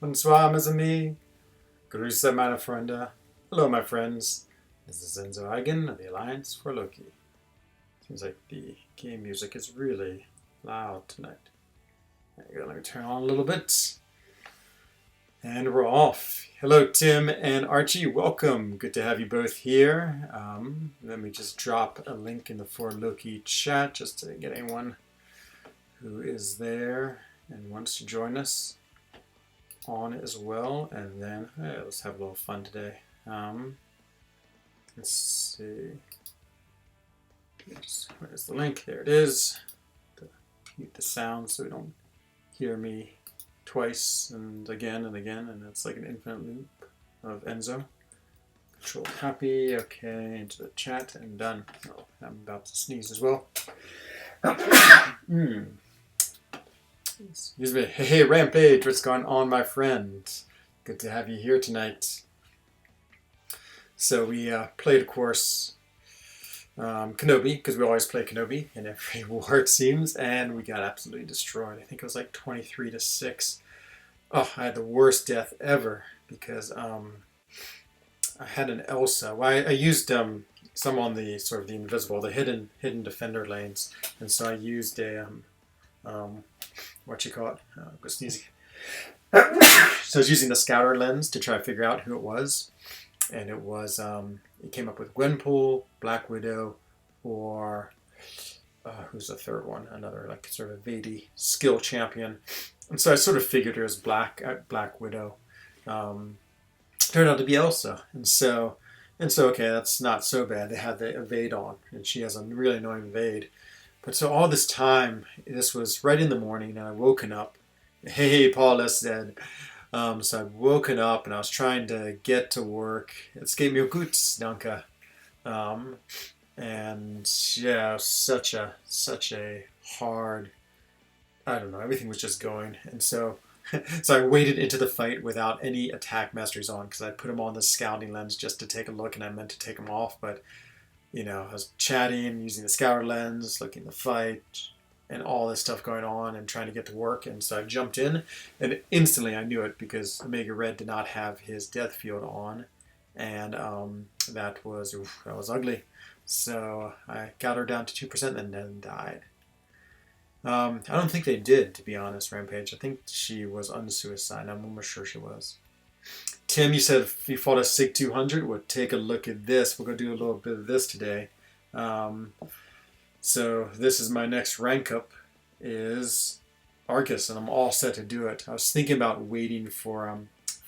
Bonsoir, mes amis. Grüße, meine Freunde. Hello, my friends. This is Enzo Eigen of the Alliance for Loki. Seems like the game music is really loud tonight. There you go, let me turn on a little bit. And we're off. Hello, Tim and Archie. Welcome. Good to have you both here. Let me just drop a link in the For Loki chat just to get anyone who is there and wants to join us on as well. And then let's have a little fun today. Let's see. Where's the link? There it is. Mute the sound so we don't hear me twice and again, and it's like an infinite loop of Enzo. Control copy. Okay, into the chat and done. Oh, I'm about to sneeze as well. Excuse me. Hey, Rampage, what's going on, my friend? Good to have you here tonight. So we played, of course, Kenobi, because we always play Kenobi in every war, it seems, and we got absolutely destroyed. I think it was like 23-6. Oh, I had the worst death ever because I had an Elsa. Well, I used some on the sort of the invisible, the hidden defender lanes, and so I used a what you call it? Go sneezing. So I was using the scouter lens to try to figure out who it was, and it was it came up with Gwenpool, Black Widow, or who's the third one? Another like sort of Vady skill champion. And so I sort of figured her as Black Widow. Turned out to be Elsa, and so okay, that's not so bad. They had the evade on, and she has a really annoying evade. But so all this time, this was right in the morning, and I woken up. Hey, Paula said. So I'd woken up and I was trying to get to work. Es geht mir gut, danke. And yeah, such a hard. I don't know. Everything was just going, and so I waded into the fight without any attack masteries on because I put them on the scouting lens just to take a look, and I meant to take them off, but I was chatting, using the scouter lens, looking at the fight, and all this stuff going on and trying to get to work. And so I jumped in, and instantly I knew it because Omega Red did not have his death field on, and that was ugly. So I got her down to 2% and then died. I don't think they did, to be honest, Rampage. I think she was unsuicide. I'm almost sure she was. Tim, you said if you fought a SIG 200, we'll take a look at this. We're going to do a little bit of this today. So this is my next rank up, is Arcus, and I'm all set to do it. I was thinking about waiting for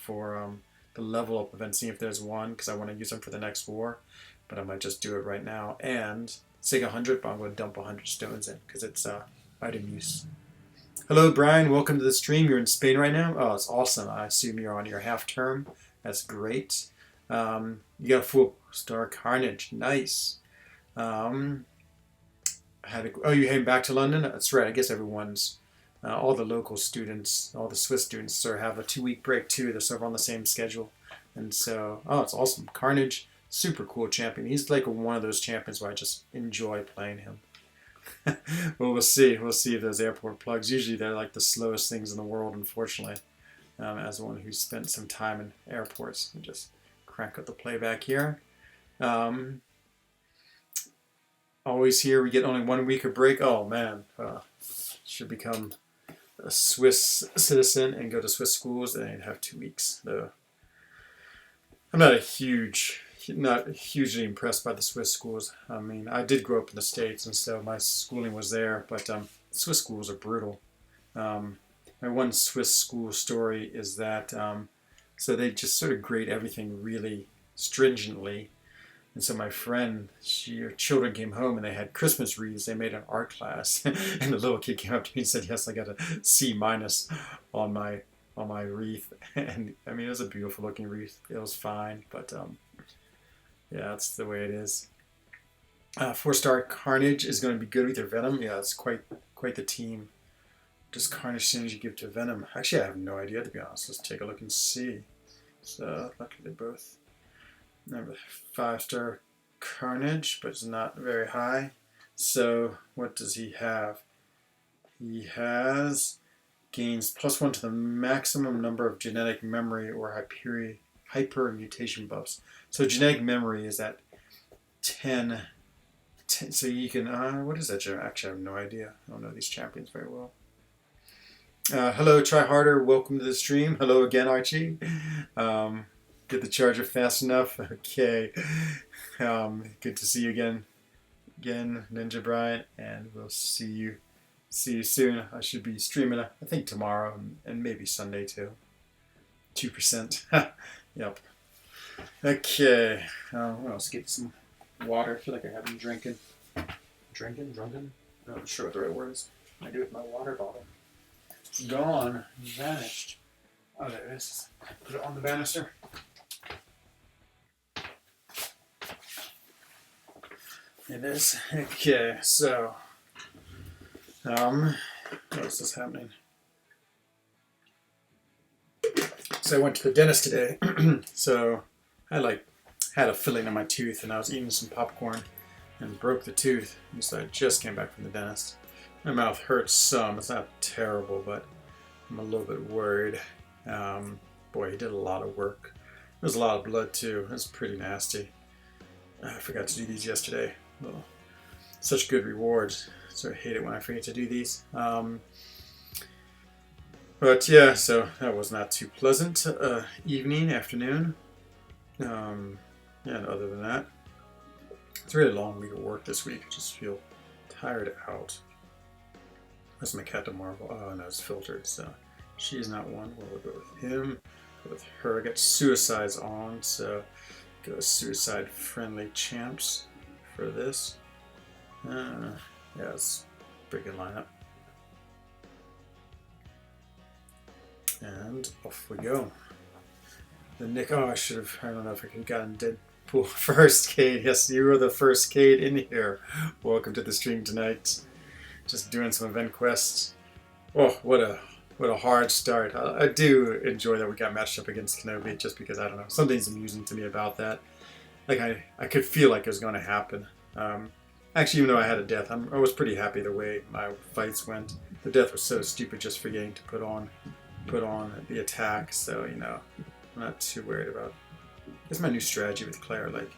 the level up event, seeing if there's one, because I want to use them for the next war, but I might just do it right now. And SIG 100, but I'm going to dump 100 stones in, because it's item use. Hello, Brian. Welcome to the stream. You're in Spain right now? Oh, it's awesome. I assume you're on your half term. That's great. You got a full star Carnage. Nice. Oh, you heading back to London? That's right. I guess everyone's, all the local students, all the Swiss students, sort of have a 2-week break too. They're sort of on the same schedule. And so, oh, it's awesome. Carnage, super cool champion. He's like one of those champions where I just enjoy playing him. Well, we'll see. We'll see if those airport plugs. Usually they're like the slowest things in the world, unfortunately. As one who spent some time in airports, and just crank up the playback here. Always here. We get only 1 week of break. Oh man, should become a Swiss citizen and go to Swiss schools. Then have 2 weeks. Though I'm not hugely impressed by the Swiss schools. I mean, I did grow up in the States, and so my schooling was there, but Swiss schools are brutal. My one Swiss school story is that so they just sort of grade everything really stringently. And so my friend, her children came home and they had Christmas wreaths. They made an art class, and the little kid came up to me and said, "Yes, I got a C- on my wreath." And I mean, it was a beautiful looking wreath. It was fine, but yeah, that's the way it is. 4-star Carnage is going to be good with your Venom. Yeah, it's quite the team. Does Carnage synergy give to Venom? Actually, I have no idea, to be honest. Let's take a look and see. So, luckily they both. Number 5-star Carnage, but it's not very high. So, what does he have? He has gains +1 to the maximum number of genetic memory or hyper mutation buffs. So genetic memory is at 10. So you can, what is that? Actually, I have no idea. I don't know these champions very well. Hello, Try Harder. Welcome to the stream. Hello again, Archie. Get the charger fast enough. Okay. Good to see you again, Ninja Brian, and we'll see you soon. I should be streaming, I think tomorrow and maybe Sunday too. 2%. Yep. Okay. What else? Get some water. I feel like I haven't been drinking. Drunken? I'm not sure what the right word is. What I do with my water bottle? It's gone. Vanished. Oh, there it is. Put it on the banister. It is. Okay, so what else is happening? So I went to the dentist today. So I had a filling in my tooth, and I was eating some popcorn and broke the tooth. And so I just came back from the dentist. My mouth hurts some. It's not terrible, but I'm a little bit worried. Boy, he did a lot of work. There's a lot of blood too. It was pretty nasty. I forgot to do these yesterday. Well, such good rewards. So I hate it when I forget to do these. But yeah, so that was not too pleasant. Afternoon. And other than that, it's a really long week of work this week. I just feel tired out. That's my cat to Marvel. Oh no, it's filtered, so she's not one. We'll go with him. Go with her. I got suicides on, so go suicide friendly champs for this. Yeah, it's a pretty good lineup. And off we go. The Nick. Oh, I don't know if I could have gotten Deadpool first, Kate. Yes, you were the first Kate in here. Welcome to the stream tonight. Just doing some event quests. Oh, what a hard start. I do enjoy that we got matched up against Kenobi, just because, I don't know, something's amusing to me about that. Like, I could feel like it was going to happen. Actually, even though I had a death, I was pretty happy the way my fights went. The death was so stupid, just forgetting to put on the attack, so, you know, I'm not too worried about it. It's my new strategy with Claire, like,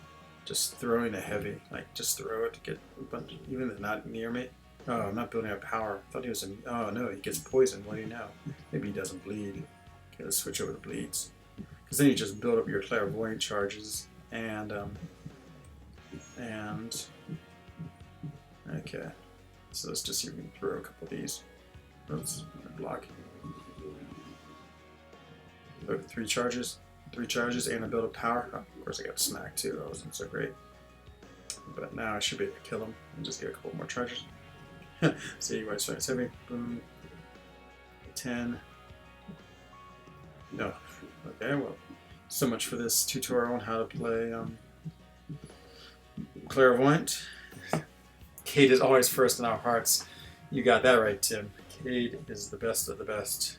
just throwing the heavy, like, just throw it to get a bunch, even if it's not near me. Oh, I'm not building up power. I thought he was oh no, he gets poisoned. What do you know? Maybe he doesn't bleed. Okay, let's switch over to bleeds. Because then you just build up your clairvoyant charges, and okay. So let's just see if we can throw a couple of these. Oops, block. Look, 3 charges, and a build of power. Oh, of course I got smacked too. That wasn't so great. But now I should be able to kill him and just get a couple more charges. See, white strikes heavy. Boom. 10. No. Okay, well, so much for this tutorial on how to play Clairvoyant. Kate is always first in our hearts. You got that right, Tim. Kate is the best of the best.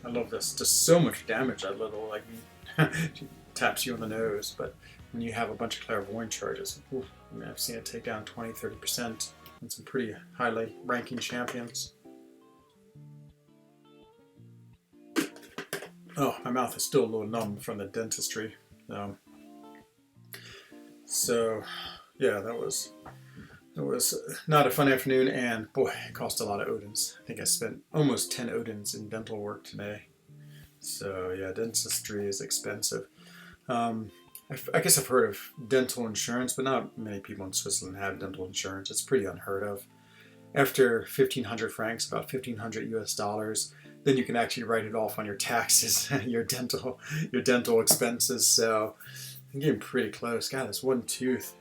I love this. Just so much damage, that little, like, she taps you on the nose, but when you have a bunch of clairvoyant charges, oof, I mean, I've seen it take down 20-30% and some pretty highly ranking champions. Oh, my mouth is still a little numb from the dentistry. So, yeah, that was not a fun afternoon, and boy, it cost a lot of Odins. I think I spent almost 10 Odins in dental work today. So yeah, dentistry is expensive. I guess I've heard of dental insurance, but not many people in Switzerland have dental insurance. It's pretty unheard of. After 1,500 francs, about $1,500 US, then you can actually write it off on your taxes, your dental expenses. So I'm getting pretty close. God, this one tooth,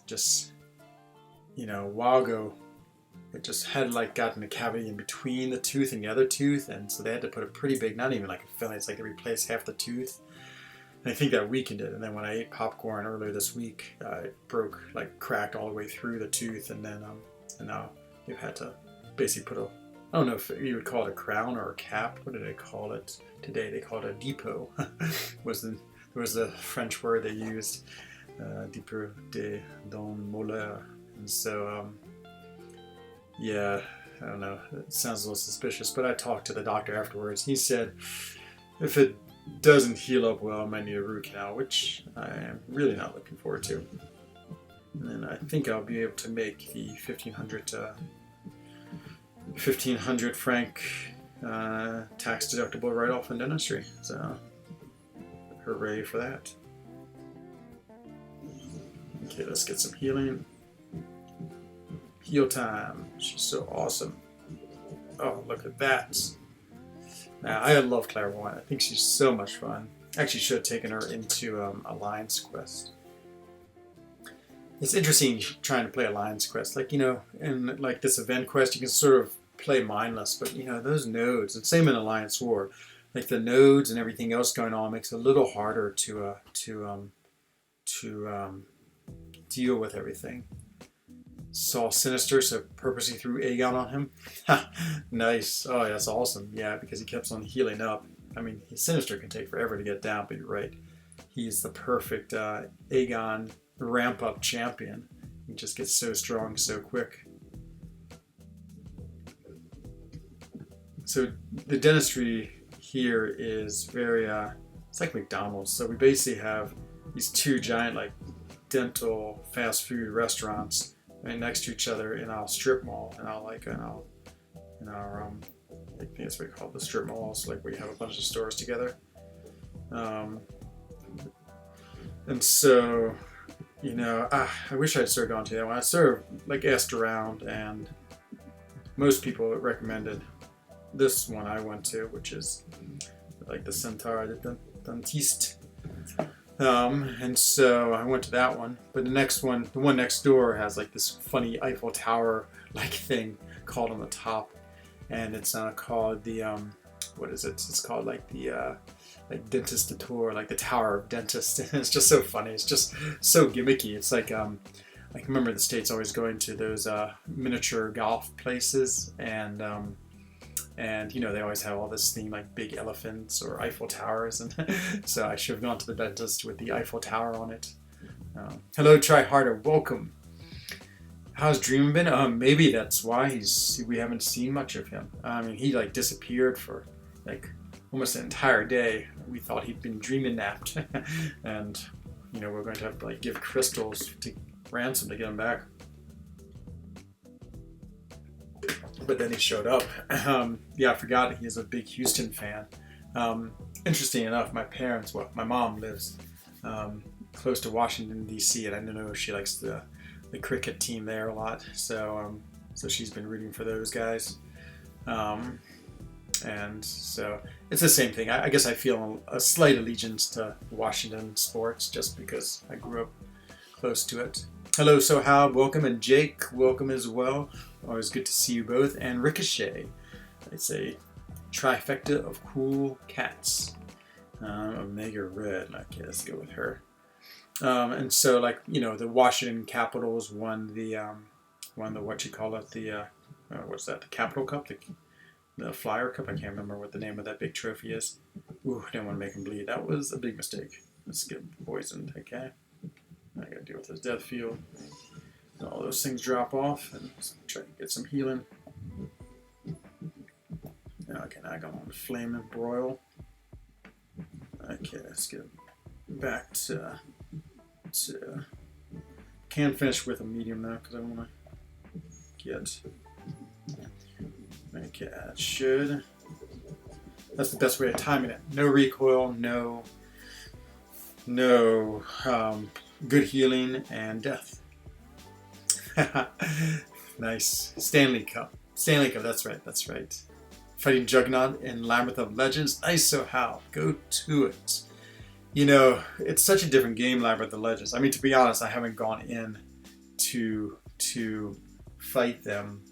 just, you know, a while ago, it just had like gotten a cavity in between the tooth and the other tooth, and so they had to put a pretty big, not even like a filling, it's like they replaced half the tooth. And I think that weakened it. And then when I ate popcorn earlier this week, it cracked all the way through the tooth. And then, and now they've had to basically put I don't know if you would call it a crown or a cap. What did they call it today? They called it a depot. was the French word they used, depot de don molaire. And so, yeah, I don't know, it sounds a little suspicious, but I talked to the doctor afterwards. He said if it doesn't heal up well, I might need a root canal, which I am really not looking forward to. And then I think I'll be able to make the 1500 franc tax deductible write-off in dentistry. So, hooray for that. Okay, let's get some healing. Heal time. She's so awesome. Oh, look at that. Now, I love Clairvoyant. I think she's so much fun. Actually, should have taken her into Alliance Quest. It's interesting trying to play Alliance Quest. Like, in like this event quest, you can sort of play mindless, but those nodes, the same in Alliance War, like the nodes and everything else going on makes it a little harder to deal with everything. Saw Sinister, so purposely threw Aegon on him. Nice. Oh, that's awesome. Yeah, because he kept on healing up. I mean, Sinister can take forever to get down, but you're right. He's the perfect Aegon ramp-up champion. He just gets so strong so quick. So the dentistry here is very, it's like McDonald's. So we basically have these two giant like dental fast food restaurants right next to each other in our strip mall, in our I think that's what we call the strip malls, like we have a bunch of stores together. And so, I wish I'd sort of gone to that one. I sort of like asked around, and most people recommended this one I went to, which is like the Centaur, the Dentiste. And so I went to that one, but the one next door has like this funny Eiffel Tower like thing called on the top, and it's called the what is it? It's called like the like Dentist Tour, like the Tower of Dentist. It's just so funny. It's just so gimmicky. It's like I remember the States always going to those miniature golf places, and they always have all this theme like big elephants or Eiffel Towers, and so I should have gone to the dentist with the Eiffel Tower on it. Hello, Try Harder, welcome. How's Dream been? Maybe that's why we haven't seen much of him. I mean, he like disappeared for like almost an entire day. We thought he'd been dreaming napped, and we're going to have to like give crystals to ransom to get him back. But then he showed up. Yeah, I forgot he's a big Houston fan. Interesting enough, my mom lives close to Washington, D.C., and I know she likes the cricket team there a lot. So she's been rooting for those guys. And so it's the same thing. I guess I feel a slight allegiance to Washington sports just because I grew up close to it. Hello, Sohab, welcome, and Jake, welcome as well. Always good to see you both. And Ricochet, it's a trifecta of cool cats. Omega Red, okay, let's go with her. And so, the Washington Capitals won the what you call it, the what's that? The Capital Cup, the Flyer Cup. I can't remember what the name of that big trophy is. Ooh, I didn't want to make him bleed. That was a big mistake. Let's get poisoned, okay? I gotta deal with this death field. All those things drop off, and try to get some healing. Okay, now I go on Flame and Broil. Okay, let's get back to can't finish with a medium though, because I want to get. Okay, that should. That's the best way of timing it. No recoil, no good healing, and death. Nice. Stanley Cup, that's right. Fighting Juggernaut in Labyrinth of Legends. Nice, so how? Go to it. It's such a different game, Labyrinth of Legends. I mean, to be honest, I haven't gone in to fight them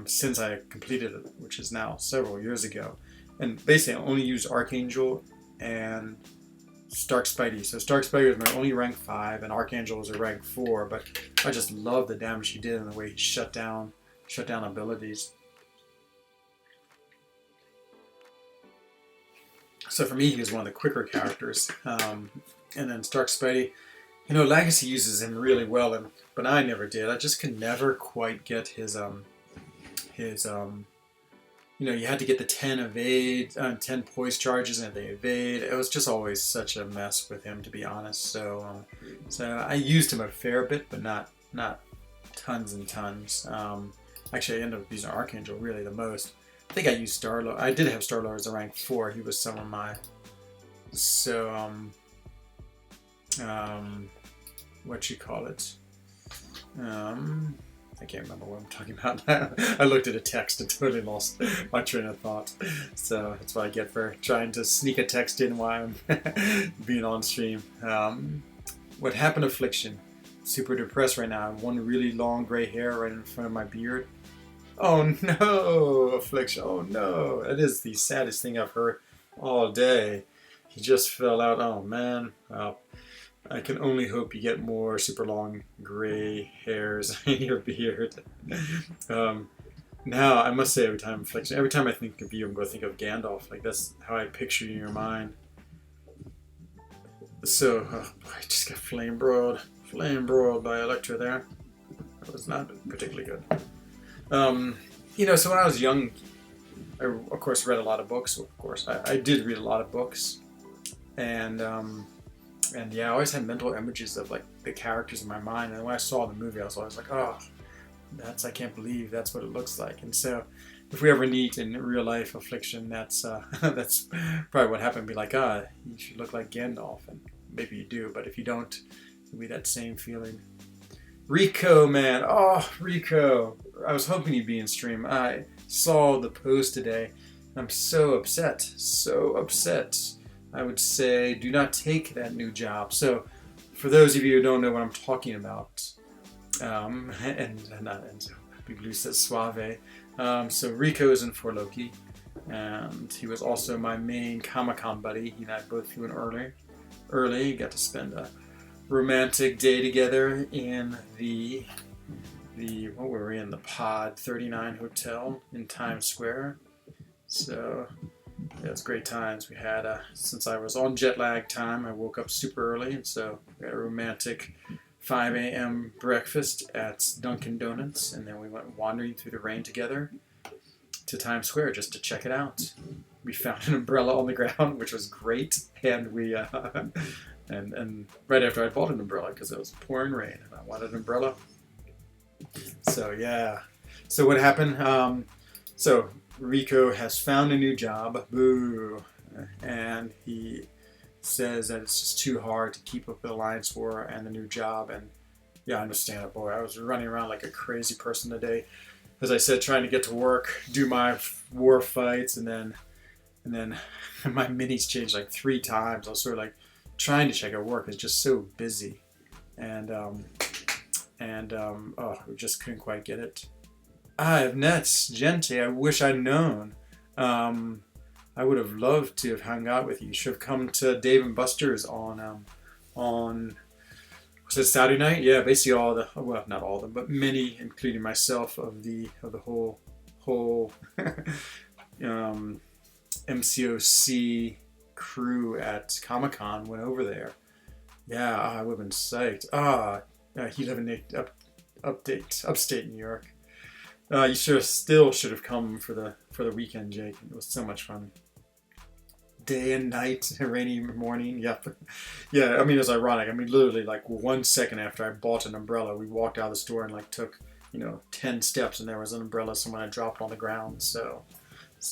since I completed it, which is now several years ago. And basically, I only used Archangel and Stark Spidey. So Stark Spidey was my only rank 5, and Archangel was a rank 4. But I just love the damage he did and the way he shut down abilities. So for me, he was one of the quicker characters. And then Stark Spidey, Legacy uses him really well, but I never did. I just could never quite get his his you had to get the 10 evade, 10 poise charges, and they evade. It was just always such a mess with him, to be honest. So I used him a fair bit, but not tons and tons. Actually, I ended up using Archangel really the most. I think I used Starlord. I did have Starlord as a rank 4. He was some of my. So what you call it? I can't remember what I'm talking about now. I looked at a text and totally lost my train of thought. So that's what I get for trying to sneak a text in while I'm being on stream. What happened, Affliction? Super depressed right now. I have one really long gray hair right in front of my beard. Oh no, Affliction. Oh no. That is the saddest thing I've heard all day. He just fell out. Oh man. I can only hope you get more super long gray hairs in your beard. Now, I must say, every time I think of you, I'm going to think of Gandalf. Like, that's how I picture you in your mind. So, oh boy, I just got flame broiled by Electra there. That was not particularly good. So when I was young, I, of course, read a lot of books. Of course, I did read a lot of books. And yeah, I always had mental images of like the characters in my mind, and when I saw the movie, I was always like, oh, I can't believe that's what it looks like. And so, if we ever meet in real life, Affliction, that's probably what happened. Be like, you should look like Gandalf, and maybe you do, but if you don't, it'll be that same feeling. Rico, man, oh Rico, I was hoping you'd be in stream. I saw the post today. I'm so upset, I would say do not take that new job. So, for those of you who don't know what I'm talking about, and so Big Blue says Suave. So Rico is in For Loki, and he was also my main Comic-Con buddy. He and I both flew in early. Got to spend a romantic day together in the what were we in, the Pod 39 Hotel in Times Square. So. Yeah, it was great times. We had, since I was on jet lag time, I woke up super early, and so we had a romantic 5 a.m. breakfast at Dunkin' Donuts, and then we went wandering through the rain together to Times Square just to check it out. We found an umbrella on the ground, which was great, and we and right after I bought an umbrella because it was pouring rain, and I wanted an umbrella. So yeah. So what happened? So Rico has found a new job, boo, and he says that it's just too hard to keep up with the Alliance War and the new job, and yeah, I understand it, boy. I was running around like a crazy person today, as I said, trying to get to work, do my war fights, and then my minis changed like 3 times. I was sort of like trying to check out work. It's just so busy, and we just couldn't quite get it. I have nets, Gente. I wish I'd known. I would have loved to have hung out with you. You should have come to Dave & Buster's on was it Saturday night? Yeah, basically all the, well, not all of them, but many, including myself, of the whole MCOC crew at Comic-Con went over there. Yeah, I would have been psyched. You live in upstate New York. You still should have come for the weekend, Jake. It was so much fun. Day and night, rainy morning. Yep. Yeah, I mean, it was ironic. I mean, literally, like 1 second after I bought an umbrella, we walked out of the store and like took 10 steps, and there was an umbrella someone had dropped on the ground. So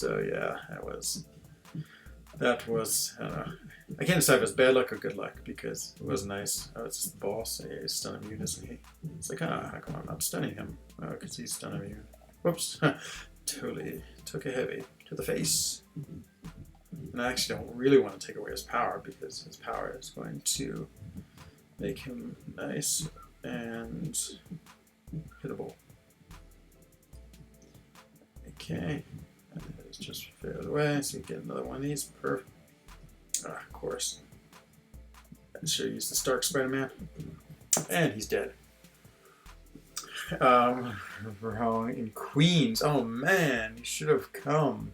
yeah, that was. I can't decide if it was bad luck or good luck because it was nice. I was just the boss. He stunning me, isn't he? It's like, how come I'm not stunning him? Oh, because he's stunning me. Whoops. Totally took a heavy to the face. And I actually don't really want to take away his power because his power is going to make him nice and hittable. Okay. It's just failed away, so you get another one of these. Perfect. Of course. I should have used the Stark Spider-Man. And he's dead. Wrong in Queens. Oh man, you should have come.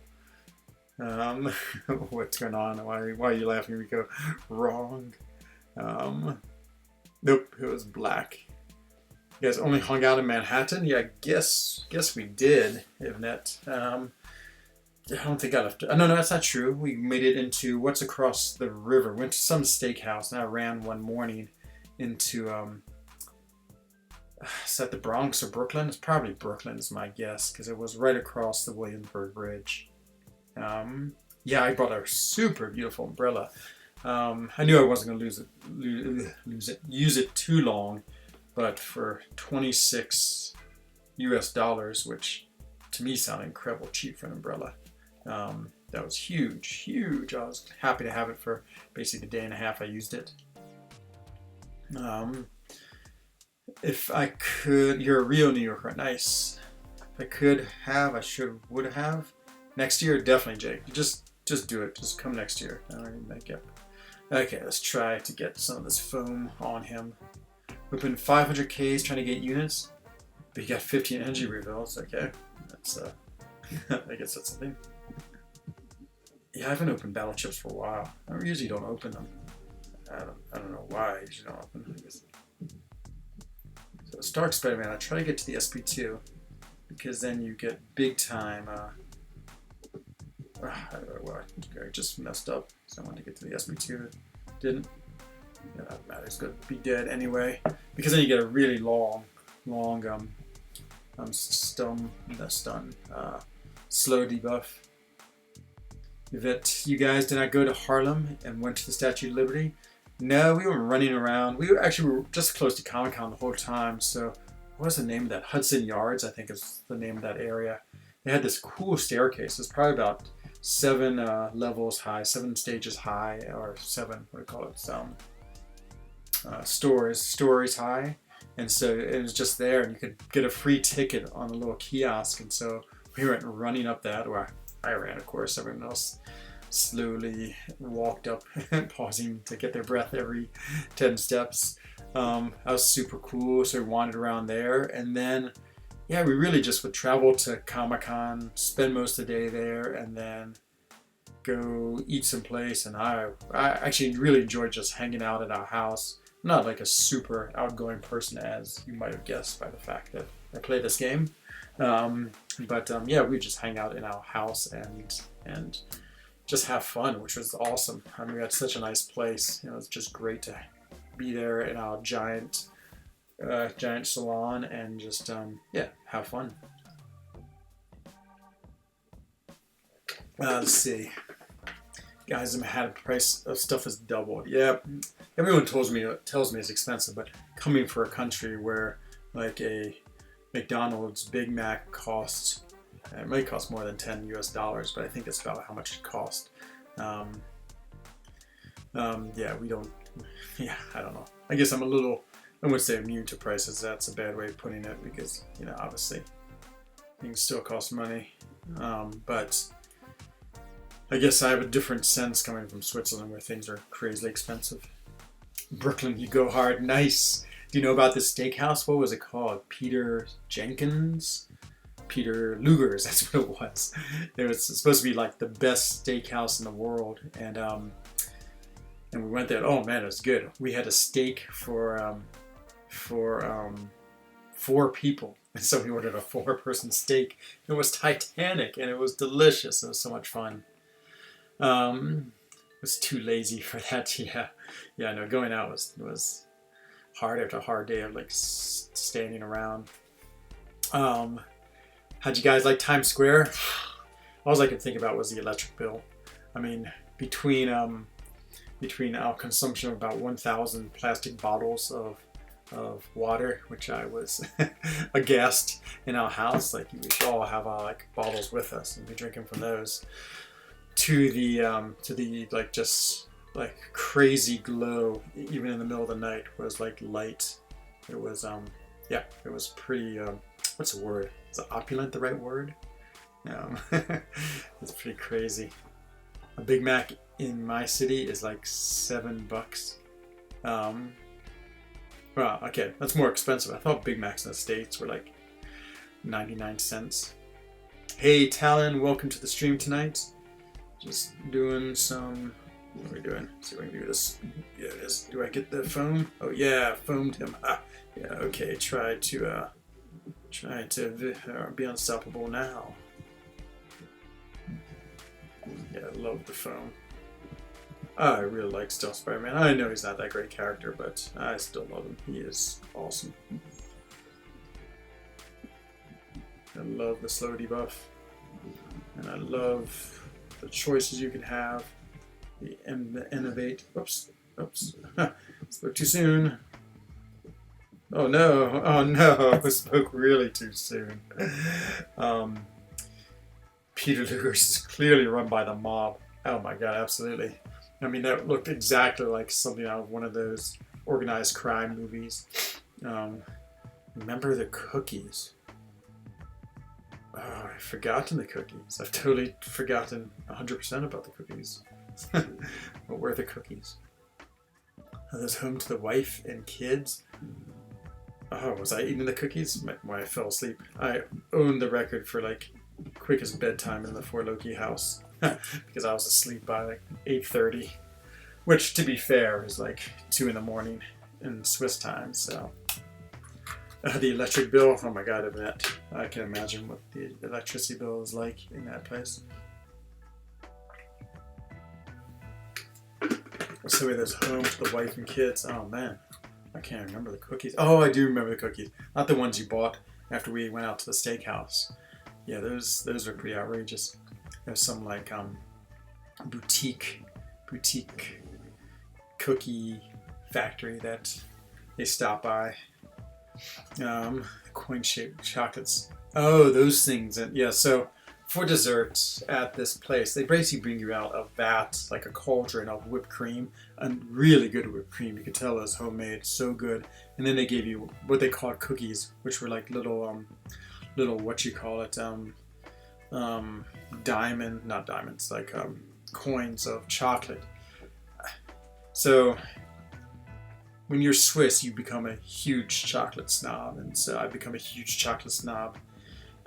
What's going on? Why are you laughing, Rico? Wrong. Nope, it was black. You guys only hung out in Manhattan? Yeah, I guess we did, isn't it? I don't think I left. No, that's not true. We made it into what's across the river. Went to some steakhouse, and I ran one morning into is that the Bronx or Brooklyn? It's probably Brooklyn, is my guess, because it was right across the Williamsburg Bridge. Yeah, I bought a super beautiful umbrella. I knew I wasn't going to use it too long, but for 26 US dollars, which to me sounded incredible cheap for an umbrella. That was huge. I was happy to have it for basically the day and a half I used it. If I could, you're a real New Yorker, nice. If I could have, would have. Next year, definitely, Jake. Just do it. Just come next year. Okay, let's try to get some of this foam on him. We've been 500 Ks trying to get units, but you got 15 energy refills. Okay, that's I guess that's something. Yeah, I haven't opened battle chips for a while. I usually don't open them. I don't know why I usually don't open them. So Star Spider-Man, I try to get to the SP2 because then you get big time. I just messed up. So I wanted to get to the SP2. Didn't. Yeah, that matters. Good. Be dead anyway. Because then you get a really long stun, slow debuff. That you guys did not go to Harlem and went to the Statue of Liberty. No, we were running around. We were just close to Comic-Con the whole time. So what was the name of that? Hudson Yards, I think is the name of that area. They had this cool staircase. It's probably about 7 levels high, 7 stages high, or 7, what do you call it? Stories high. And so it was just there, and you could get a free ticket on a little kiosk. And so we went running up that, or I ran, of course. Everyone else slowly walked up, pausing to get their breath every 10 steps. That was super cool. So we wandered around there, and then yeah, we really just would travel to Comic-Con, spend most of the day there, and then go eat someplace. And I actually really enjoyed just hanging out at our house. I'm not like a super outgoing person, as you might have guessed by the fact that I play this game. Yeah, we just hang out in our house and just have fun, which was awesome. I mean, we had such a nice place. You know, it's just great to be there in our giant salon and just yeah, have fun. Let's see, guys. The Manhattan price of stuff has doubled. Yeah, everyone tells me it's expensive, but coming for a country where like a McDonald's Big Mac costs, it might cost more than 10 US dollars, but I think that's about how much it cost. Yeah, we don't. Yeah, I don't know. I guess I'm a little. I wouldn't say immune to prices. That's a bad way of putting it, because you know, obviously things still cost money. But I guess I have a different sense coming from Switzerland, where things are crazily expensive. Brooklyn, you go hard. Nice. Do you know about this steakhouse? What was it called? Peter Luger's. That's what it was. It was supposed to be like the best steakhouse in the world, and we went there. Oh man, it was good. We had a steak for 4 people, and so we ordered a 4-person steak. It was Titanic, and it was delicious. It was so much fun. Was too lazy for that. Yeah. No, going out was hard after a hard day of like standing around. How'd you guys like Times Square? All I could think about was the electric bill. I mean, between our consumption of about 1,000 plastic bottles of water, which I was aghast in our house. Like, we should all have our like bottles with us and be drinking from those. To the like just like crazy glow, even in the middle of the night, was like light. It was yeah, it was pretty. What's the word? Is opulent the right word? It's pretty crazy. A Big Mac in my city is like $7. Well, okay, that's more expensive. I thought Big Macs in the States were like 99 cents. Hey Talon, welcome to the stream tonight. Just doing some What are we doing? Let's see if we can do this. Yeah, it is. Do I get the foam? Oh yeah, foamed him. Ah, yeah. Okay. Try to be unstoppable now. Yeah, I love the foam. I really like Stealth Spider-Man. I know he's not that great character, but I still love him. He is awesome. I love the slow debuff, and I love the choices you can have. The innovate. Oops. Spoke too soon. Oh no! Oh no! I spoke really too soon. Peter Lewis is clearly run by the mob. Oh my god! Absolutely. I mean, that looked exactly like something out of one of those organized crime movies. Remember the cookies? Oh, I've forgotten the cookies. I've totally forgotten 100% about the cookies. What were the cookies? Are those home to the wife and kids? Oh, was I eating the cookies when I fell asleep? I owned the record for like quickest bedtime in the Fort Loki house because I was asleep by like 8:30, which to be fair is like 2 in the morning in Swiss time. So the electric bill, oh my god, I can imagine what the electricity bill is like in that place. So there's home to the wife and kids. Oh man, I can't remember the cookies. Oh, I do remember the cookies. Not the ones you bought after we went out to the steakhouse. Yeah, those are pretty outrageous. There's some like boutique cookie factory that they stop by. Coin-shaped chocolates. Oh, those things. And yeah, so for dessert at this place, they basically bring you out a vat, like a cauldron of whipped cream, and really good whipped cream. You could tell it was homemade, so good. And then they gave you what they called cookies, which were like little what you call it, not diamonds, like coins of chocolate. So when you're Swiss, you become a huge chocolate snob, and so I become a huge chocolate snob.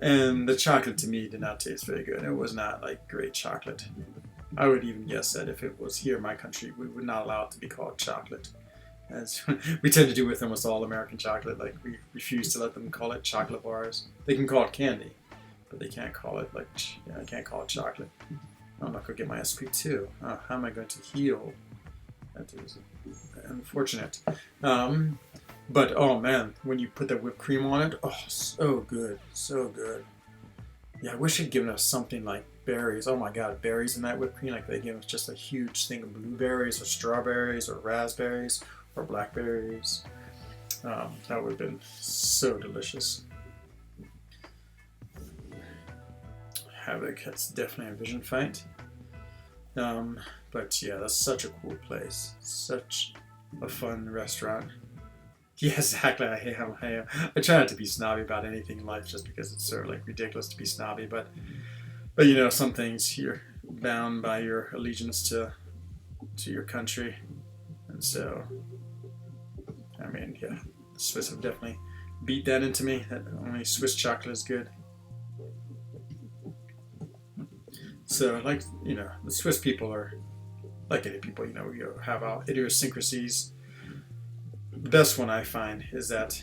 And the chocolate to me did not taste very good. It was not like great chocolate. I would even guess that if it was here in my country, we would not allow it to be called chocolate. As we tend to do with almost all American chocolate. Like, we refuse to let them call it chocolate bars. They can call it candy, but they can't call it I can't call it chocolate. I'm not going to get my SP2. How am I going to heal? That is unfortunate. But oh man, when you put that whipped cream on it, oh, so good, so good. Yeah, I wish they'd given us something like berries. Oh my god, berries in that whipped cream. Like they gave us just a huge thing of blueberries or strawberries or raspberries or blackberries. That would have been so delicious. Havoc, that's definitely a vision fight. But yeah, that's such a cool place. Such a fun restaurant. Yeah, exactly. I try not to be snobby about anything in life just because it's sort of like ridiculous to be snobby, but you know, some things you're bound by your allegiance to your country. And so I mean, yeah, the Swiss have definitely beat that into me, that only Swiss chocolate is good. So, like, you know, the Swiss people are like any people, you know, we have our idiosyncrasies. The best one I find is that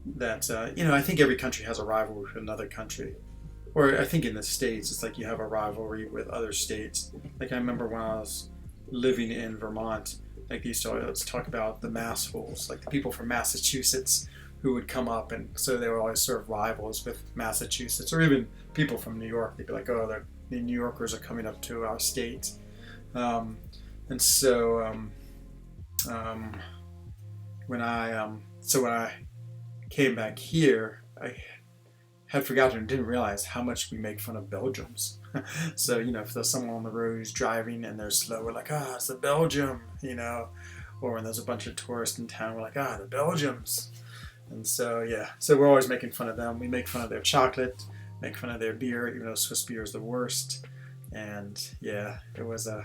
you know, I think every country has a rivalry with another country. Or I think in the States, it's like you have a rivalry with other states. Like I remember when I was living in Vermont, like they used to always talk about the massholes, like the people from Massachusetts who would come up, and so they were always sort of rivals with Massachusetts, or even people from New York. They'd be like, oh, the New Yorkers are coming up to our state. And so when I came back here, I had forgotten and didn't realize how much we make fun of Belgians. So, you know, if there's someone on the road who's driving and they're slow, we're like, it's the Belgium, you know. Or when there's a bunch of tourists in town, we're like, the Belgians. And so, yeah, so we're always making fun of them. We make fun of their chocolate, make fun of their beer, even though Swiss beer is the worst. And yeah, it was I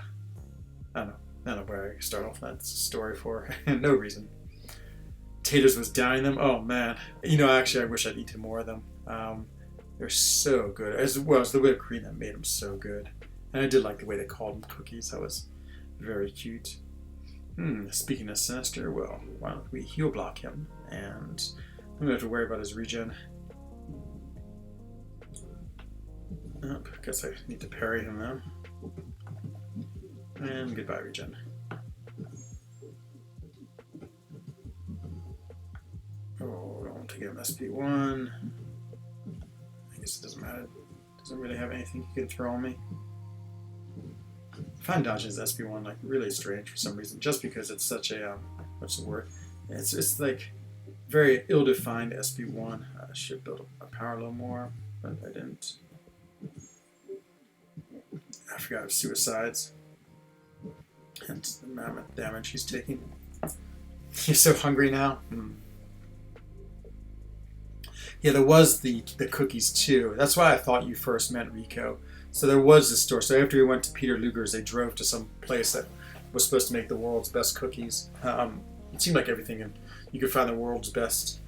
don't know where I start off that story for. No reason. Taters was downing them. Oh man, you know, actually, I wish I'd eaten more of them. They're so good, as well as the whipped cream that made them so good. And I did like the way they called them cookies. That was Very cute. Speaking of Sinister, well, why don't we heal block him? And I don't have to worry about his regen. I guess I need to parry him now. And goodbye, regen. Oh, I don't want to give him SP1. I guess it doesn't matter. Doesn't really have anything he can throw on me. I find dodging his SP1 like really strange for some reason, just because it's such a what's the word? It's like very ill-defined SP1. I should build a power a little more, but I didn't. I forgot his suicides and the mammoth damage he's taking. He's so hungry now. Yeah, there was the cookies too. That's why I thought you first meant Rico. So there was this store. So after we went to Peter Luger's, they drove to some place that was supposed to make the world's best cookies. It seemed like everything, and you could find the world's best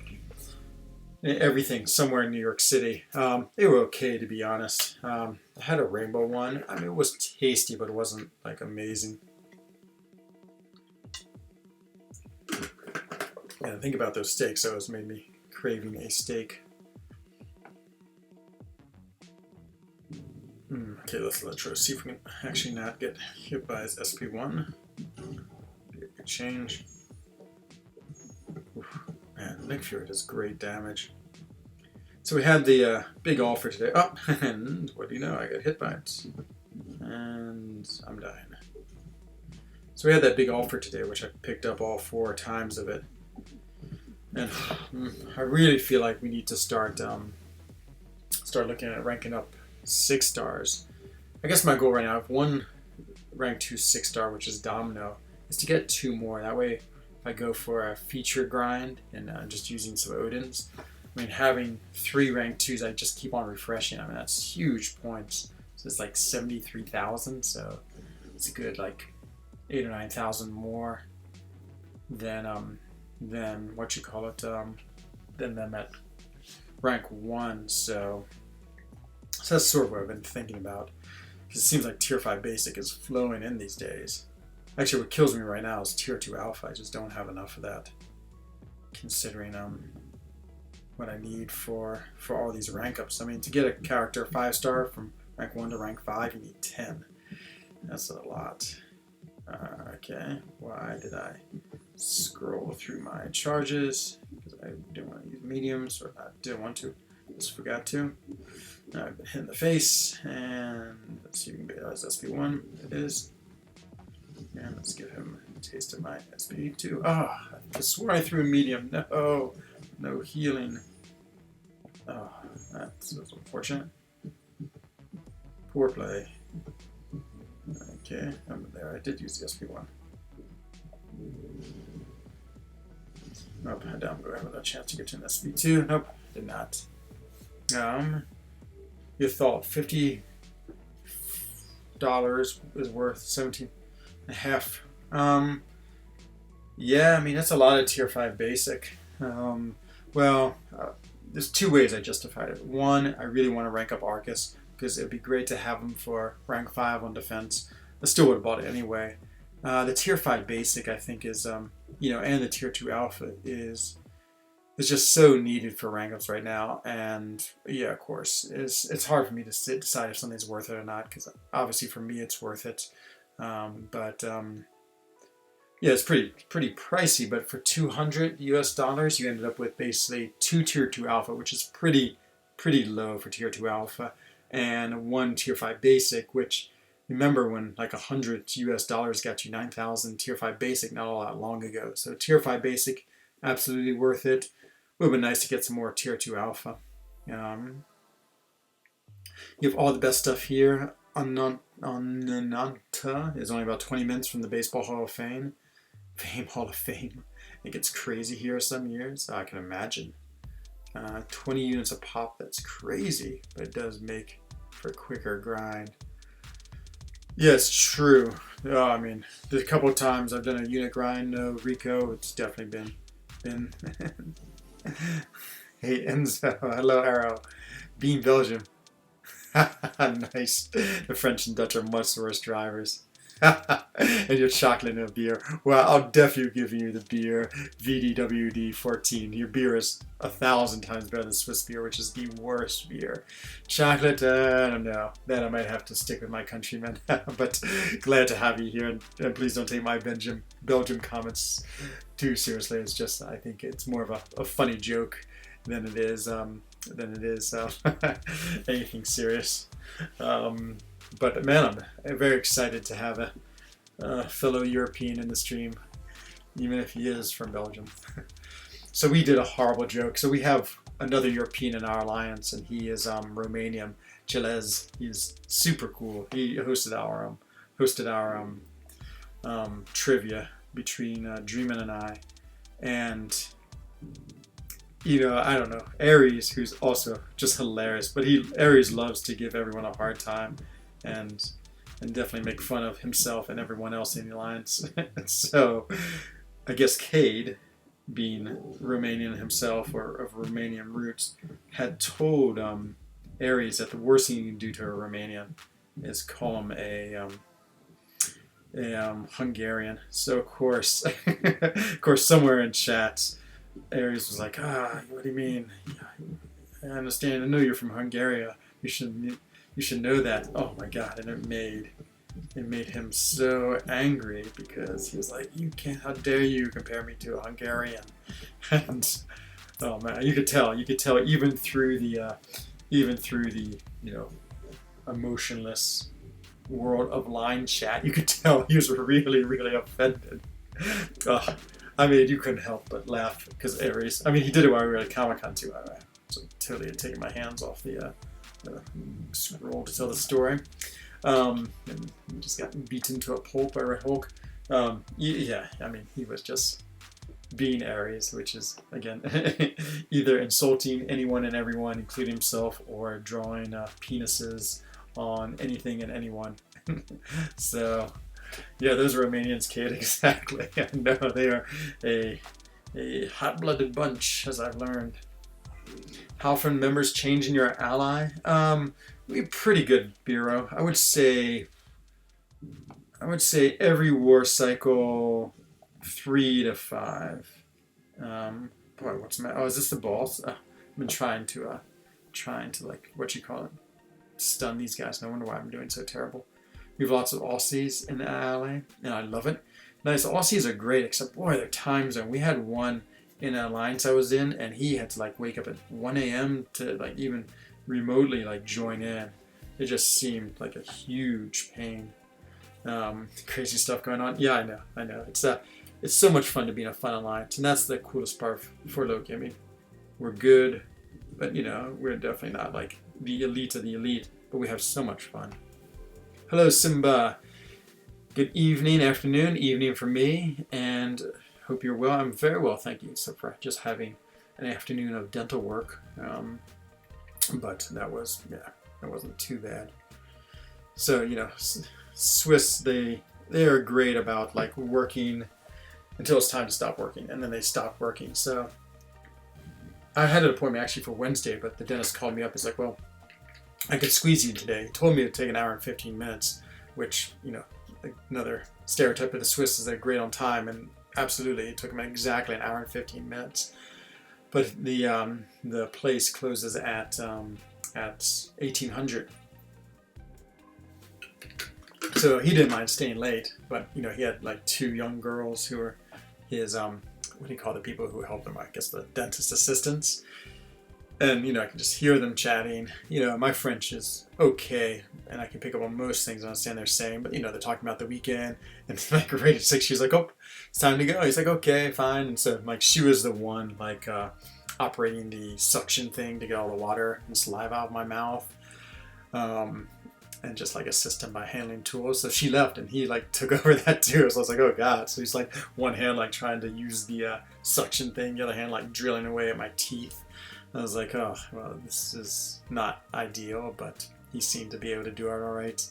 everything somewhere in New York City. They were okay, to be honest. I had a rainbow one. I mean, it was tasty, but it wasn't like amazing. Yeah, think about those steaks. Those made me craving a steak. Okay, let's try to see if we can actually not get hit by his SP1. Be a good change. Man, Nick Fury does great damage. So we had the big offer today. Oh, and what do you know? I got hit by it. And I'm dying. So we had that big offer today, which I picked up all 4 times of it. And I really feel like we need to start looking at ranking up 6 stars. I guess my goal right now, I have 1 rank 2 6-star, which is Domino, is to get 2 more. That way, if I go for a feature grind and just using some Odins, I mean, having 3 rank 2s, I just keep on refreshing. I mean, that's huge points. So it's like 73,000. So it's a good like 8,000 or 9,000 more than what you call it, than them at rank 1. So that's sort of what I've been thinking about. Because it seems like tier 5 basic is flowing in these days. Actually, what kills me right now is tier 2 alpha. I just don't have enough of that, considering what I need for all these rank ups. I mean, to get a character 5-star from rank 1 to rank 5, you need 10. That's a lot. Okay, why did I scroll through my charges? Because I didn't want to use mediums, or I didn't want to. Just forgot to. Now I've been hit in the face, and let's see if we can get his SP1. It is. And let's give him a taste of my SP2. Ah, I swore I threw a medium. No healing. Oh, that's unfortunate. Poor play. Okay, I'm there. I did use the SP1. Nope, I don't have another chance to get to an SP2. Nope, did not. You thought $50 is worth 17.5. Yeah, I mean, that's a lot of tier 5 basic. There's 2 ways I justified it. One, I really want to rank up Arcus, because it'd be great to have him for rank 5 on defense. I still would have bought it anyway. The tier 5 basic, I think, is, and the tier 2 alpha is just so needed for rank ups right now. And yeah, of course, it's hard for me to decide if something's worth it or not, because obviously for me it's worth it. Yeah, it's pretty pricey, but for $200 US, you ended up with basically 2 tier 2 alpha, which is pretty low for tier 2 alpha, and 1 tier 5 basic, which, remember when like $100 US got you 9,000 tier 5 basic not all that long ago. So tier 5 basic, absolutely worth it. Would have been nice to get some more tier 2 alpha. You have all the best stuff here. Ananta is only about 20 minutes from the Baseball Hall of Fame. Hall of Fame. It gets crazy here some years. I can imagine. 20 units a pop, that's crazy, but it does make for a quicker grind. Yeah, it's true. I mean, there's a couple of times I've done a unit grind, no Rico, it's definitely been Hey Enzo, hello Arrow. Bean Belgium. Nice. The French and Dutch are much worse drivers. And your chocolate and a beer. Well, I'll definitely give you the beer VDWD 14. Your beer is 1,000 times better than Swiss beer, which is the worst beer. Chocolate, I don't know. Then I might have to stick with my countrymen. But glad to have you here, and please don't take my Belgium comments too seriously. It's just, I think it's more of a funny joke than it is anything serious. But man, I'm very excited to have a fellow European in the stream, even if he is from Belgium. So we did a horrible joke. So we have another European in our alliance, and he is Romanian, Gilles. He's super cool. He hosted our trivia between Dreamin and I, and I don't know, Aries, who's also just hilarious, but Aries loves to give everyone a hard time and definitely make fun of himself and everyone else in the alliance. So I guess Cade, being Romanian himself or of Romanian roots, had told Aries that the worst thing you can do to a Romanian is call him a Hungarian. So of course, somewhere in chat, Aries was like, what do you mean? I understand. I know you're from Hungary. You should know that. Oh my God! And it made him so angry because he was like, you can't. How dare you compare me to a Hungarian? And oh man, you could tell even through the emotionless world of line chat, you could tell he was really, really offended. I mean, you couldn't help but laugh because Aries. I mean, he did it while we were at Comic-Con too. I totally had taken my hands off the scroll to tell the story. And he just got beaten to a pulp by Red Hulk. Yeah, I mean, he was just being Aries, which is, again, either insulting anyone and everyone, including himself, or drawing penises on anything and anyone. So, yeah, those Romanians, Kate, exactly. I know they are a hot-blooded bunch, as I've learned. How often members change in your ally? We're pretty good, Bureau. I would say every war cycle, 3 to 5. Boy, what's my? Oh, is this the balls? I've been trying to like what you call it, stun these guys. No wonder why I'm doing so terrible. We have lots of Aussies in the ally, and I love it. Nice, Aussies are great, except boy, their time zone. We had one in an alliance I was in, and he had to like wake up at 1 a.m. to like even remotely like join in. It just seemed like a huge pain. Crazy stuff going on. Yeah, I know. It's so much fun to be in a fun alliance, and that's the coolest part for Loki. I mean, we're good, but we're definitely not like the elite of the elite, but we have so much fun. Hello, Simba. Good evening for me, and hope you're well. I'm very well, thank you, except for just having an afternoon of dental work. But that wasn't too bad. So, Swiss, they are great about like working until it's time to stop working, and then they stop working. So I had an appointment actually for Wednesday, but the dentist called me up. He's like, well, I could squeeze you today. He told me to take an hour and 15 minutes, which, another stereotype of the Swiss is they're great on time, and absolutely, it took him exactly an hour and 15 minutes. But the place closes at 1800. So he didn't mind staying late, but he had like 2 young girls who were his what do you call the people who help him? I guess the dentist assistants. And I can just hear them chatting. My French is okay, and I can pick up on most things I understand they're saying. But they're talking about the weekend, and like right at 6, she's like, "Oh, it's time to go." He's like, "Okay, fine." And so like she was the one like operating the suction thing to get all the water and saliva out of my mouth. And just like assist him by handling tools. So she left, and he like took over that too. So I was like, oh God. So he's like one hand like trying to use the suction thing, the other hand like drilling away at my teeth. I was like, oh, well, this is not ideal, but he seemed to be able to do it all right.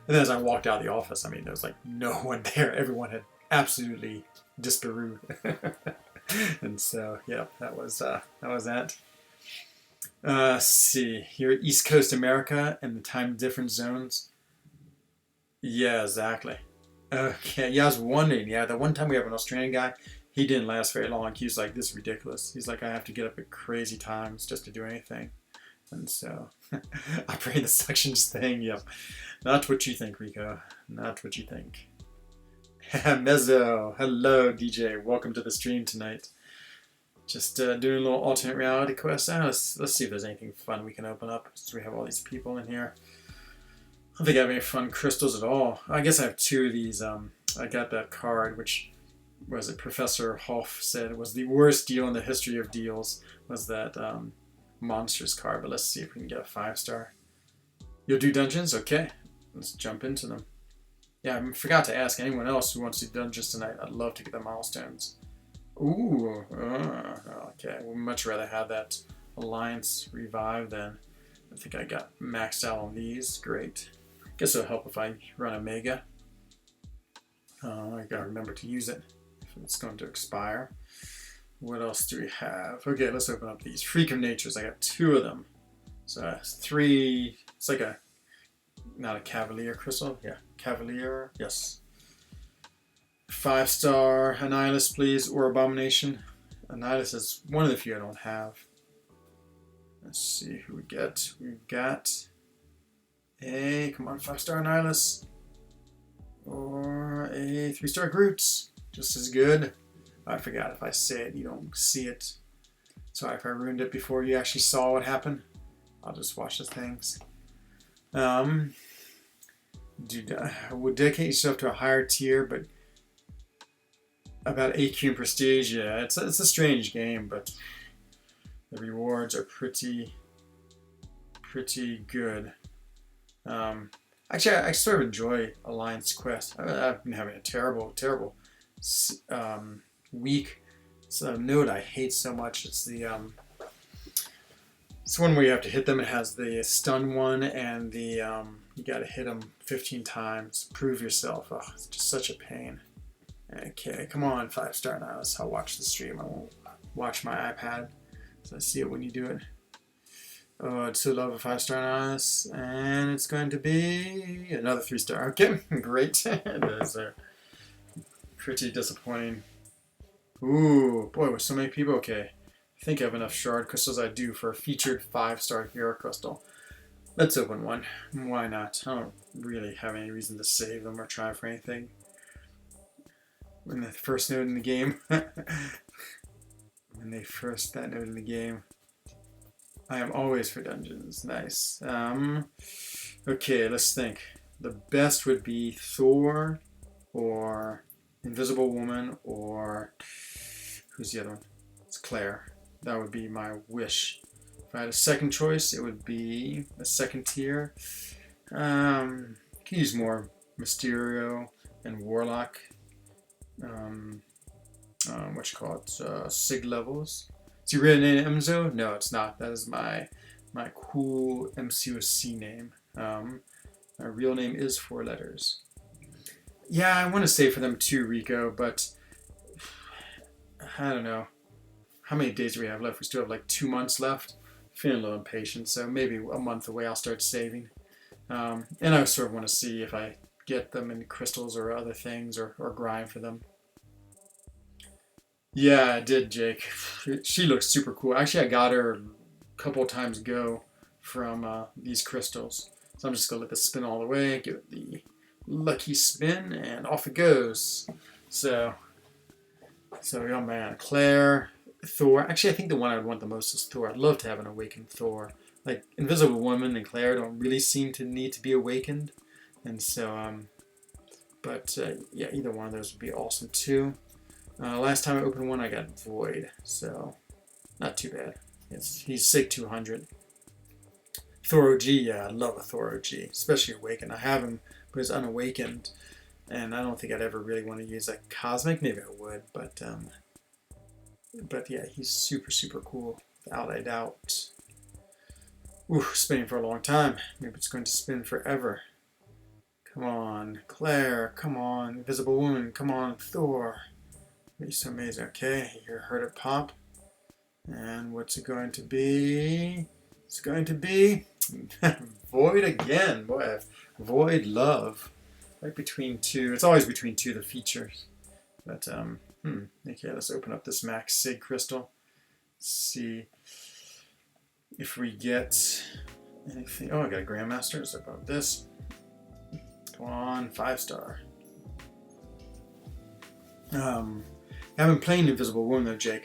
And then as I walked out of the office, I mean, there was like no one there. Everyone had absolutely disparooed. And so, yeah, that was that. Let's see. Here at East Coast America and the time difference zones. Yeah, exactly. Okay, yeah, I was wondering. Yeah, the one time we have an Australian guy, he didn't last very long. He was like, "This is ridiculous." He's like, "I have to get up at crazy times just to do anything." And so, operating the suctions thing. Yep, not what you think, Rico. Not what you think. Mezzo, hello, DJ. Welcome to the stream tonight. Just doing a little alternate reality quest. Let's see if there's anything fun we can open up. So we have all these people in here. I don't think I have any fun crystals at all. I guess I have two of these. I got that card, which was it? Professor Hoff said it was the worst deal in the history of deals. Was that monsters card? But let's see if we can get a 5-star. You'll do dungeons, okay? Let's jump into them. Yeah, I forgot to ask anyone else who wants to do dungeons tonight. I'd love to get the milestones. Ooh, okay. We'd much rather have that Alliance revive than I think I got maxed out on these. Great. Guess it'll help if I run a Mega. I gotta remember to use it if it's going to expire. What else do we have? Okay, let's open up these. Freak of Natures. I got 2 of them. So that's 3. It's like a, not a Cavalier crystal. Yeah, Cavalier. Yes. 5-star Annihilus, please, or Abomination. Annihilus is one of the few I don't have. Let's see who we get. We've got a, come on, 5-star Annihilus. Or a 3-star Groot. Just as good. I forgot, if I say it, you don't see it. Sorry if I ruined it before you actually saw what happened. I'll just watch the things. Would dedicate yourself to a higher tier, but about AQ and Prestige, yeah, it's a strange game, but the rewards are pretty good. Actually, I sort of enjoy Alliance Quest. I've been having a terrible week. It's a node I hate so much. It's the it's one where you have to hit them. It has the stun one and the you got to hit them 15 times. Prove yourself. Oh, it's just such a pain. Okay, come on, 5-star Annihilus. I'll watch the stream. I won't watch my iPad, so I see it when you do it. Oh, I'd so love a 5-star Annihilus, and it's going to be another 3-star. Okay, great. Those are pretty disappointing. Ooh, boy, with so many people. Okay, I think I have enough shard crystals. I do for a featured 5-star hero crystal. Let's open one. Why not? I don't really have any reason to save them or try for anything. When the first node in the game. When they first that node in the game. I am always for dungeons. Nice. Okay, let's think. The best would be Thor or Invisible Woman or who's the other one? It's Claire. That would be my wish. If I had a second choice, it would be a second tier. Can use more Mysterio and Warlock. What you call it? Sig levels. Is he really named Emzo? No, it's not. That is my cool MCOC name. My real name is 4 letters. Yeah, I want to say for them too, Rico, but I don't know. How many days do we have left? We still have like 2 months left. Feeling a little impatient, so maybe a month away I'll start saving. And I sort of want to see if I get them in crystals or other things or grind for them. Yeah, I did, Jake. She looks super cool. Actually, I got her a couple times ago from these crystals. So I'm just going to let this spin all the way, give it the lucky spin, and off it goes. So oh man, Claire, Thor. Actually, I think the one I would want the most is Thor. I'd love to have an awakened Thor. Like, Invisible Woman and Claire don't really seem to need to be awakened. And so, yeah, either one of those would be awesome too. Last time I opened one, I got Void, so not too bad. He's Sig 200. Thor OG, yeah, I love a Thor OG, especially Awakened. I have him, but he's unawakened, and I don't think I'd ever really want to use a Cosmic. Maybe I would, but yeah, he's super cool, without a doubt. Ooh, spinning for a long time. Maybe it's going to spin forever. Come on, Claire. Come on, Invisible Woman. Come on, Thor. It's so amazing. Okay, you heard it pop. And what's it going to be? It's going to be Void again. Boy, Void love. right between two. It's always between two of the features. But, okay, let's open up this Max Sig crystal. See if we get anything. Oh, I got a Grandmaster. So about this. Come on, 5-star. I've been playing Invisible Woman though, Jake.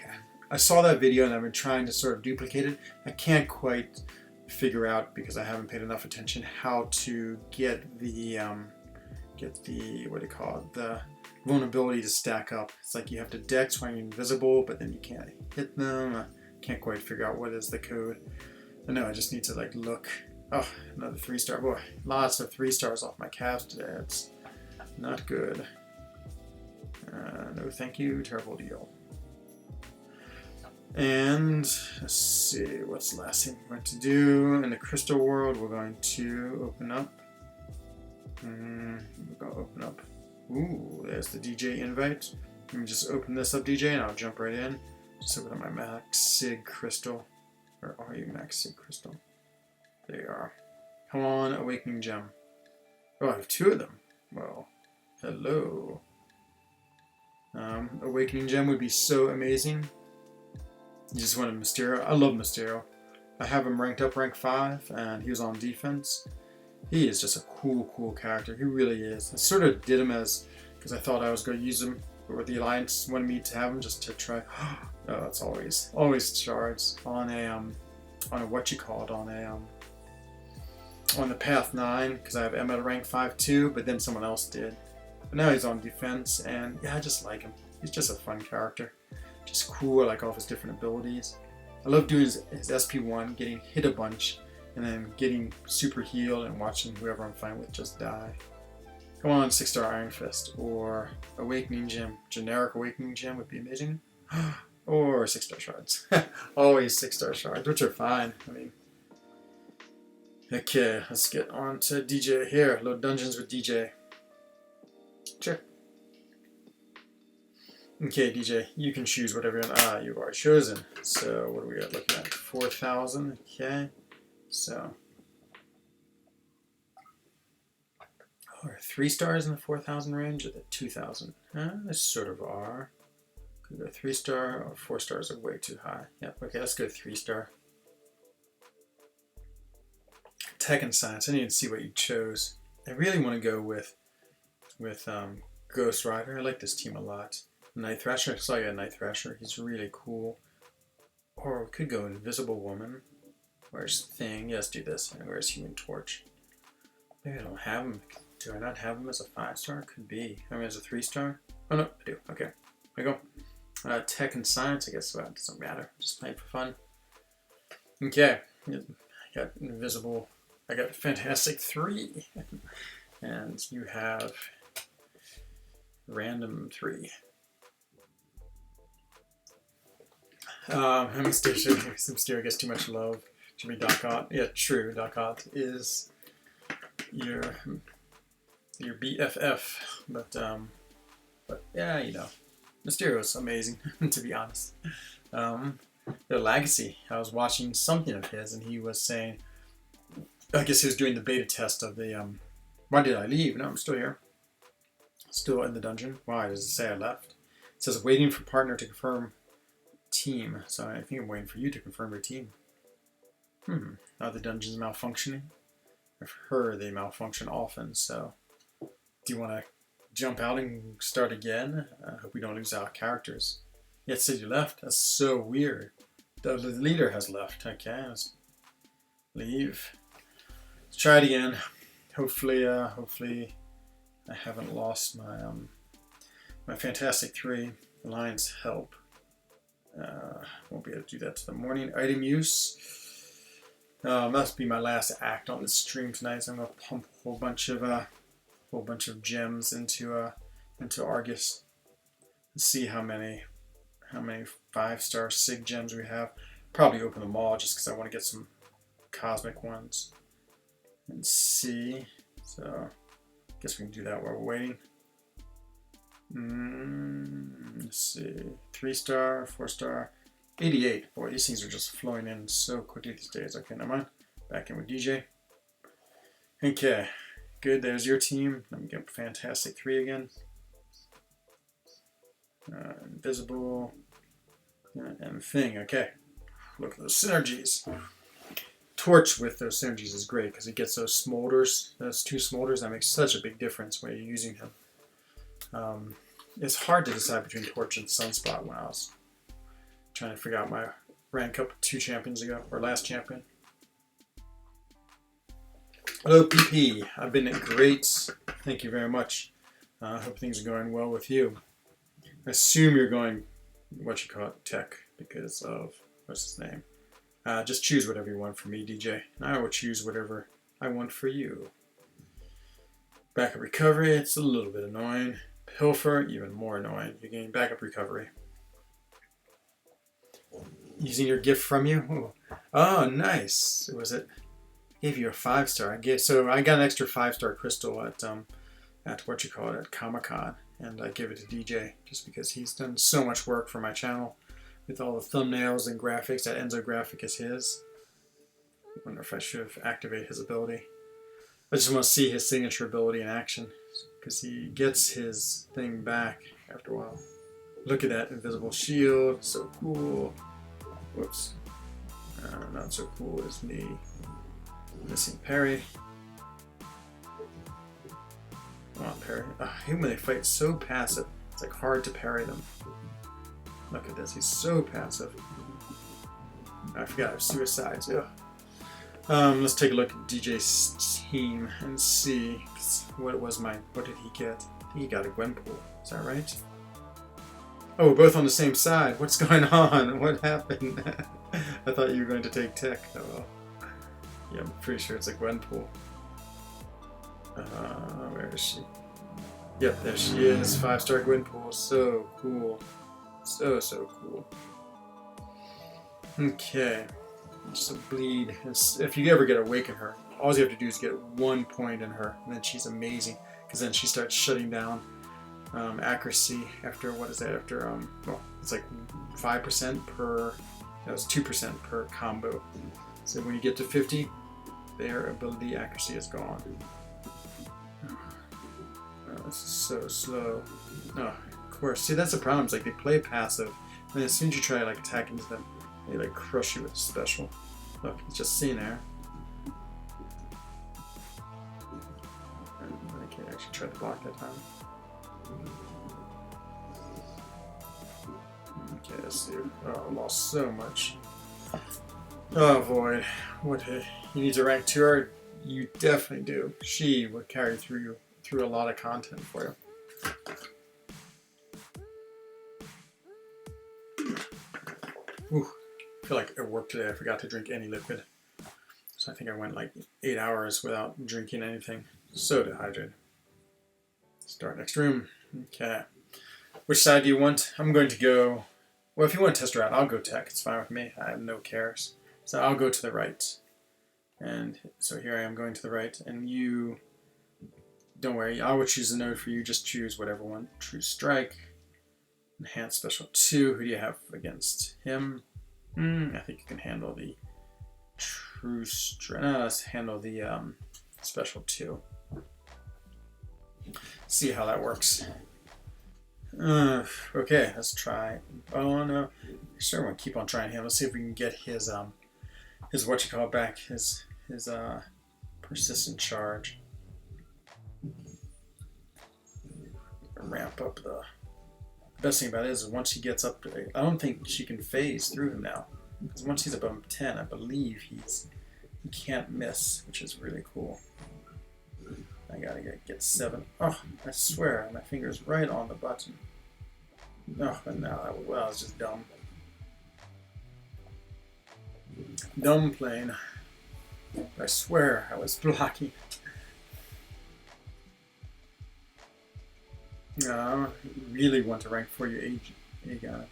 I saw that video and I've been trying to sort of duplicate it. I can't quite figure out, because I haven't paid enough attention, how to get the what do you call it, the vulnerability to stack up. It's like you have to dex when you're invisible, but then you can't hit them. I can't quite figure out what is the code. But no, I just need to like look. Oh, another 3-star. Boy, lots of 3-stars off my calves today. It's not good. No thank you, terrible deal. And let's see, what's the last thing we're going to do? In the crystal world, we're going to open up. We're going to open up. Ooh, there's the DJ invite. Let me just open this up, DJ, and I'll jump right in. Just open up my Max Sig crystal. Where are you, Max Sig crystal? There you are. Come on, Awakening Gem. Oh, I have 2 of them. Well, hello. Awakening Gem would be so amazing. You just wanted Mysterio. I love Mysterio. I have him ranked up, rank 5, and he was on defense. He is just a cool character. He really is. I sort of did him because I thought I was going to use him, but the Alliance wanted me to have him just to try. Oh, it's always shards on a what you call it, on the Path 9, because I have him at rank 5 too, but then someone else did. But now he's on defense, and yeah, I just like him. He's just a fun character. Just cool. I like all of his different abilities. I love doing his SP1, getting hit a bunch, and then getting super healed and watching whoever I'm fighting with just die. Come on, 6-star Iron Fist, or Awakening Gem. Generic Awakening Gem would be amazing. Or 6-star shards. Always 6-star shards, which are fine. I mean, okay, let's get on to DJ here. Load dungeons with DJ. Check. Okay, DJ, you can choose whatever you want. You've already chosen. So, what are we looking at? 4,000. Okay. So, 3 stars in the 4,000 range or the 2,000? They sort of are. Could go 3-star or 4 stars are way too high. Yep. Okay, let's go 3-star. Tech and Science. I didn't even see what you chose. I really want to go with Ghost Rider. I like this team a lot. Night Thrasher. I saw you at Night Thrasher. He's really cool. Or we could go Invisible Woman. Where's Thing? Yes, do this. And where's Human Torch? Maybe I don't have him. Do I not have him as a 5-star? Could be. I mean, as a 3-star? Oh no, I do. Okay. There we go. Tech and Science. I guess that doesn't matter. Just playing for fun. Okay. I got Invisible. I got Fantastic 3. And you have Random 3. Mysterio gets too much love. Jimmy Docot. Yeah, true. Docot is your BFF. But yeah, you know, Mysterio is amazing, to be honest. The Legacy. I was watching something of his, and he was saying, I guess he was doing the beta test of the, why did I leave? No, I'm still here. Still in the dungeon. Why does it say I left? It says waiting for partner to confirm team. So I think I'm waiting for you to confirm your team. Are the dungeons malfunctioning? I've heard they malfunction often, so do you want to jump out and start again? I hope we don't lose our characters. Yeah, it says you left. That's so weird. The leader has left. Okay, let's leave. Let's try it again. Hopefully I haven't lost my my Fantastic 3. Alliance help. Won't be able to do that to the morning. Item use. Must be my last act on this stream tonight. So I'm gonna pump a whole bunch of gems into Argus. Let's see how many 5-star Sig gems we have. Probably open them all just because I want to get some cosmic ones. And see. So guess we can do that while we're waiting. Let's see. 3-star, 4-star, 88. Boy, these things are just flowing in so quickly these days. Okay, never mind. Back in with DJ. Okay. Good, there's your team. Let me get Fantastic 3 again. Invisible. And Thing, okay. Look at those synergies. Torch with those synergies is great because he gets those smolders, those 2 smolders. That makes such a big difference when you're using him. It's hard to decide between Torch and Sunspot when I was trying to figure out my rank up 2 champions ago, or last champion. Hello, PP. I've been great. Thank you very much. I hope things are going well with you. I assume you're going, tech, because of, what's his name? Just choose whatever you want for me, DJ. And I will choose whatever I want for you. Backup recovery, it's a little bit annoying. Pilfer, even more annoying. You're getting backup recovery. Using your gift from you? Oh, nice. Was it? Gave you a 5-star. So I got an extra 5-star crystal at Comic-Con, and I gave it to DJ just because he's done so much work for my channel with all the thumbnails and graphics. That Enzo graphic is his. I wonder if I should have activated his ability. I just want to see his signature ability in action because he gets his thing back after a while. Look at that invisible shield, so cool. Whoops. Not so cool as me. Missing parry. Come on, parry. Even when they fight so passive, it's like hard to parry them. Look at this, he's so passive. I forgot I have suicides. Ugh. Let's take a look at DJ's team and see what did he get? I think he got a Gwenpool. Is that right? Oh, we're both on the same side. What's going on? What happened? I thought you were going to take tech. Oh well. Yeah, I'm pretty sure it's a Gwenpool. Where is she? Yep, there she is. 5-star Gwenpool. So cool. So cool. Okay. Just a bleed. If you ever get Awaken her, all you have to do is get 1 point in her, and then she's amazing. Because then she starts shutting down accuracy after, what is that? After, well, it's like 5% per, that was 2% per combo. So when you get to 50, their ability accuracy is gone. Oh, this is so slow. Oh, of course. See, that's the problem. It's like they play passive, and as soon as you try like attacking them, they like crush you with a special. Look, it's just seen there. And I can't actually try to block that time. Okay, let's see. Oh, I lost so much. Oh, Void. What? You need to rank 2 her? You definitely do. She would carry through a lot of content for you. Ooh, I feel like at work today I forgot to drink any liquid. So I think I went like 8 hours without drinking anything. So dehydrated. Start next room. Okay. Which side do you want? I'm going to go... Well, if you want to test her out, I'll go tech. It's fine with me. I have no cares. So I'll go to the right. And so here I am going to the right. And you... Don't worry. I will choose a node for you. Just choose whatever one. True Strike. Enhanced Special 2. Who do you have against him? I think you can handle the True Strike. No, let's handle the Special 2. See how that works. Okay, let's try. Oh no, I sure want to keep on trying him. Let's see if we can get his back, his persistent charge. Ramp up the best thing about it is once he gets up to, I don't think she can phase through him now, because once he's above 10, I believe he can't miss, which is really cool. I gotta get 7. Oh, I swear, my finger's right on the button. Oh, and now that was just dumb. Dumb playing. I swear I was blocking it. No, I really want to rank for you, Aegon.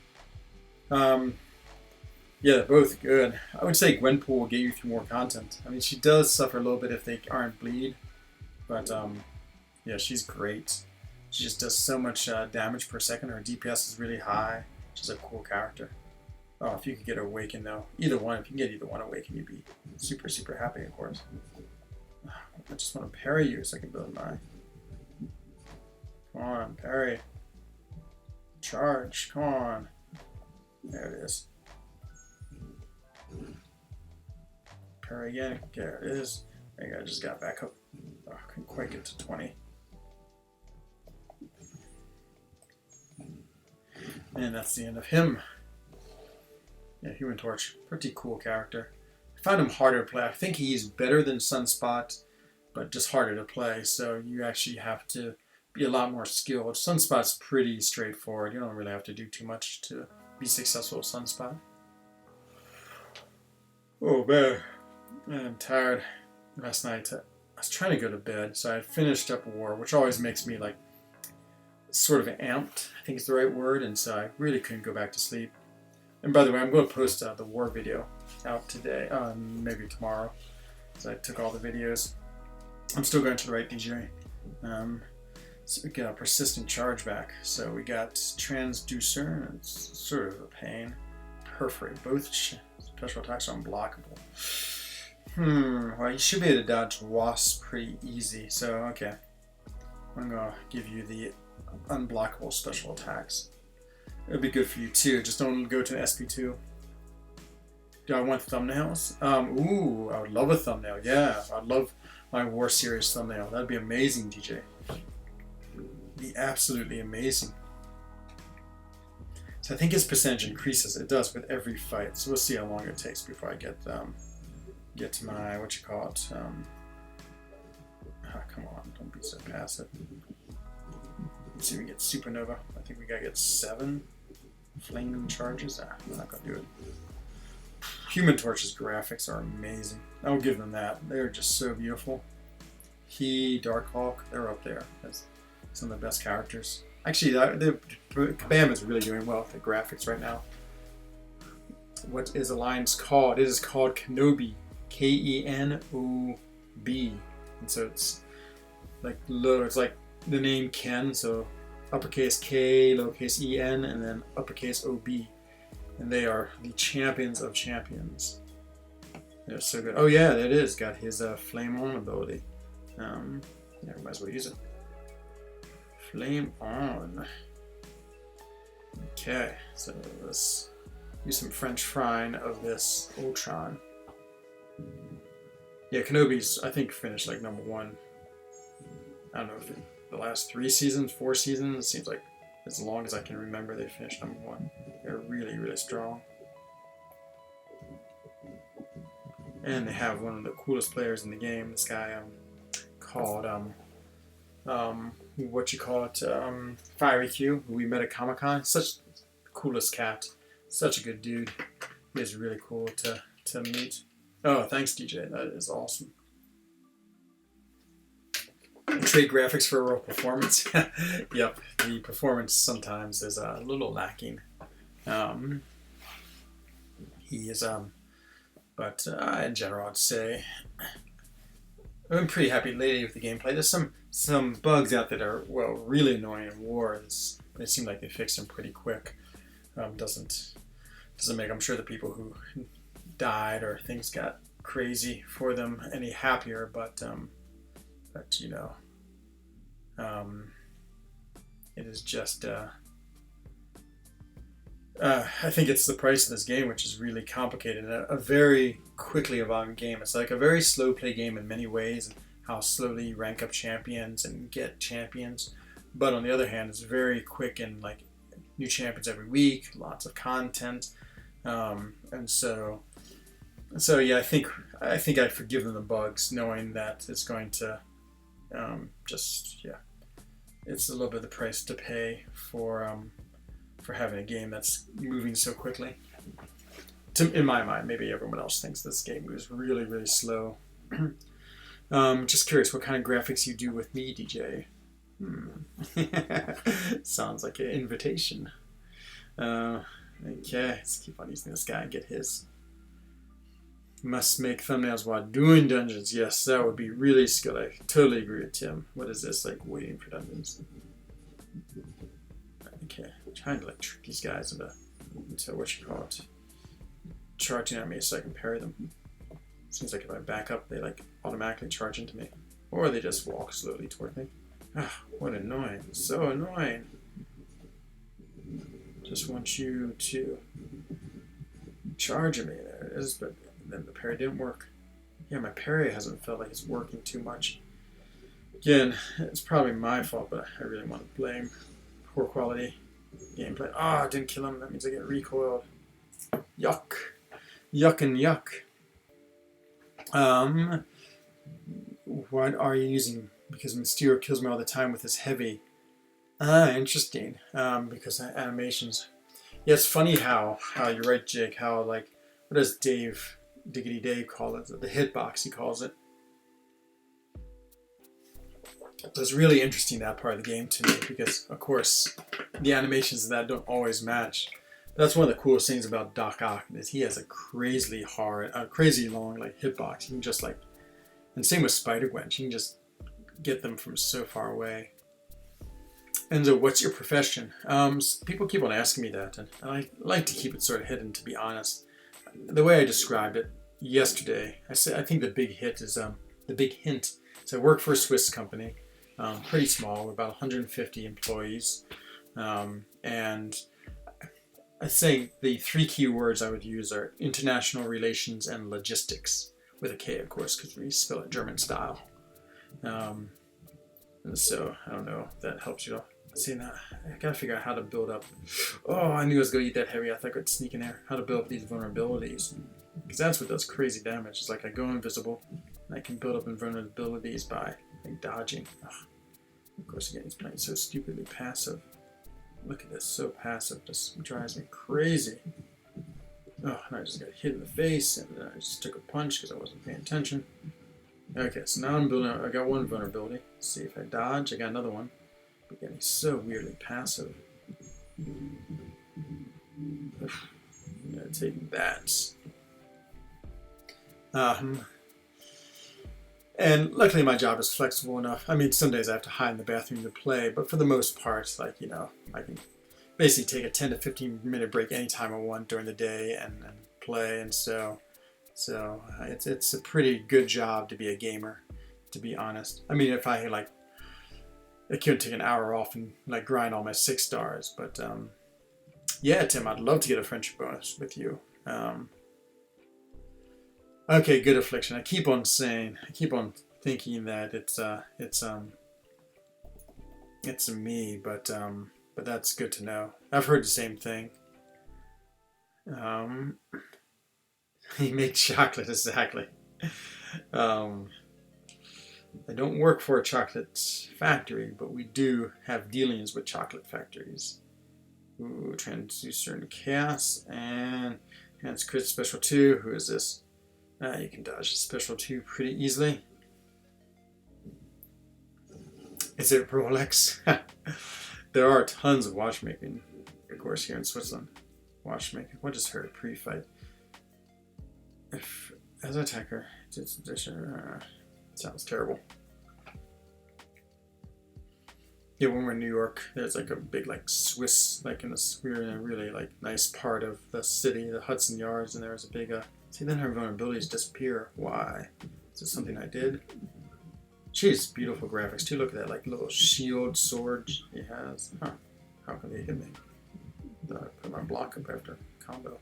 Yeah, both good. I would say Gwenpool will get you through more content. I mean, she does suffer a little bit if they aren't bleed. But, yeah, she's great. She just does so much damage per second. Her DPS is really high. She's a cool character. Oh, if you could get her Awakened, though. Either one. If you can get either one Awakened, you'd be super, super happy, of course. I just want to parry you so I can build my... Come on, parry. Charge, come on. There it is. Parry again. There it is. There you go, I just got back up. Oh, I couldn't quite get to 20. And that's the end of him. Yeah, Human Torch. Pretty cool character. I found him harder to play. I think he's better than Sunspot, but just harder to play. So you actually have to be a lot more skilled. Sunspot's pretty straightforward. You don't really have to do too much to be successful with Sunspot. Oh man, I'm tired. Last night I was trying to go to bed, so I finished up War, which always makes me like sort of amped, I think is the right word, and so I really couldn't go back to sleep. And by the way, I'm going to post the War video out today, maybe tomorrow, so I took all the videos. I'm still going to the right DJ. So we got a persistent charge back. So we got transducer, it's sort of a pain. Perforate, both special attacks are unblockable. Well, you should be able to dodge Wasp pretty easy, so okay. I'm gonna give you the unblockable special attacks. It'll be good for you too, just don't go to an SP2. Do I want thumbnails? Ooh, I would love a thumbnail, yeah. I'd love my War Series thumbnail. That'd be amazing, DJ. Be absolutely amazing. So I think its percentage increases. It does with every fight. So we'll see how long it takes before I get to my what you call it. Come on, don't be so passive. Let's see if we get Supernova. I think we gotta get 7 flaming charges. I'm not gonna do it. Human Torch's graphics are amazing. I'll give them that. They're just so beautiful. Darkhawk, they're up there. That's some of the best characters. Actually, Kabam is really doing well with the graphics right now. What is Alliance called? It is called Kenobi. K-E-N-O-B. And so it's like the name Ken, so uppercase K, lowercase E-N, and then uppercase O-B. And they are the champions of champions. They're so good. Oh yeah, it is. Got his Flame On ability. Yeah, we might as well use it. Flame On. Okay, so let's do some French frying of this Ultron. Yeah, Kenobi's, I think, finished like #1. I don't know if the last 3 seasons, 4 seasons, it seems like as long as I can remember they finished #1. They're really, really strong. And they have one of the coolest players in the game, this guy called Fiery Q, who we met at Comic-Con. Such the coolest cat. Such a good dude. He is really cool to meet. Oh, thanks DJ, that is awesome. Trade graphics for real performance. Yep, the performance sometimes is a little lacking. He is, but in general I'd say I'm pretty happy lately with the gameplay. There's some bugs out that are, well, really annoying in War. They seem like they fixed them pretty quick. Doesn't make, I'm sure, the people who died or things got crazy for them any happier, but you know, it is just I think it's the price of this game, which is really complicated and a very quickly evolving game. It's like a very slow play game in many ways, and how slowly you rank up champions and get champions. But on the other hand, it's very quick and like new champions every week, lots of content, and so yeah, I think I forgive them the bugs, knowing that it's going to it's a little bit of the price to pay for having a game that's moving so quickly. In my mind, maybe everyone else thinks this game moves really, really slow. Just curious, what kind of graphics you do with me, DJ? Sounds like an invitation. Okay, let's keep on using this guy and get his. Must make thumbnails while doing dungeons. Yes, that would be really skilled. I totally agree with Tim. What is this, like waiting for dungeons? Okay, I'm trying to like trick these guys into what you call it, charging at me so I can parry them. Seems like if I back up, they like automatically charge into me. Or they just walk slowly toward me. Ah, what annoying. So annoying. Just want you to charge me. There it is, but then the parry didn't work. Yeah, my parry hasn't felt like it's working too much. Again, it's probably my fault, but I really want to blame poor quality gameplay. Ah, I didn't kill him. That means I get recoiled. Yuck. Yuck and yuck. What are you using? Because Mysterio kills me all the time with his heavy. Ah, interesting. Because animations. Yeah, it's funny how you're right, Jake. How like what does Diggity Dave call it? The hitbox he calls it. So it's really interesting, that part of the game to me, because of course the animations of that don't always match. That's one of the coolest things about Doc Ock is he has a crazy long like hitbox. You can just like, and same with Spider-Gwen. You can just get them from so far away. Enzo, what's your profession? People keep on asking me that, and I like to keep it sort of hidden, to be honest. The way I described it yesterday, I think the big hint is I work for a Swiss company, pretty small, about 150 employees, and I think the three key words I would use are international relations and logistics, with a K, of course, because we spell it German style. And so I don't know if that helps you. See, now I gotta figure out how to build up. Oh, I knew I was gonna eat that heavy. I thought I could sneak in there. How to build up these vulnerabilities, because that's what does crazy damage. It's like I go invisible, and I can build up vulnerabilities by like dodging. Ugh. Of course, again, he's playing so stupidly passive. Look at this, so passive. Just drives me crazy. Oh, and I just got hit in the face, and then I just took a punch because I wasn't paying attention. Okay, so now I'm building up. I got one vulnerability. Let's see if I dodge. I got another one. But again, he's so weirdly passive. I'm gonna take that. And luckily my job is flexible enough. I mean, some days I have to hide in the bathroom to play, but for the most part, like, you know, I can basically take a 10 to 15 minute break anytime I want during the day and play. And so it's a pretty good job to be a gamer, to be honest. I mean, if I like, I couldn't take an hour off and like grind all my 6 stars, but yeah, Tim, I'd love to get a friendship bonus with you. Okay, good affliction. I keep on thinking that it's me, but that's good to know. I've heard the same thing. He makes chocolate, exactly. I don't work for a chocolate factory, but we do have dealings with chocolate factories. Ooh, Transducer and Chaos, and it's Crit Special 2. Who is this? You can dodge Special 2 pretty easily. Is it Rolex? There are tons of watchmaking, of course, here in Switzerland. Watchmaking. What just heard pre-fight? If as an attacker, it's sounds terrible. Yeah, when we're in New York, there's like a big like Swiss, like we're in a really like nice part of the city, the Hudson Yards, and there's a big see, then her vulnerabilities disappear. Why? Is this something I did? Jeez, beautiful graphics too. Look at that, like little shield sword he has. Huh? How can they hit me? I put my block up after combo.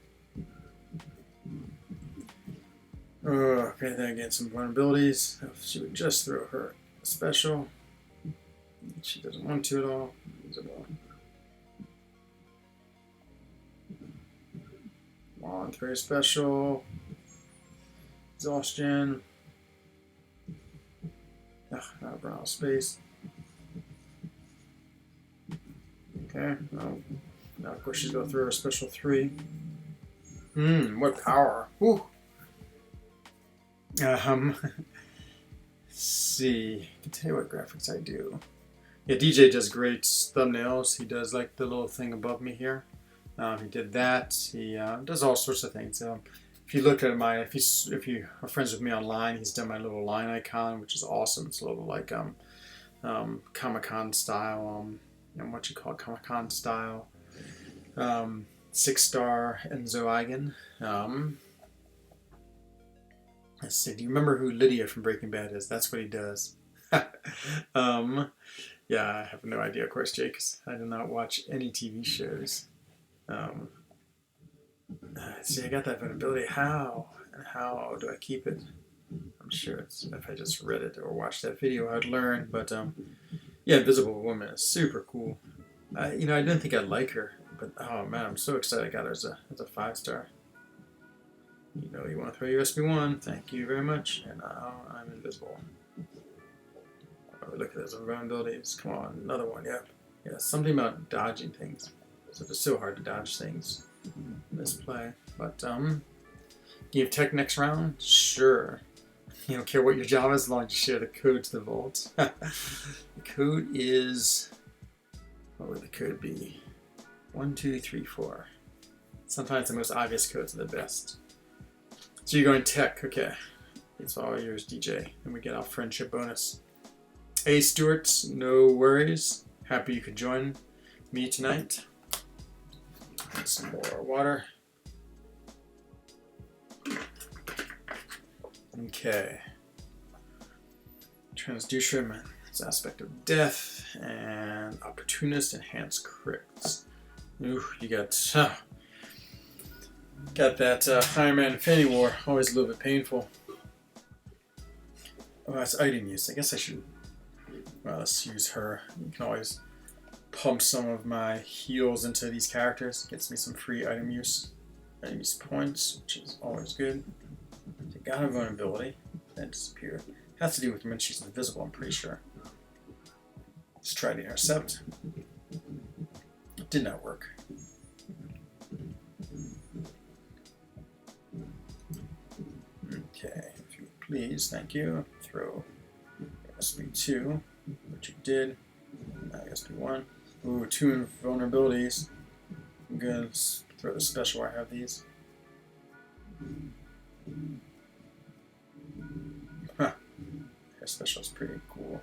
Okay, then again, some vulnerabilities. If she would just throw her special. She doesn't want to at all. Come on, throw your special. Exhaustion. Ugh, not run out of space. Okay, no. Now, of course, she's going to throw her special 3. What power. Whew. Let's see. I can tell you what graphics I do. Yeah, DJ does great thumbnails. He does like the little thing above me here. He did that. He does all sorts of things. If you look at my, if you are friends with me online, he's done my little line icon, which is awesome. It's a little like Comic-Con style, what you call it, Comic-Con style. 6-star Enzo Eigen. Let's see. Do you remember who Lydia from Breaking Bad is? That's what he does. um, yeah, I have no idea, of course, Jake, 'cause I do not watch any TV shows. Um, see, I got that vulnerability. How? And how do I keep it? I'm sure it's if I just read it or watched that video, I'd learn. But yeah, Invisible Woman is super cool. I didn't think I'd like her, but oh man, I'm so excited I got her as a 5-star. You want to throw USB 1? Thank you very much. And now I'm invisible. Oh, look at those vulnerabilities. Come on, another one. Yeah, yeah. Something about dodging things. So it's so hard to dodge things in this play. But do you have tech next round? Sure. You don't care what your job is as long as you share the code to the vault. The code is, what would the code be? 1, 2, 3, 4. Sometimes the most obvious codes are the best. So you're going tech, okay. It's all yours, DJ. And we get our friendship bonus. Hey, Stuart, no worries. Happy you could join me tonight. Get some more water. Okay. Transducer, man's aspect of death, and opportunist, enhanced crits. Ooh, you got that Iron Man Infinity War, always a little bit painful. Oh, that's item use. I guess I should. Well, let's use her. You can always pump some of my heals into these characters. Gets me some free item use points, which is always good. So got a vulnerability. That disappeared. Has to do with when she's invisible, I'm pretty sure. Let's try to intercept. It did not work. Okay, if you please, thank you. Throw USB2, which you did. Now USB1. Ooh, 2 vulnerabilities. I'm gonna throw the special where I have these. Huh. Her special is pretty cool.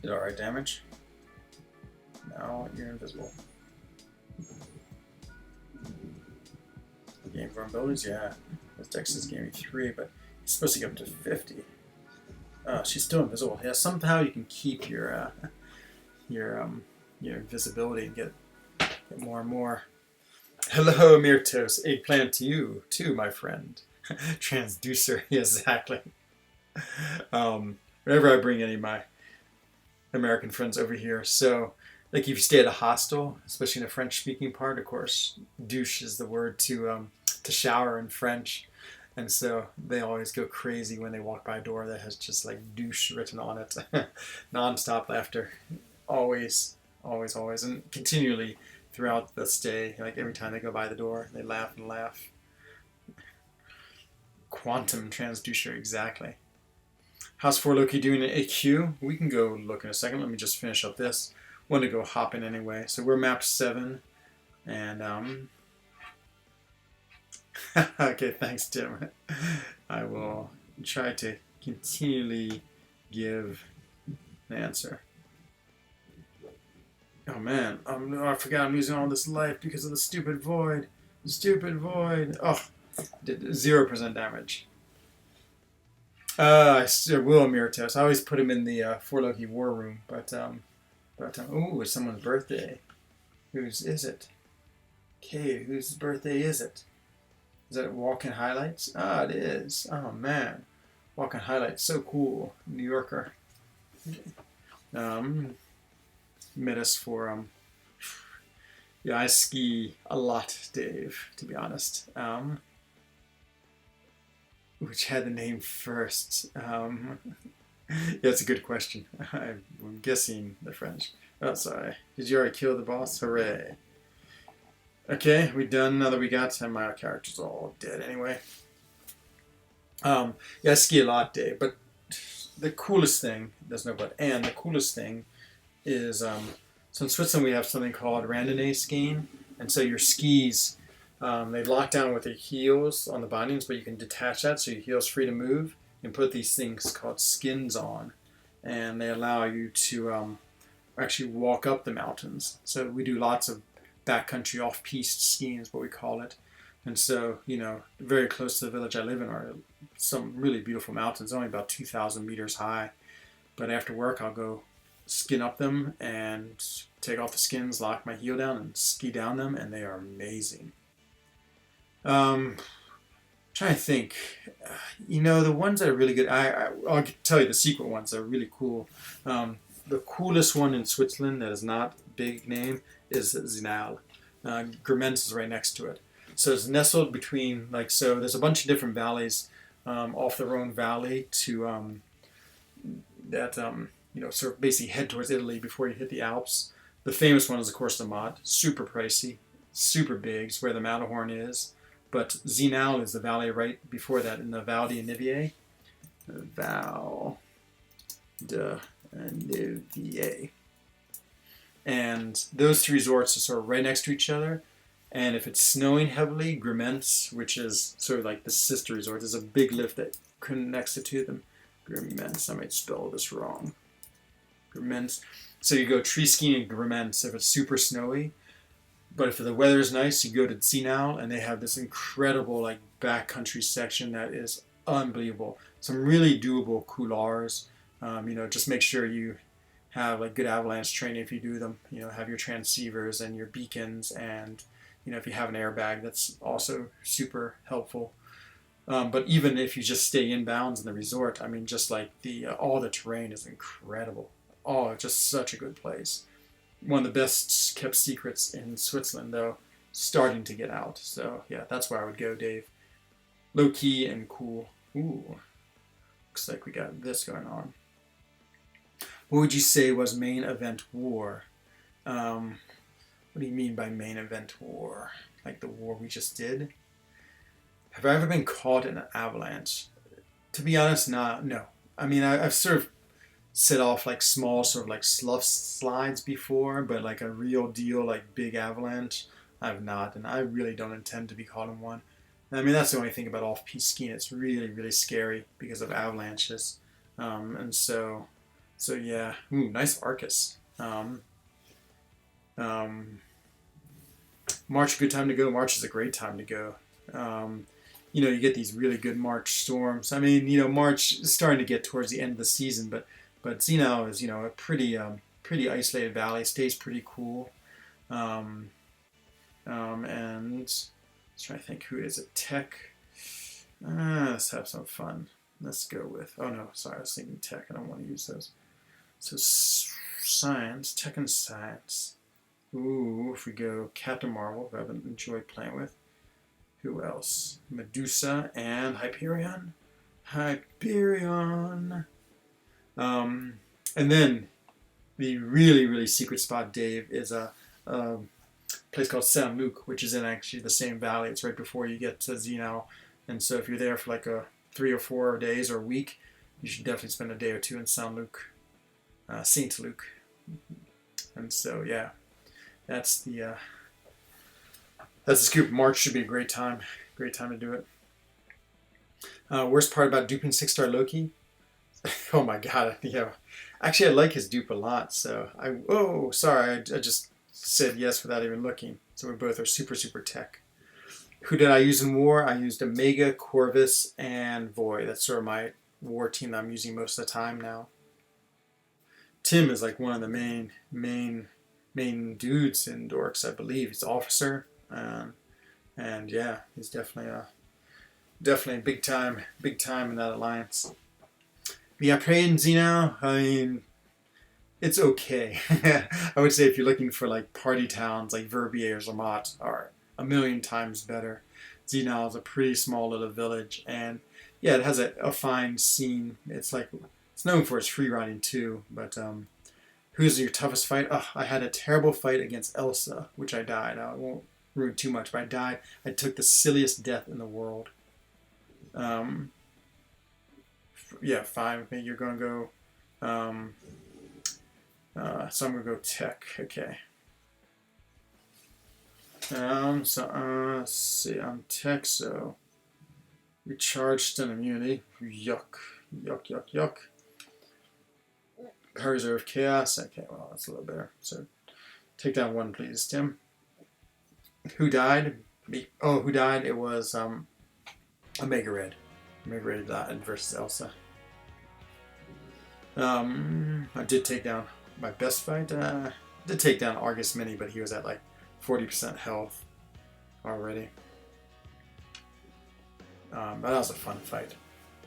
Did alright damage. Now you're invisible. Game vulnerabilities, yeah. This Dex's gave me 3, but it's supposed to get up to 50. She's still invisible. Yeah, somehow you can keep your invisibility and get more and more. Hello, Myrtos. Eggplant to you, too, my friend. Transducer, exactly. Whenever I bring any of my American friends over here, so like if you stay at a hostel, especially in a French-speaking part, of course, douche is the word to shower in French, and so they always go crazy when they walk by a door that has just like douche written on it. Non-stop laughter, always, always, always, and continually throughout the stay. Like every time they go by the door, they laugh and laugh. Quantum transducer, exactly. How's 4 Loki doing in AQ? We can go look in a second. Let me just finish up this. Want to go hopping anyway. So we're map 7, and okay, thanks, Tim. I will try to continually give an answer. Oh man, I forgot I'm using all this life because of the stupid void. Stupid void. Oh, did 0% damage. I still will Myrtos. I always put him in the 4 Loki war room, but ooh, it's someone's birthday. Whose is it? Okay, whose birthday is it? Is that Walking Highlights? Ah, it is. Oh man, Walking Highlights, so cool. New Yorker. Met us for yeah, I ski a lot, Dave. To be honest. Which had the name first? Yeah, that's a good question. I'm guessing the French. Oh, sorry. Did you already kill the boss? Hooray. Okay, we done now that we got my character's all dead anyway. Yeah, I ski a lot, Dave, but the coolest thing, there's no but, and the coolest thing is, so in Switzerland we have something called randonnée skiing, and so your skis, they lock down with their heels on the bindings, but you can detach that so your heel's free to move and put these things called skins on, and they allow you to actually walk up the mountains. So we do lots of backcountry off-piste skiing is what we call it. And so, very close to the village I live in are some really beautiful mountains, only about 2,000 meters high. But after work, I'll go skin up them and take off the skins, lock my heel down, and ski down them, and they are amazing. Trying to think. The ones that are really good, I'll tell you the secret ones that are really cool. The coolest one in Switzerland that is not big name is Zinal. Grimentz is right next to it. So it's nestled between, so there's a bunch of different valleys off the Rhone Valley to sort of basically head towards Italy before you hit the Alps. The famous one is, of course, the Mott. Super pricey, super big. It's where the Matterhorn is. But Zinal is the valley right before that in the Val d'Annivier. Val d'Annivier. And those two resorts are sort of right next to each other. And if it's snowing heavily, Grimentz, which is sort of like the sister resort, there's a big lift that connects the two of them. Grimentz, I might spell this wrong. Grimentz. So you go tree skiing in Grimentz if it's super snowy. But if the weather is nice, you go to Zinal, and they have this incredible backcountry section that is unbelievable. Some really doable couloirs. Just make sure you have good avalanche training if you do them. Have your transceivers and your beacons, and if you have an airbag, that's also super helpful. But even if you just stay inbounds in the resort, just all the terrain is incredible. Oh, just such a good place. One of the best kept secrets in Switzerland, though, starting to get out. So yeah, that's where I would go, Dave. Low key and cool. Ooh, looks like we got this going on. What would you say was main event war? What do you mean by main event war? Like the war we just did? Have I ever been caught in an avalanche? To be honest, no. I've sort of set off small sort of slough slides before, but a real deal big avalanche, I've not, and I really don't intend to be caught in one. That's the only thing about off-piste skiing. It's really, really scary because of avalanches. And so yeah. Ooh, nice Arcus. March, good time to go. March is a great time to go. You get these really good March storms. March is starting to get towards the end of the season, but Zinal is, a pretty isolated valley. It stays pretty cool. And let's try to think, who is it? Tech. Let's have some fun. Let's go with, oh no, sorry, I was thinking tech. I don't want to use those. So science, tech and science. Ooh, if we go Captain Marvel, who I haven't enjoyed playing with. Who else? Medusa and Hyperion. And then the really, really secret spot, Dave, is a place called Saint-Luc, which is in actually the same valley. It's right before you get to Zinal. And so if you're there for a 3 or 4 days or a week, you should definitely spend a day or two in Saint-Luc. Saint-Luc. And so, yeah, that's the scoop. March should be a great time to do it. Worst part about duping 6-star Loki? Oh my god, yeah. Actually, I like his dupe a lot, so I just said yes without even looking. So we both are super, super tech. Who did I use in war? I used Omega, Corvus, and Void. That's sort of my war team that I'm using most of the time now. Tim is one of the main dudes in Dorks, I believe. He's officer, and yeah, he's definitely big time in that alliance. Yeah, Prey and Zinal, it's okay. I would say if you're looking for party towns like Verbier or Zermatt are a million times better. Zinal is a pretty small little village, and yeah, it has a fine scene. It's known for its free riding too, but who's your toughest fight? I had a terrible fight against Elsa, which I died. I won't ruin too much, but I died. I took the silliest death in the world. Yeah, fine with me. You're going to go... so I'm going to go tech. Okay. Let's see. I'm tech, so... Recharge stun immunity. Yuck. Power reserve chaos. Okay, well, that's a little better. So, take down 1, please, Tim. Who died? Me. Oh, who died? It was, Omega Red. Omega Red died versus Elsa. I did take down my best fight. Did take down Argus Mini, but he was at like 40% health already. But that was a fun fight.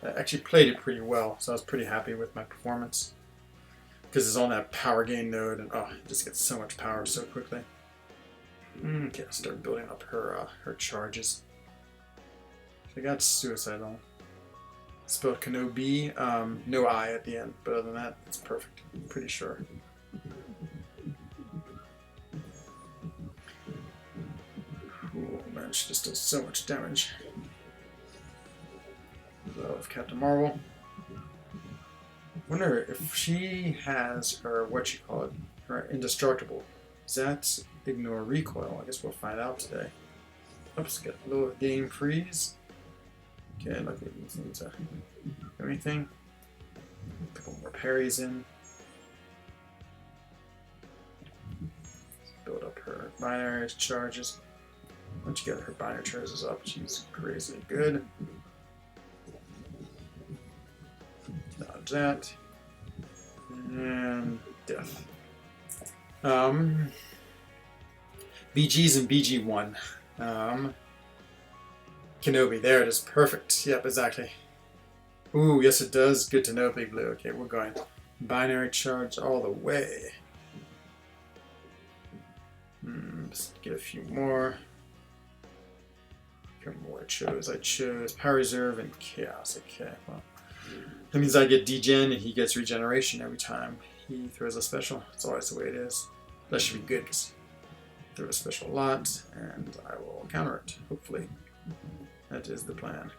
I actually played it pretty well, so I was pretty happy with my performance. Because it's on that power gain node, and it just gets so much power so quickly. Okay, I'll start building up her charges. I got Suicide on. Spelled Kenobi, no I at the end, but other than that, it's perfect. I'm pretty sure. Oh man, she just does so much damage. Love Captain Marvel. Wonder if she has her, her indestructible. Does that ignore recoil? I guess we'll find out today. Oops, got a little game freeze. Okay, lucky it doesn't need to do anything. A couple more parries in. Build up her binary charges. Once you get her binary charges up, she's crazy good. Dodge that. And death. BG's and BG1. Kenobi, there it is. Perfect. Yep, exactly. Ooh, yes it does. Good to know, Big Blue. Okay, we're going binary charge all the way. Let's get a few more. A couple more I chose Power Reserve and Chaos. Okay, well. That means I get degen and he gets regeneration every time he throws a special. That's always the way it is. That should be good because I throw a special a lot and I will counter it, hopefully. That is the plan.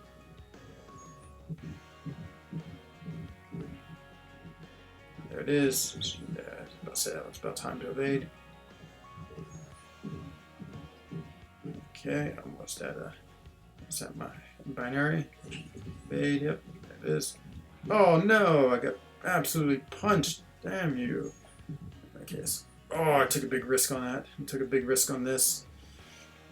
There it is. It's about time to evade. Okay, almost at my binary. Evade, yep, there it is. Oh no, I got absolutely punched. Damn you. Okay, so, I took a big risk on that. I took a big risk on this.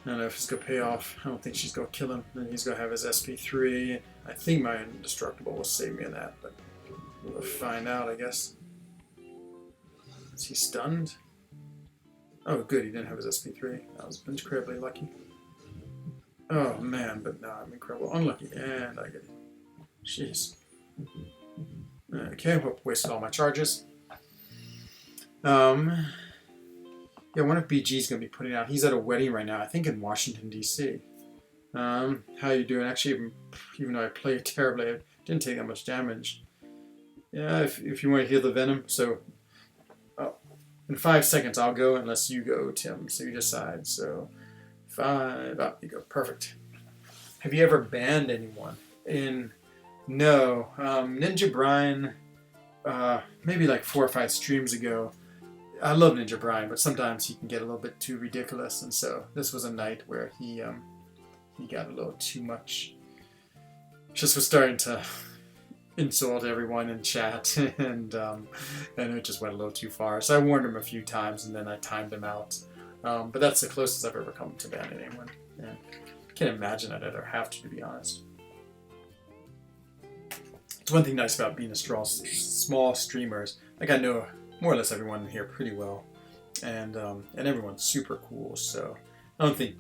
I don't know if it's going to pay off. I don't think she's going to kill him. Then he's going to have his SP3. I think my indestructible will save me in that, but we'll find out, I guess. Is he stunned? Oh, good, he didn't have his SP3. I was incredibly lucky. Oh, man, but no, I'm incredibly unlucky. And I get it. Jeez. Okay, well, wasted all my charges. Yeah, I wonder if BG's going to be putting out. He's at a wedding right now, I think in Washington, D.C. How you doing? Actually, even though I played terribly, I didn't take that much damage. Yeah, if you want to heal the venom. So, in 5 seconds, I'll go unless you go, Tim. So you decide. So, 5, up you go. Perfect. Have you ever banned anyone? No. Ninja Brian, maybe like 4 or 5 streams ago. I love Ninja Brian, but sometimes he can get a little bit too ridiculous, and so this was a night where he got a little too much. Just was starting to insult everyone in chat, and it just went a little too far. So I warned him a few times, and then I timed him out. But that's the closest I've ever come to banning anyone. Yeah. Can't imagine I'd ever have to be honest. It's one thing nice about being a small streamers. Like I know more or less everyone here pretty well, and everyone's super cool. So I don't think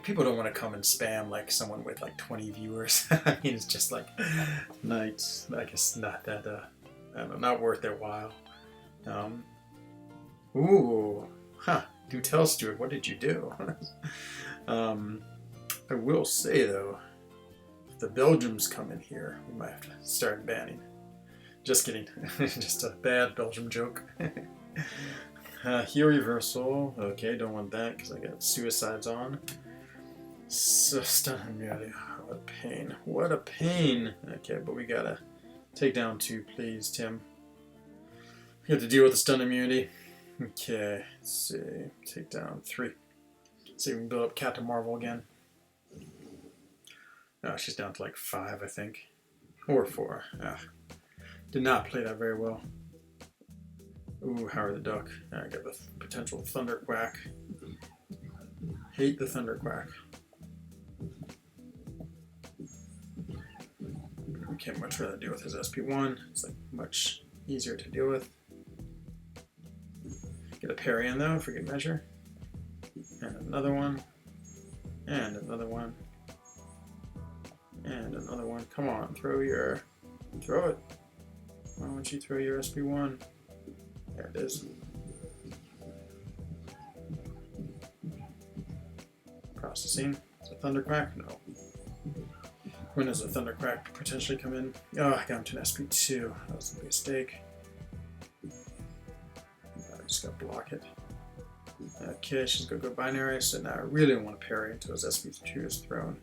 people don't want to come and spam like someone with like 20 viewers. I mean, it's just like I guess not that I don't know, not worth their while. Do tell, Stuart, what did you do? I will say though, if the Belgians come in here, we might have to start banning. Just kidding. Just a bad Belgium joke. Heal reversal. Okay, don't want that because I got suicides on. So stun immunity. What a pain. What a pain. Okay, but we gotta take down 2, please, Tim. We have to deal with the stun immunity. Okay, let's see. Take down 3. Let's see if we can build up Captain Marvel again. Oh, she's down to like 5, I think. Or 4. Did not play that very well. Ooh, Howard the Duck. I got the potential Thunder Quack. Hate the Thunder Quack. Okay, much rather deal with his SP1. It's like much easier to deal with. Get a parry in though for good measure. And another one. And another one. And another one. Come on, throw it. Why don't you throw your SP1? There it is. Processing. Is it Thundercrack? No. When does a Thundercrack potentially come in? Oh, I got him to an SP2. That was a mistake. I just gotta block it. Okay, she's gonna go binary, so now I really don't want to parry until his SP2 is thrown.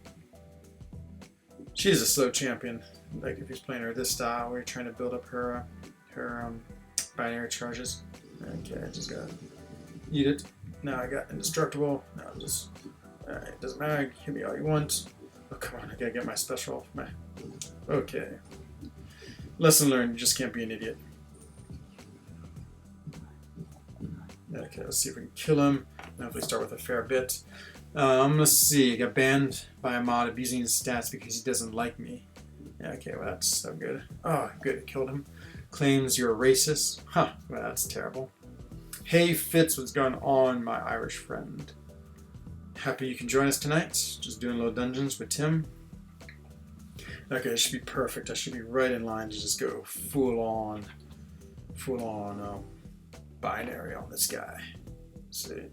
She's a slow champion. Like if he's playing her this style, where you're trying to build up her binary charges. Okay, I just gotta eat it. Now I got indestructible. Now I'm just it doesn't matter. Hit me all you want. Oh come on, I gotta get my special. Okay. Lesson learned. You just can't be an idiot. Okay, let's see if we can kill him. Hopefully start with a fair bit. Let's see. I got banned by a mod abusing his stats because he doesn't like me. Yeah, okay, well that's so good. Oh, good, it killed him. Claims you're a racist. Huh, well that's terrible. Hey Fitz, what's going on, my Irish friend? Happy you can join us tonight. Just doing little dungeons with Tim. Okay, it should be perfect. I should be right in line to just go full on binary on this guy. Let's see.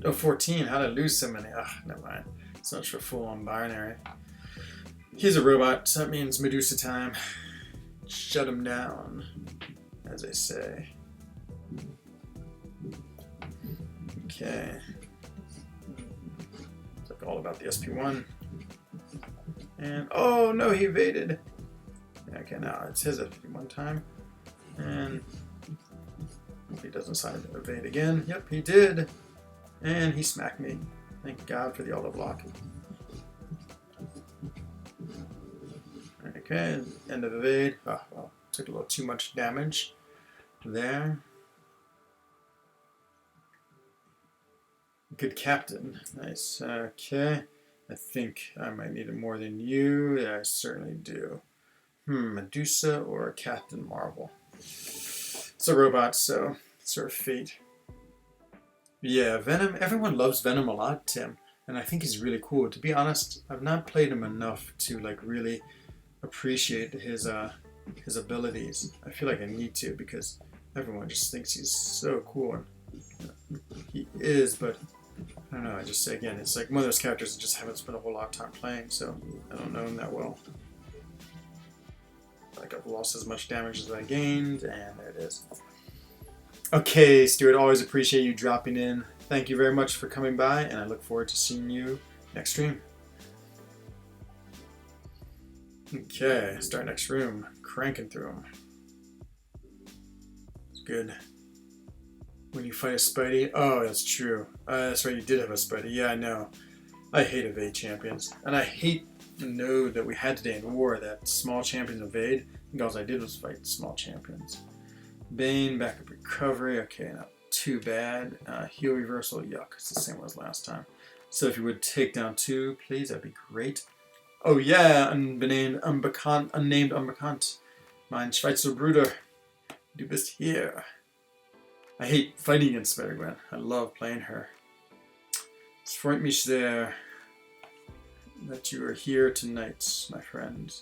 Oh, 14. How did I lose so many? Ugh, never mind. So much for full on binary. He's a robot, so that means Medusa time. Shut him down, as they say. Okay. It's like all about the SP1. And oh no, he evaded. Okay, now it's his SP1 time. And he doesn't decide to evade again. Yep, he did. And he smacked me. Thank God for the auto block. Okay, end of evade. Oh, well, took a little too much damage there. Good captain. Nice. Okay. I think I might need it more than you. Yeah, I certainly do. Medusa or Captain Marvel? It's a robot, so it's sort of fate. Yeah, Venom. Everyone loves Venom a lot, Tim, and I think he's really cool. To be honest, I've not played him enough to like really appreciate his abilities. I feel like I need to because everyone just thinks he's so cool, and he is. But I don't know. I just say again, it's like one of those characters I just haven't spent a whole lot of time playing, so I don't know him that well. Like I've lost as much damage as I gained, and there it is. Okay, Stuart, always appreciate you dropping in. Thank you very much for coming by, and I look forward to seeing you next stream. Okay, start next room. Cranking through them. It's good. When you fight a Spidey, oh, that's true. That's right, you did have a Spidey. Yeah, I know. I hate evade champions, and I hate the node that we had today in war. That small champions evade. I think all I did was fight small champions. Bane, backup recovery. Okay, not too bad. Heal reversal. Yuck. It's the same as last time. So if you would take down 2, please, that'd be great. Oh yeah, unnamed unbekannt. Mein Schweizer Bruder. Du bist hier. I hate fighting against Spider-Gwen. I love playing her. Es freut mich sehr that you are here tonight, my friend.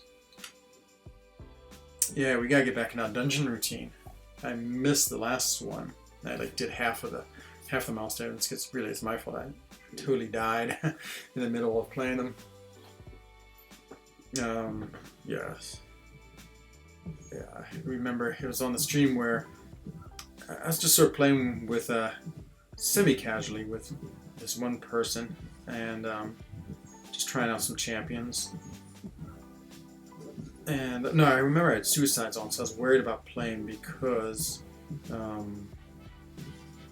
Yeah, we gotta get back in our dungeon routine. I missed the last one. I like did half the milestones. It's my fault. I totally died in the middle of playing them. Yes. Yeah, I remember it was on the stream where I was just sort of playing with semi-casually with this one person and just trying out some champions. And no, I remember I had suicides on, so I was worried about playing because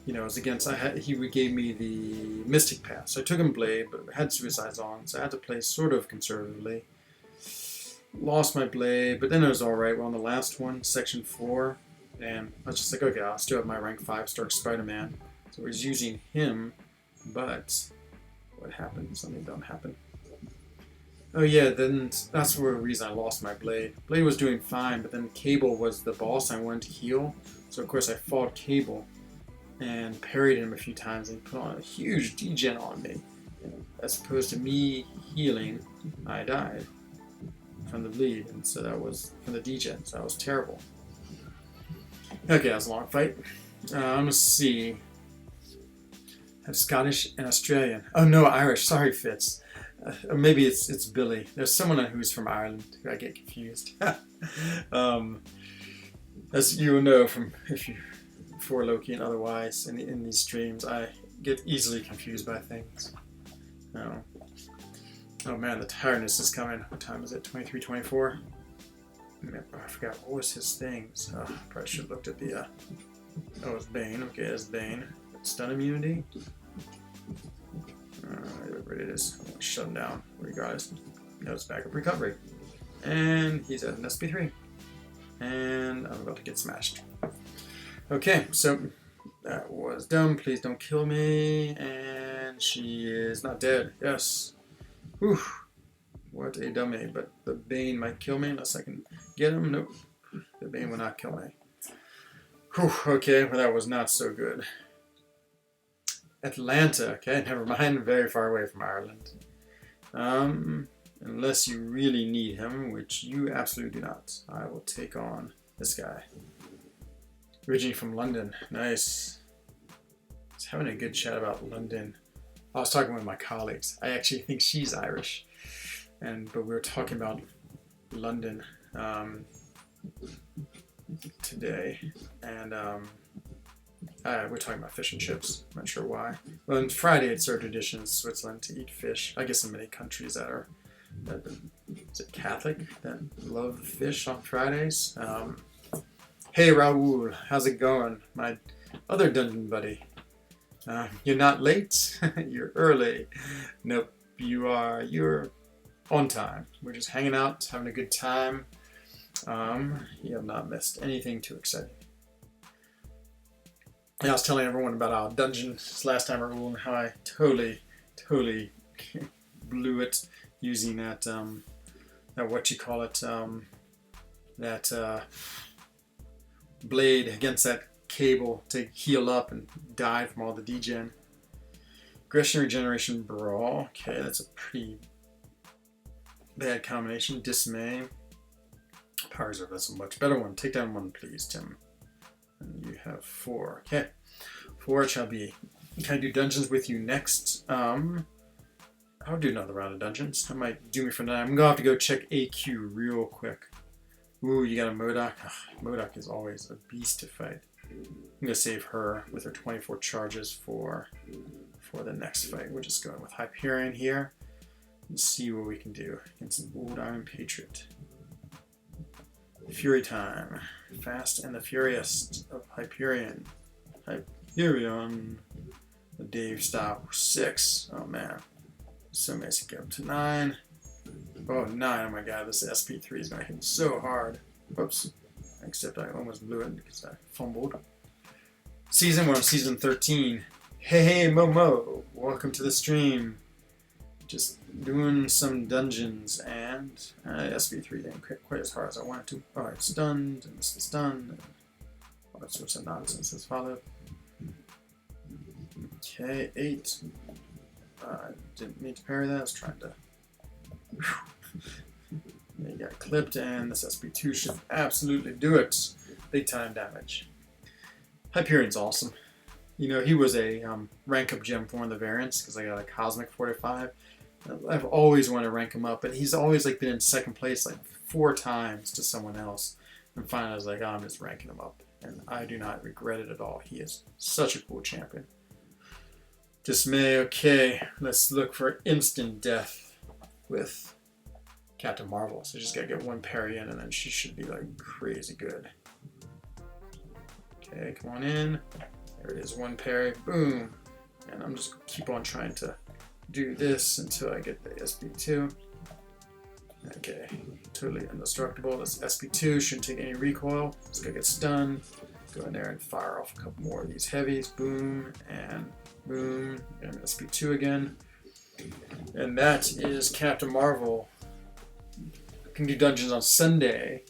you know, it was against he gave me the Mystic Path, so I took him Blade, but I had suicides on, so I had to play sort of conservatively. Lost my Blade, but then it was alright. We're on the last one, section 4, and I was just like, okay, I'll still have my rank 5 star Spider-Man. So I was using him, but what happened? Something dumb happened. Oh yeah, then that's the reason I lost my Blade. Blade was doing fine, but then Cable was the boss I wanted to heal. So of course I fought Cable and parried him a few times and he put on a huge degen on me. As opposed to me healing, I died from the bleed, and so that was from the degen, so that was terrible. Okay, that was a long fight. Let's see. I have Scottish and Australian. Oh no, Irish. Sorry, Fitz. Maybe it's Billy. There's someone who's from Ireland who I get confused. As you know from if you for Loki and otherwise in these streams, I get easily confused by things. Oh man, the tiredness is coming. What time is it? 23:24. I forgot what was his things. Oh, probably should have looked at the. Oh, it's Bane. Okay, it's Bane. Stun immunity. Whatever it is, I'm gonna shut him down. Regardless, no, it's backup recovery, and he's at an SP3, and I'm about to get smashed. Okay, so that was dumb. Please don't kill me. And she is not dead. Yes. Whew. What a dummy. But the Bane might kill me unless I can get him. Nope. The Bane will not kill me. Whew. Okay, well that was not so good. Atlanta. Okay, never mind. Very far away from Ireland. Unless you really need him, which you absolutely do not. I will take on this guy. Originally from London. Nice. I was having a good chat about London. I was talking with my colleagues. I actually think she's Irish. But we were talking about London today. And we're talking about fish and chips. I'm not sure why. Well, on Friday it's our tradition in Switzerland to eat fish. I guess in many countries is it Catholic that love fish on Fridays. Hey Raoul, how's it going? My other dungeon buddy. You're not late. You're early. Nope, you're on time. We're just hanging out, having a good time. You have not missed anything too exciting. I was telling everyone about our dungeon last time, Raoul, and how I totally blew it using that what you call it, that blade against that Cable to heal up and die from all the degen. Aggression Regeneration Brawl. Okay, that's a pretty bad combination. Dismay. Power Reserve, that's a much better one. Take down one, please, Tim. And you have 4. Okay. 4 it shall be. Can I do dungeons with you next? I'll do another round of dungeons. That might do me for now. I'm gonna have to go check AQ real quick. Ooh, you got a Modok. Modok is always a beast to fight. I'm gonna save her with her 24 charges for the next fight. We're just going with Hyperion here. Let's see what we can do against an Old Iron Patriot. Fury time. Fast and the Furious of Hyperion. Hyperion. The Dave stop. 6. Oh man. So nice to get up to 9. Oh, 9. Oh my god, this SP3 is gonna hit so hard. Whoops. Except I almost blew it because I fumbled. We're on season 13. Hey Momo, welcome to the stream. Just doing some dungeons and SP3 didn't quite as hard as I wanted to. Alright, stunned, and this is stunned, and all that sorts of nonsense has followed. Okay, 8. Didn't mean to parry that, I was trying to. They got clipped, and this SP2 should absolutely do it. Big time damage. Hyperion's awesome. You know, he was a rank up gem for one of the variants because I got a Cosmic 45. I've always wanted to rank him up, but he's always like been in second place like 4 times to someone else. And finally I was like, oh, I'm just ranking him up. And I do not regret it at all. He is such a cool champion. Dismay, okay. Let's look for instant death with Captain Marvel. So just gotta get 1 parry in and then she should be like crazy good. Okay, come on in. There it is, 1 parry, boom. And I'm just keep on trying to do this until I get the SP2. Okay, totally indestructible. This SP2 shouldn't take any recoil. It's gonna get stunned. Go in there and fire off a couple more of these heavies. Boom and boom. And SP2 again. And that is Captain Marvel Can do dungeons on Sunday.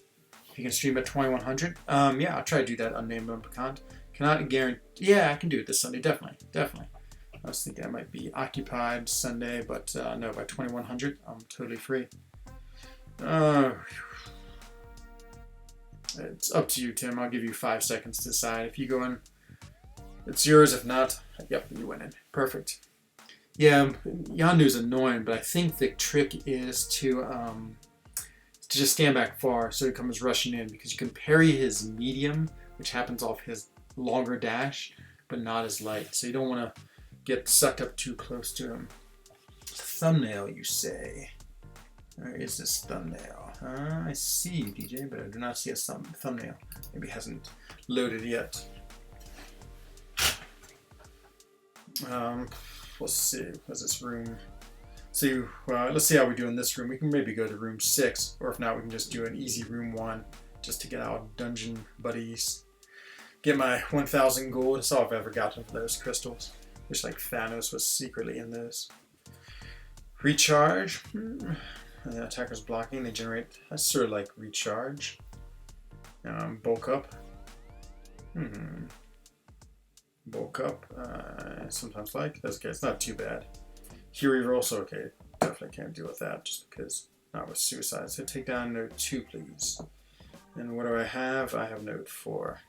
If you can stream at 2100. Yeah, I'll try to do that. Unnamed Unpecant. Cannot guarantee. Yeah, I can do it this Sunday. Definitely. I was thinking I might be occupied Sunday, but no, by 2100, I'm totally free. It's up to you, Tim. I'll give you 5 seconds to decide. If you go in, it's yours. If not, yep, you win it. Perfect. Yeah, Yandu's annoying, but I think the trick is to just stand back far so he comes rushing in, because you can parry his medium, which happens off his longer dash, but not his light. So you don't want to get sucked up too close to him. Thumbnail, you say? Where is this thumbnail? I see you, DJ, but I do not see a thumbnail. Maybe it hasn't loaded yet. Let's see. What's this room? So let's see how we do in this room. We can maybe go to room 6, or if not, we can just do an easy room 1 just to get our dungeon buddies. Get my 1,000 gold. That's all I've ever gotten for those crystals. Wish like Thanos was secretly in those. Recharge. The attacker's blocking. They generate. I sort of like recharge. Bulk up. Bulk up. Sometimes like. That's okay. It's not too bad. Hero roll. So okay. Definitely can't deal with that just because not with suicide. So take down note 2, please. And what do I have? I have note 4.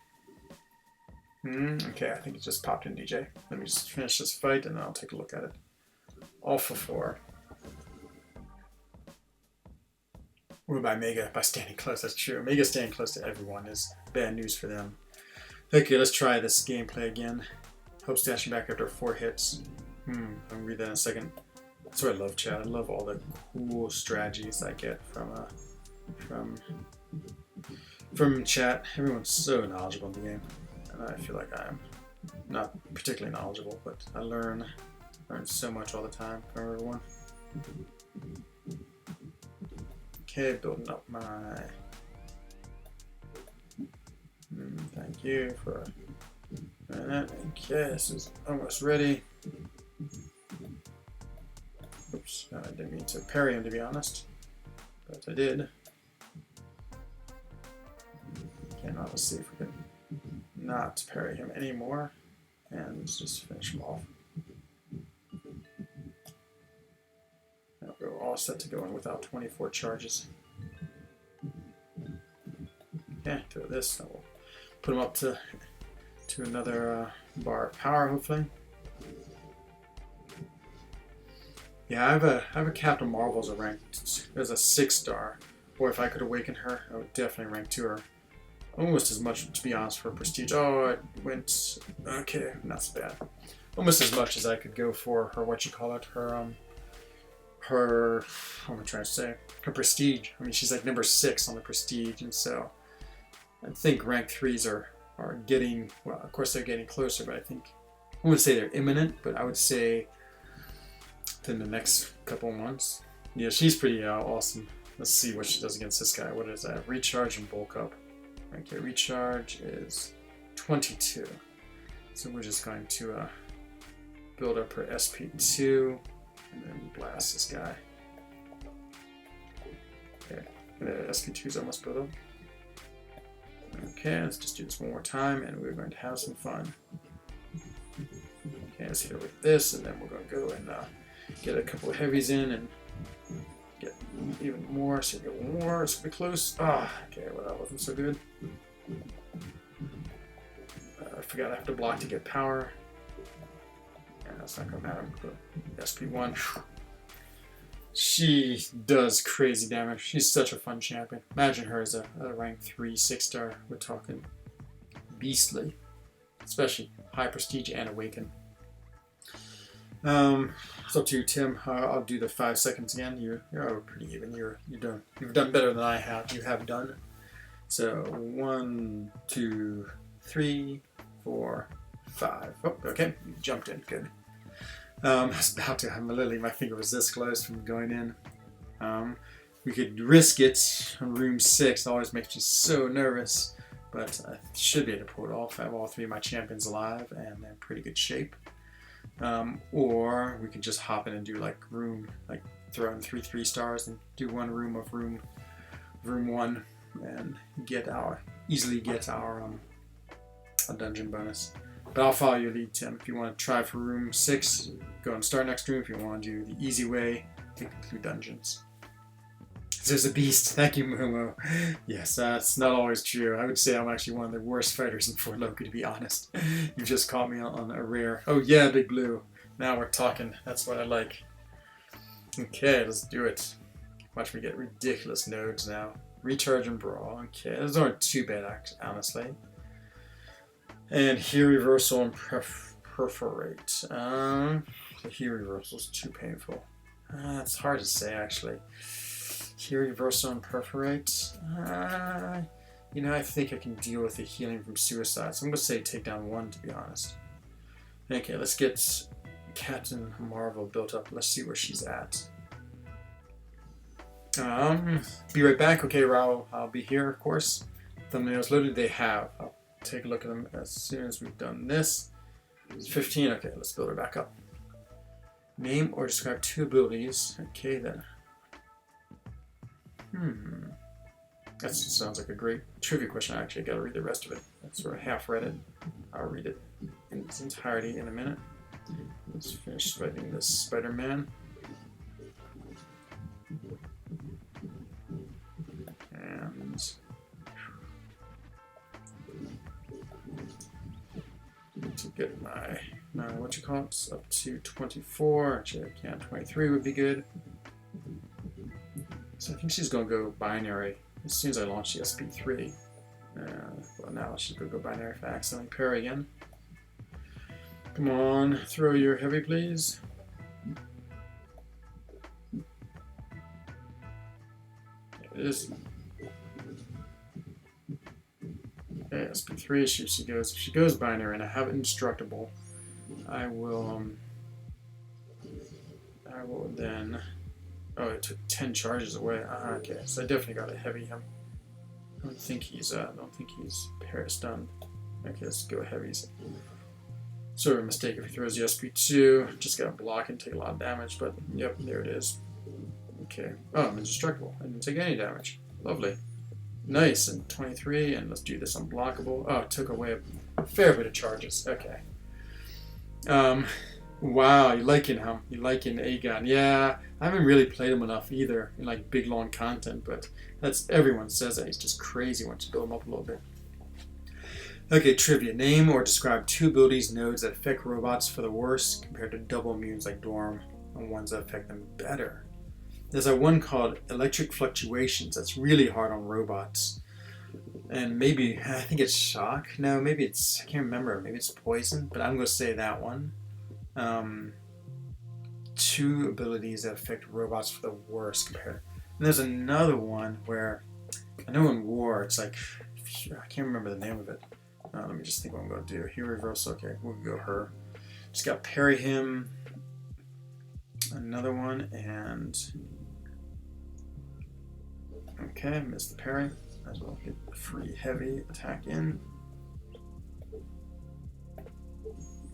Okay, I think it just popped in, DJ. Let me just finish this fight and then I'll take a look at it. All for 4. Or by Mega, by standing close, that's true. Mega standing close to everyone is bad news for them. Okay, let's try this gameplay again. Hope dashing back after 4 hits. I'll read that in a second. That's what I love, chat. I love all the cool strategies I get from chat. Everyone's so knowledgeable in the game. And I feel like I'm not particularly knowledgeable, but I learn so much all the time from everyone. Okay, building up my... thank you for that. Okay, this is almost ready. Oops, I didn't mean to parry him, to be honest, but I did. Okay, now let's see if we can not parry him anymore, and let's just finish him off. Now we're all set to go in without 24 charges. Okay, do this. Now we'll put him up to another bar of power, hopefully. Yeah, I have a Captain Marvel as a rank as a 6-star. Boy, if I could awaken her, I would definitely rank 2 her. Almost as much, to be honest, for prestige. Oh, it went okay, not so bad. Almost as much as I could go for her. What you call it? Her what am I trying to say? Her prestige. I mean, she's like number 6 on the prestige, and so I think rank 3s are getting, well, of course they're getting closer, but I think I wouldn't say they're imminent, but I would say in the next couple of months. Yeah, she's pretty awesome. Let's see what she does against this guy. What is that? Recharge and bulk up. Okay, recharge is 22. So we're just going to build up her SP2 and then blast this guy. Okay, SP2 is almost built up. Okay, let's just do this one more time and we're going to have some fun. Okay, let's hit her with this and then we're going to go and get a couple of heavies in and get even more. So get one more. It's gonna be close. Okay, well that wasn't so good. I forgot I have to block to get power. And that's not gonna matter. SP1. She does crazy damage. She's such a fun champion. Imagine her as a rank 3 6-star. We're talking beastly, especially high prestige and awaken. It's up to you, Tim. I'll do the 5 seconds again. You're pretty even. You've done better than I have. You have done. So 1, 2, 3, 4, 5. Oh, okay. You jumped in. Good. I was about to. My finger was this close from going in. We could risk it on room 6. It always makes me so nervous, but I should be able to pull it off. I have all 3 of my champions alive, and they're in pretty good shape. Or we could just hop in and do like throw in 3 3-stars and do one room of room room 1 and easily get our a dungeon bonus. But I'll follow your lead, Tim. If you want to try for room 6, go and start next room. If you want to do the easy way, take the 2 dungeons. There's a beast. Thank you, Momo. Yes, that's not always true. I would say I'm actually one of the worst fighters in 4 Loki, to be honest. You've just caught me on a rare. Oh yeah, Big Blue. Now we're talking. That's what I like. Okay, let's do it. Watch me get ridiculous nodes now. Recharge and Brawl. Okay, those aren't too bad, honestly. And Heal Reversal and Perforate. The Heal Reversal is too painful. It's hard to say, actually. Heal Reversal and Perforate. You know, I think I can deal with the healing from Suicide. So I'm going to say take down 1, to be honest. Okay, let's get Captain Marvel built up. Let's see where she's at. Be right back. Okay, Raul, I'll be here, of course. Thumbnails loaded. They have. I'll take a look at them as soon as we've done this. It's 15. Okay, let's build her back up. Name or describe 2 abilities. Okay, then. That sounds like a great trivia question. I actually got to read the rest of it. I sort of half read it. I'll read it in its entirety in a minute. Let's finish fighting this Spider-Man. And to get my what you call it up to 24. Actually, I can't. 23 would be good. So I think she's gonna go binary as soon as I launch the SP3. Well, now she's gonna go binary if I accidentally parry again. Come on, throw your heavy, please. There it is. Okay, SP3, she goes. If she goes binary and I have indestructible, I will then. Oh, it took 10 charges away. Okay, so I definitely got to heavy him. I don't think he's parry stunned. Okay, let's go heavies. Sort of a mistake if he throws the SP2. Just gotta block and take a lot of damage, but yep, there it is. Okay. Oh, I'm indestructible. I didn't take any damage. Lovely. Nice, and 23, and let's do this unblockable. Oh, it took away a fair bit of charges. Okay. Wow, you liking him? You liking Aegon? Yeah, I haven't really played him enough either in like big long content, but that's everyone says that he's just crazy once you build him up a little bit. Okay, trivia. Name or describe 2 abilities nodes that affect robots for the worse compared to double immunes like Dorm and ones that affect them better. There's a one called Electric Fluctuations that's really hard on robots. And maybe, I think it's Shock. No, maybe it's, I can't remember. Maybe it's Poison, but I'm going to say that one. 2 abilities that affect robots for the worse compared. And there's another one where, I know in War, it's like, I can't remember the name of it. Let me just think what I'm going to do. Heal Reversal, okay, we'll go her. Just got to parry him. Another one, and... Okay, missed the parry. Might as well get the free heavy attack in.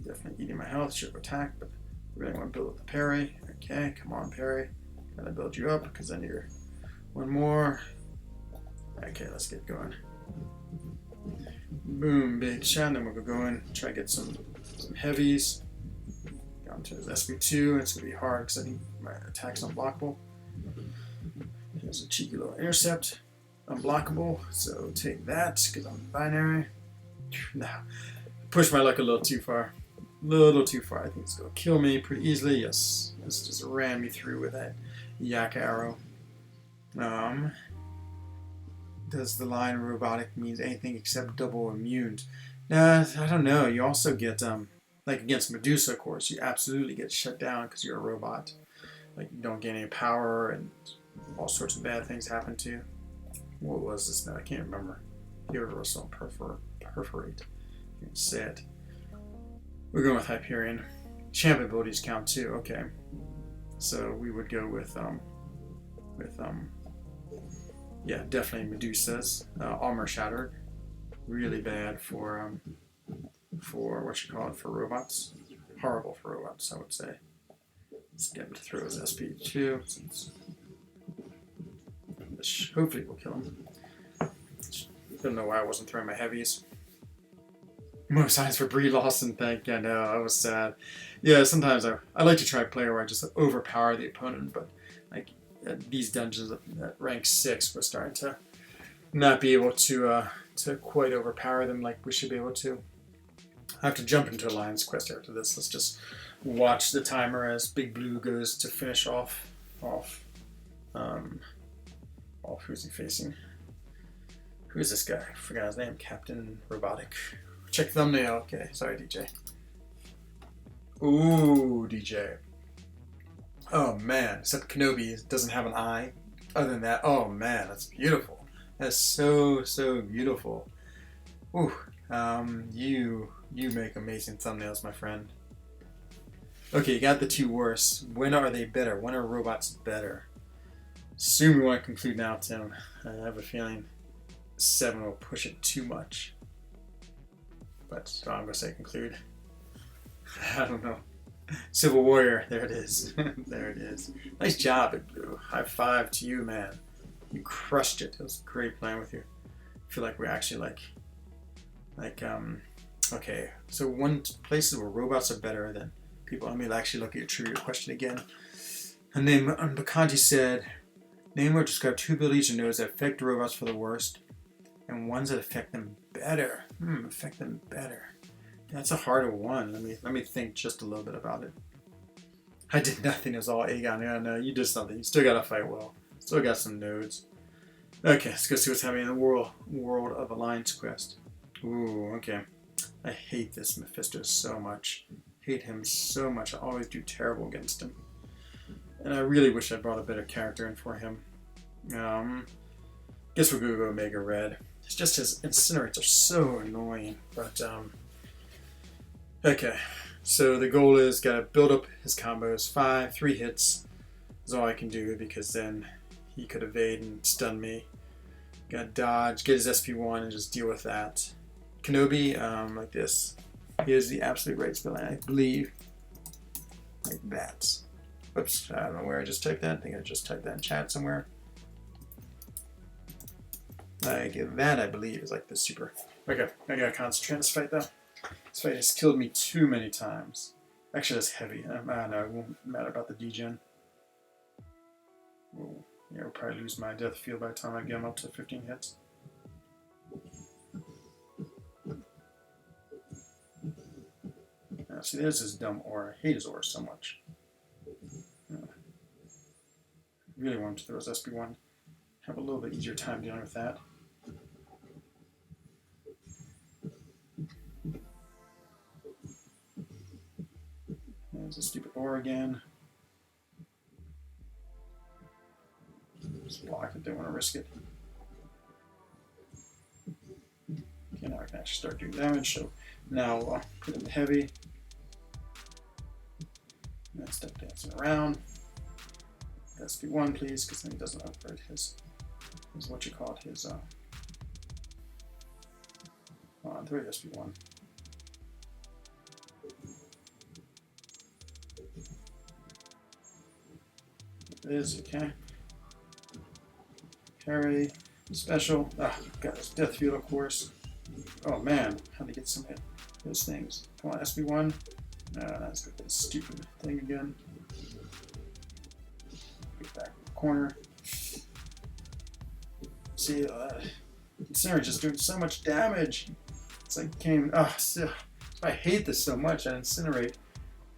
Definitely eating my health, should have attacked, but I really want to build up the parry. Okay, come on, parry. Gotta build you up, because then you're one more. Okay, let's get going. Boom, big shot, then we'll go going, try to get some heavies. Down to his SP2, it's going to be hard because I think my attack's unblockable. Here's a cheeky little intercept. Unblockable, so take that because I'm binary. Now, push my luck a little too far. A little too far. I think it's going to kill me pretty easily. Yes, this just ran me through with that yak arrow. Does the line robotic means anything except double immune? Nah, I don't know. You also get, like against Medusa, of course, you absolutely get shut down because you're a robot. Like, you don't get any power and all sorts of bad things happen to you. What was this now? I can't remember. Heal Reversal and Perforate. You can say it. We're going with Hyperion. Champ abilities count too. Okay. So we would go with yeah, definitely Medusa's. Armor Shattered. Really bad for what you call it, for robots. Horrible for robots, I would say. Let's get him to throw his SP2. which hopefully will kill him. Don't know why I wasn't throwing my heavies. More signs for Brie Lawson, thank you. I know, I was sad. Yeah, sometimes I like to try a player where I just overpower the opponent, but like these dungeons at rank 6, we're starting to not be able to quite overpower them like we should be able to. I have to jump into Alliance Quest after this. Let's just watch the timer as Big Blue goes to finish off who's he facing? Who is this guy? I forgot his name. Captain Robotic. Check thumbnail. Okay, sorry, DJ. Ooh, DJ. Oh man, except Kenobi doesn't have an eye. Other than that, oh man, that's beautiful. That's so beautiful. Ooh, you make amazing thumbnails, my friend. Okay, you got the two worst. When are they better? When are robots better? Assume we want to conclude now, Tim. I have a feeling 7 will push it too much. But so I'm going to say conclude. I don't know. Civil Warrior, there it is. There it is. Nice job, Big Blue. High five to you, man. You crushed it. It was great playing with you. I feel like we're actually okay. So one places where robots are better than people. Let me actually look at your trivia question again. And then Bakanji said, name or describe 2 abilities you know that affect robots for the worst, and ones that affect them better. Affect them better. That's a harder one. Let me think just a little bit about it. I did nothing. It was all Aegon. Yeah, no, you did something. You still gotta fight well. Still got some nodes. Okay, let's go see what's happening in the world of Alliance Quest. Ooh, okay. I hate this Mephisto so much. Hate him so much. I always do terrible against him. And I really wish I brought a better character in for him. Guess we're gonna go Omega Red. It's just his incinerates are so annoying. But okay. So the goal is gotta build up his combos. 3 hits is all I can do because then he could evade and stun me. Gotta dodge, get his SP1 and just deal with that. Kenobi, like this. He has the absolute right spell, I believe. Like that. Whoops, I don't know where I just typed that. I think I just typed that in chat somewhere. Like that, I believe, is like the super. Okay, I gotta concentrate on this fight though. This fight has killed me too many times. Actually, that's heavy. I don't know, it won't matter about the degen. Yeah, I'll probably lose my death field by the time I get him up to 15 hits. Now, see, there's his dumb aura. I hate his aura so much. Really want him to throw his SP1. Have a little bit easier time dealing with that. There's a stupid aura again. Just block it, don't want to risk it. Okay, now I can actually start doing damage, so now I'll put him heavy. And then step dancing around. SP1 please, because then he doesn't upgrade his what you call it, his on 3 SP1. It is, okay. Parry, special. Ah, got his death field, of course. Oh man, how to get some hit those things. Come on, SP1. No, that's got this stupid thing again. Get back in the corner. See, Incinerator just doing so much damage. It's like I hate this so much. And Incinerate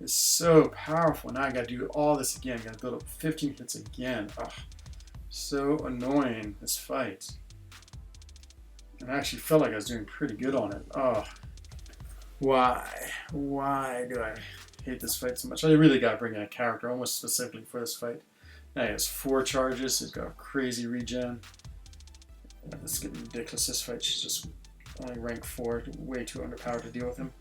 is so powerful. Now I gotta do all this again. Gotta build up 15 hits again. Oh, so annoying, this fight. And I actually felt like I was doing pretty good on it. Oh, why? Why do I hate this fight so much? I really gotta bring in a character almost specifically for this fight. Now he has 4 charges. He's got a crazy regen. This is getting ridiculous. This fight, she's just only rank 4, way too underpowered to deal with him.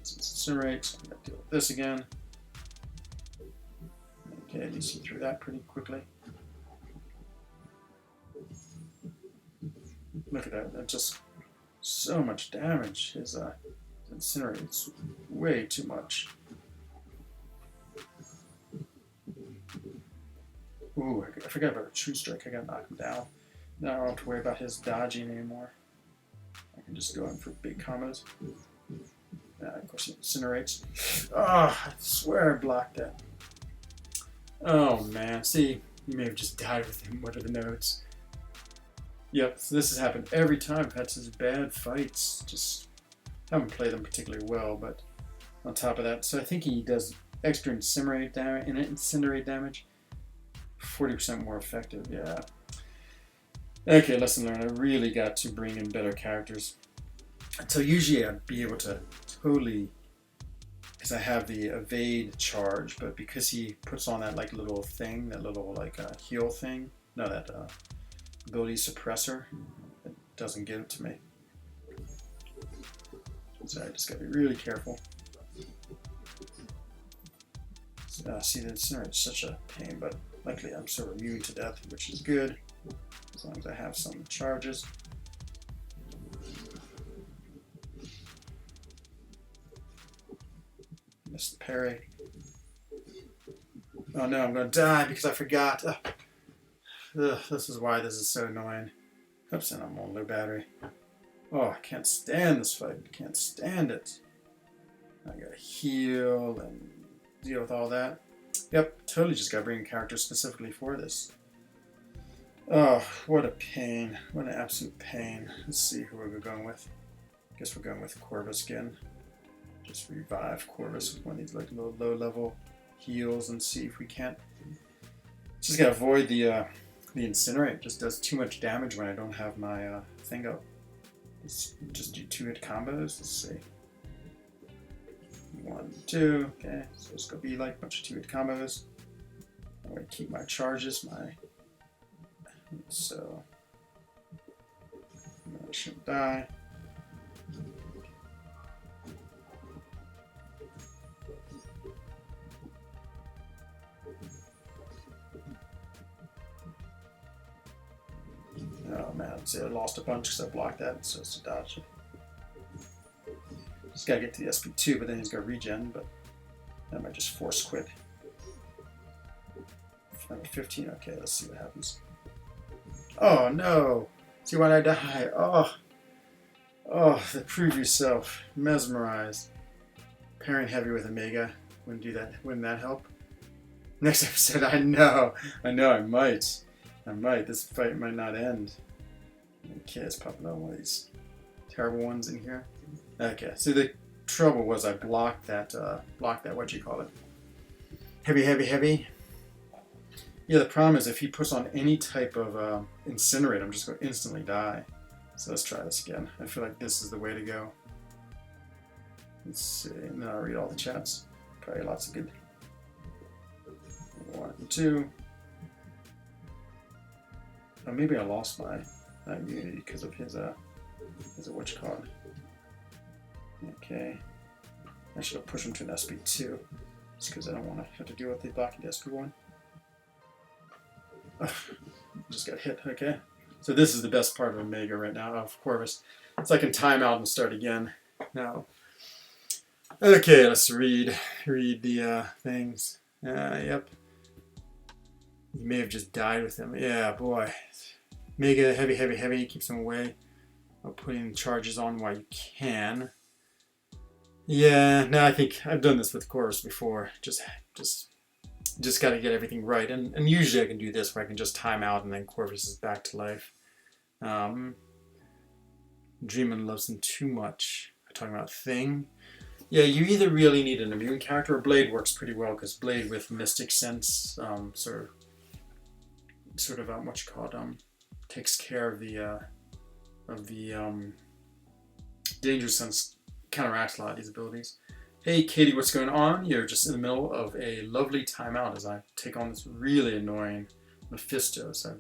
Incinerate, I'm gonna deal with this again. Okay, at least he threw that pretty quickly. Look at that, that's just so much damage. His Incinerate, it's way too much. Ooh, I forgot about a True Strike. I gotta knock him down. Now I don't have to worry about his dodging anymore. I can just go in for big combos. Of course, he incinerates. Oh, I swear I blocked that. Oh man, see, you may have just died with him. What are the notes? Yep, so this has happened every time. I've had such bad fights. Just haven't played them particularly well, but on top of that, so I think he does extra incinerate damage. 40% more effective, yeah. Okay, lesson learned. I really got to bring in better characters. So usually I'd be able to totally, because I have the evade charge, but because he puts on that like little thing, that little like heal thing, no, that ability suppressor, it doesn't give it to me. So I just gotta be really careful. See, the incinerate is such a pain, but luckily I'm sort of immune to death, which is good, as long as I have some charges. Missed the parry. Oh no, I'm gonna die because I forgot. Ugh, this is why this is so annoying. Oops, and I'm on low battery. Oh, I can't stand this fight. I can't stand it. I gotta heal and deal with all that. Yep, totally just gotta bring a character specifically for this. Oh, what a pain. What an absolute pain. Let's see who we're going with. Guess we're going with Corvus again. Just revive Corvus with one of these like little low-level heals and see if we can't. Just gotta avoid the incinerate. It just does too much damage when I don't have my thing up. Let's just do 2-hit combos. Let's see. 1, 2. Okay, so it's gonna be like a bunch of 2-hit combos. I'm gonna keep my charges. So I shouldn't die. Oh man, see, I lost a bunch because I blocked that, so it's a dodge. Just gotta get to the SP2, but then he's gonna regen, but that might just force quit. Number 15, okay, let's see what happens. Oh no! See why I die? Oh, the prove yourself. Mesmerized. Pairing heavy with Omega. Wouldn't do that. Wouldn't that help? Next episode, I know I might. This fight might not end. Okay, it's popping out one of these terrible ones in here. Okay, so the trouble was I blocked that, what you call it? Heavy. Yeah, the problem is if he puts on any type of incinerate, I'm just going to instantly die. So let's try this again. I feel like this is the way to go. Let's see, and then I'll read all the chats. Probably lots of good. 1, 2. Oh, maybe I lost my immunity because of his what you call it. Okay. I should have pushed him to an SP2. Just because I don't want to have to deal with the blocking the SP1. Just got hit, okay. So this is the best part of Omega right now, of Corvus. So I can time out and start again. Now, okay, let's read the things. Yep. You may have just died with him. Yeah, boy. Mega heavy, keeps him away. While putting charges on while you can. Yeah, no, I think I've done this with Corvus before. Just got to get everything right, and usually I can do this where I can just time out and then Corvus is back to life. Dreamin' loves him too much. I'm talking about Thing. Yeah, you either really need an immune character, or Blade works pretty well because Blade with Mystic Sense, sort of what you call it, takes care of the Danger Sense, counteracts a lot of these abilities. Hey Katie, what's going on? You're just in the middle of a lovely timeout as I take on this really annoying Mephisto. So I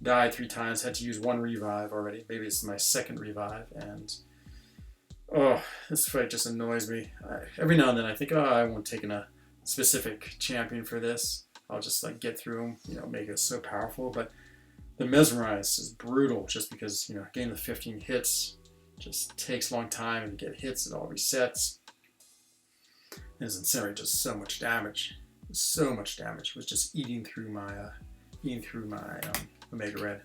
died 3 times, had to use 1 revive already. Maybe it's my 2nd revive, and oh, this fight just annoys me. Every now and then I think, oh, I won't take in a specific champion for this. I'll just like get through him, make it so powerful. But the Mesmerize is brutal just because, getting the 15 hits just takes a long time, and to get hits, it all resets. And his Incinerate does so much damage. So much damage. It was just eating through my eating through my Omega Red.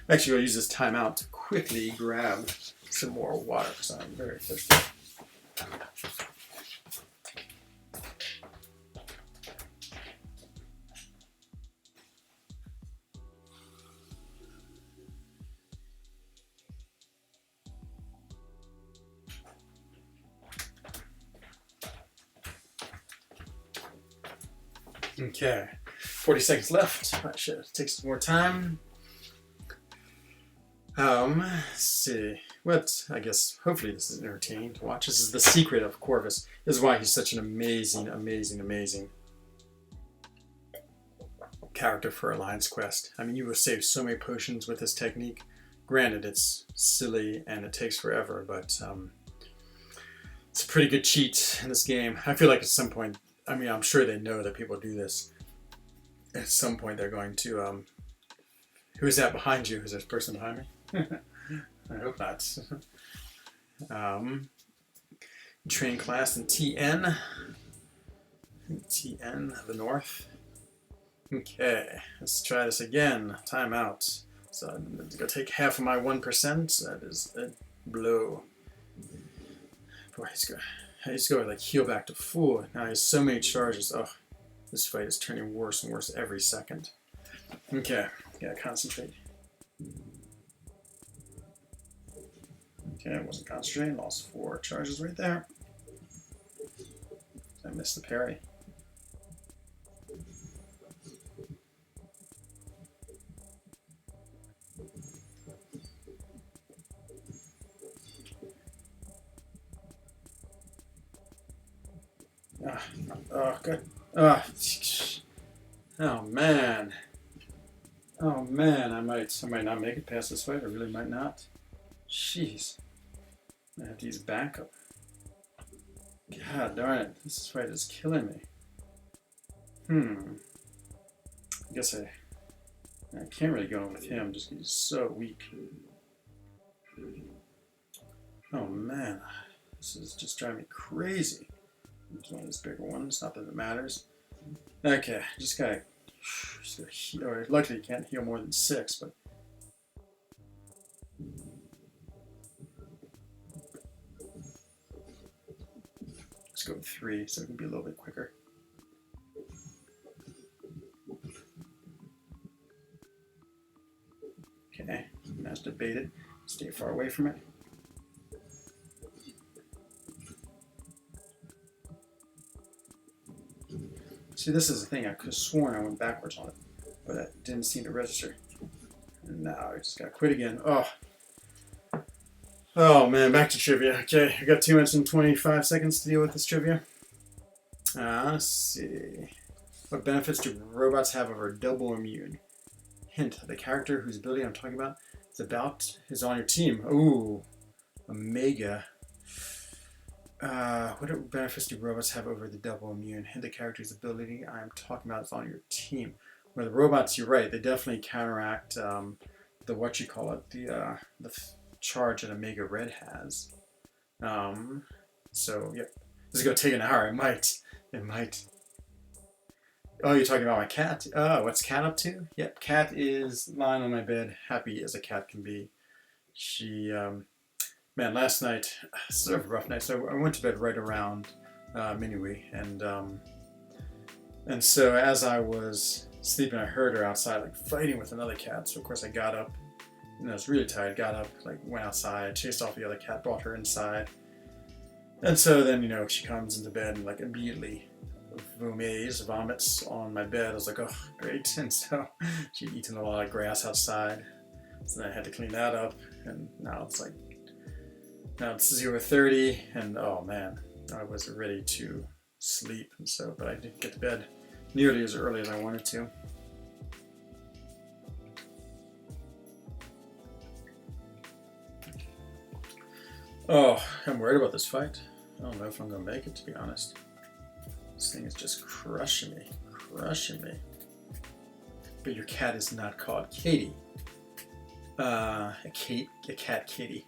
I'm actually going to use this timeout to quickly grab some more water because I'm very thirsty. Okay, 40 seconds left. I should take some more time. Let's see. What, I guess, hopefully this is entertaining to watch. This is the secret of Corvus. This is why he's such an amazing, amazing, amazing character for Alliance Quest. I mean, you will save so many potions with this technique. Granted, it's silly and it takes forever, but it's a pretty good cheat in this game. I feel like at some point, I mean, I'm sure they know that people do this. At some point, they're going to... who is that behind you? Is there a person behind me? I hope not. Train class in TN. TN of the North. Okay, let's try this again. Timeout. So I'm going to take half of my 1%. That is a blow. Boy, he's going to like heal back to full. Now he has so many charges. Oh, this fight is turning worse and worse every second. Okay, gotta concentrate. Okay, I wasn't concentrating. Lost 4 charges right there. I missed the parry. Oh, good. Oh man. Oh man, I might not make it past this fight. I really might not. Jeez. I have to use backup. God darn it. This fight is killing me. I guess I can't really go in with him just because he's so weak. Oh man. This is just driving me crazy. It's one of these bigger ones, not that it matters. Okay, just gotta heal, or luckily you can't heal more than 6, but let's go with 3 so it can be a little bit quicker. Okay, managed to bait it, stay far away from it. See, this is the thing. I could have sworn I went backwards on it, but it didn't seem to register. And now I just got to quit again. Oh man, back to trivia. Okay, I got 2 minutes and 25 seconds to deal with this trivia. Let's see. What benefits do robots have over double immune? Hint, the character whose ability I'm talking about is on your team. Ooh, Omega. What benefits do robots have over the double immune? Hint, the character's ability I'm talking about is on your team. Well, the robots, you're right, they definitely counteract the charge that Omega Red has. So, yep. This is going to take an hour. It might. Oh, you're talking about my cat? Oh, what's Cat up to? Yep, Cat is lying on my bed, happy as a cat can be. She, man, last night, sort of a rough night, so I went to bed right around minuit, and so as I was sleeping, I heard her outside, like, fighting with another cat, so of course I got up, and I was really tired, got up, like, went outside, chased off the other cat, brought her inside, and so then, you know, she comes into bed and, like, immediately vomits on my bed. I was like, oh, great. And so she'd eaten a lot of grass outside. So then I had to clean that up. And now it's 0:30. And oh man, I was ready to sleep. And so, but I didn't get to bed nearly as early as I wanted to. Oh, I'm worried about this fight. I don't know if I'm going to make it, to be honest. This thing is just crushing me. But your cat is not called Katie. A cat Katie.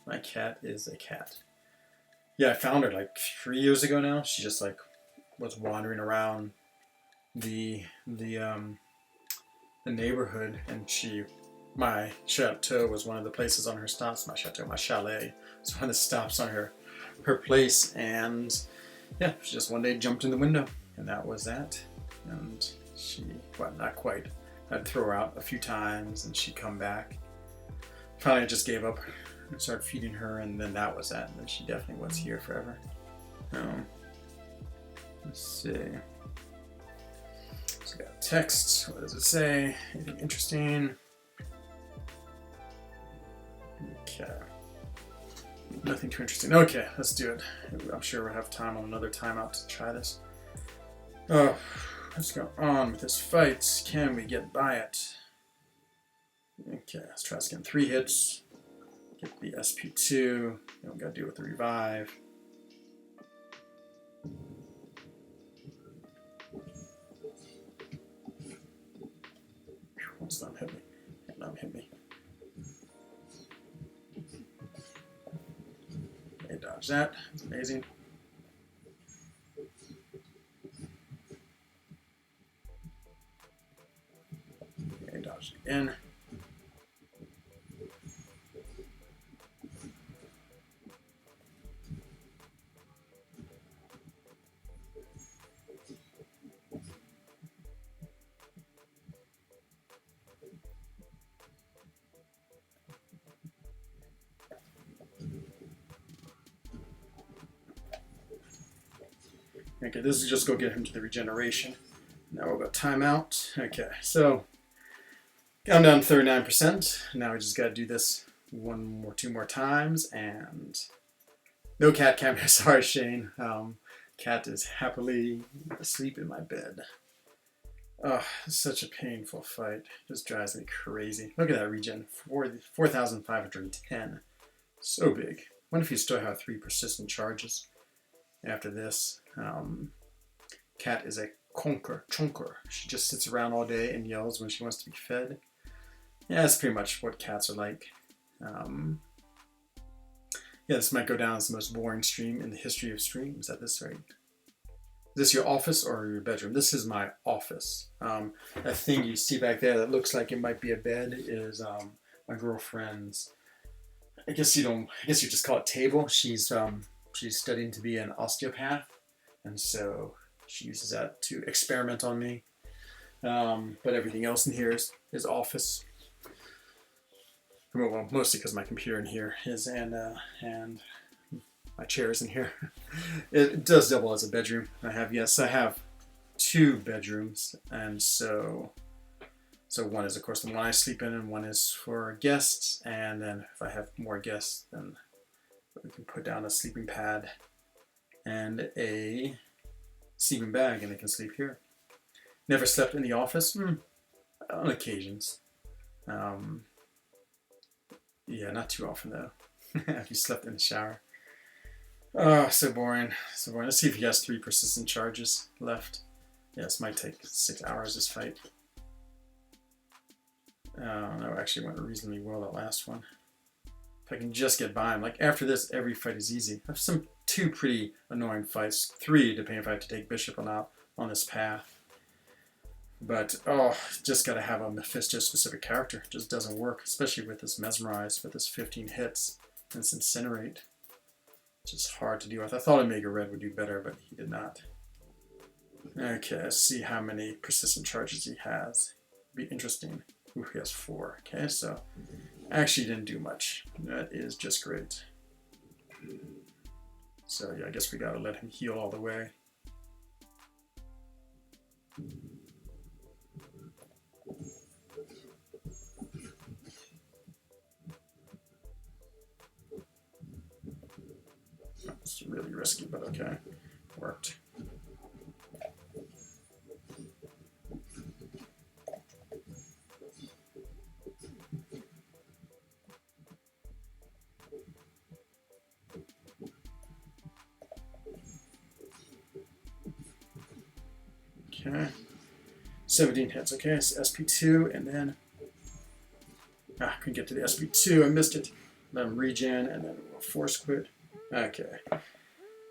My cat is a cat. Yeah, I found her like 3 years ago now. She just like was wandering around the the neighborhood, and my chateau was one of the places on her stops. My chalet was one of the stops on her place, and yeah, she just one day jumped in the window, and that was that. And she, well, not quite. I'd throw her out a few times, and she'd come back. Finally, I just gave up and started feeding her, and then that was that. And then she definitely was here forever. Let's see. So we got text. What does it say? Anything interesting? Okay. Nothing too interesting. Okay, let's do it. I'm sure we'll have time on another timeout to try this. Oh, let's go on with this fight. Can we get by it? Okay, let's try this again. 3 hits. Get the SP2. Then we gotta deal with the revive. One stun hit me. Not hit me. Okay, dodge that. That's amazing. Okay, dodge it again. Okay, this is just go get him to the regeneration. Now we'll go timeout. Okay, so I'm down to 39%. Now we just got to do this 2 more times, and no cat camera. Sorry, Shane. Cat is happily asleep in my bed. Oh, such a painful fight. Just drives me crazy. Look at that regen, 4,510. So big. What if you still have 3 persistent charges after this? Cat is a chunker. She just sits around all day and yells when she wants to be fed. Yeah, that's pretty much what cats are like. Yeah, this might go down as the most boring stream in the history of streams at this rate. Is this your office or your bedroom? This is my office. That thing you see back there that looks like it might be a bed is my girlfriend's. I guess you just call it table. She's studying to be an osteopath, and so she uses that to experiment on me. But everything else in here is office. Well, mostly because my computer in here is, and my chair is in here. It does double as a bedroom. I have 2 bedrooms, and so one is of course the one I sleep in, and one is for guests. And then if I have more guests, then we can put down a sleeping pad and a sleeping bag, and they can sleep here. Never slept in the office? On occasions. Yeah, not too often though. Have you slept in the shower? Oh, so boring. So boring. Let's see if he has 3 persistent charges left. Yeah, this might take 6 hours, this fight. That actually went reasonably well, that last one. If I can just get by him. Like, after this, every fight is easy. I have 2 pretty annoying fights. 3, depending if I have to take Bishop or not on this path. But, just gotta have a Mephisto-specific character. It just doesn't work, especially with this Mesmerize, with this 15 hits and this Incinerate. It's just hard to deal with. I thought Omega Red would do better, but he did not. Okay, let's see how many persistent charges he has. Be interesting. Ooh, he has 4. Okay, so actually didn't do much. That is just great. So yeah, I guess we gotta let him heal all the way. It's really risky, but okay, worked. Okay, 17 hits. Okay, it's SP2, and then couldn't get to the SP2. I missed it. Let him regen, and then we'll force quit. Okay,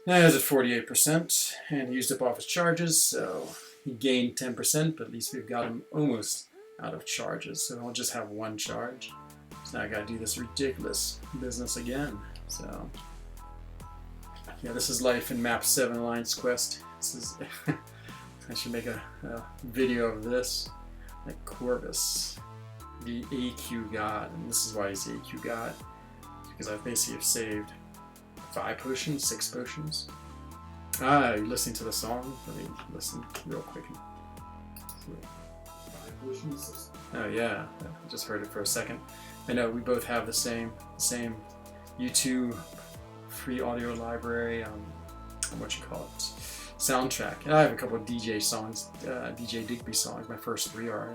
now he's at 48%, and he used up off his charges, so he gained 10%, but at least we've got him almost out of charges, so I'll just have one charge. So now I gotta do this ridiculous business again. So yeah, this is life in Map 7 Alliance Quest. This is I should make a video of this. Like Corvus, the AQ god, and this is why he's the AQ god, because I basically have saved 5 potions, 6 potions. Ah, you're listening to the song? Let me listen real quick. 5 potions? Oh yeah, I just heard it for a second. I know we both have the same YouTube free audio library, what you call it, soundtrack. And I have a couple of DJ songs, DJ Digby songs. My first 3 are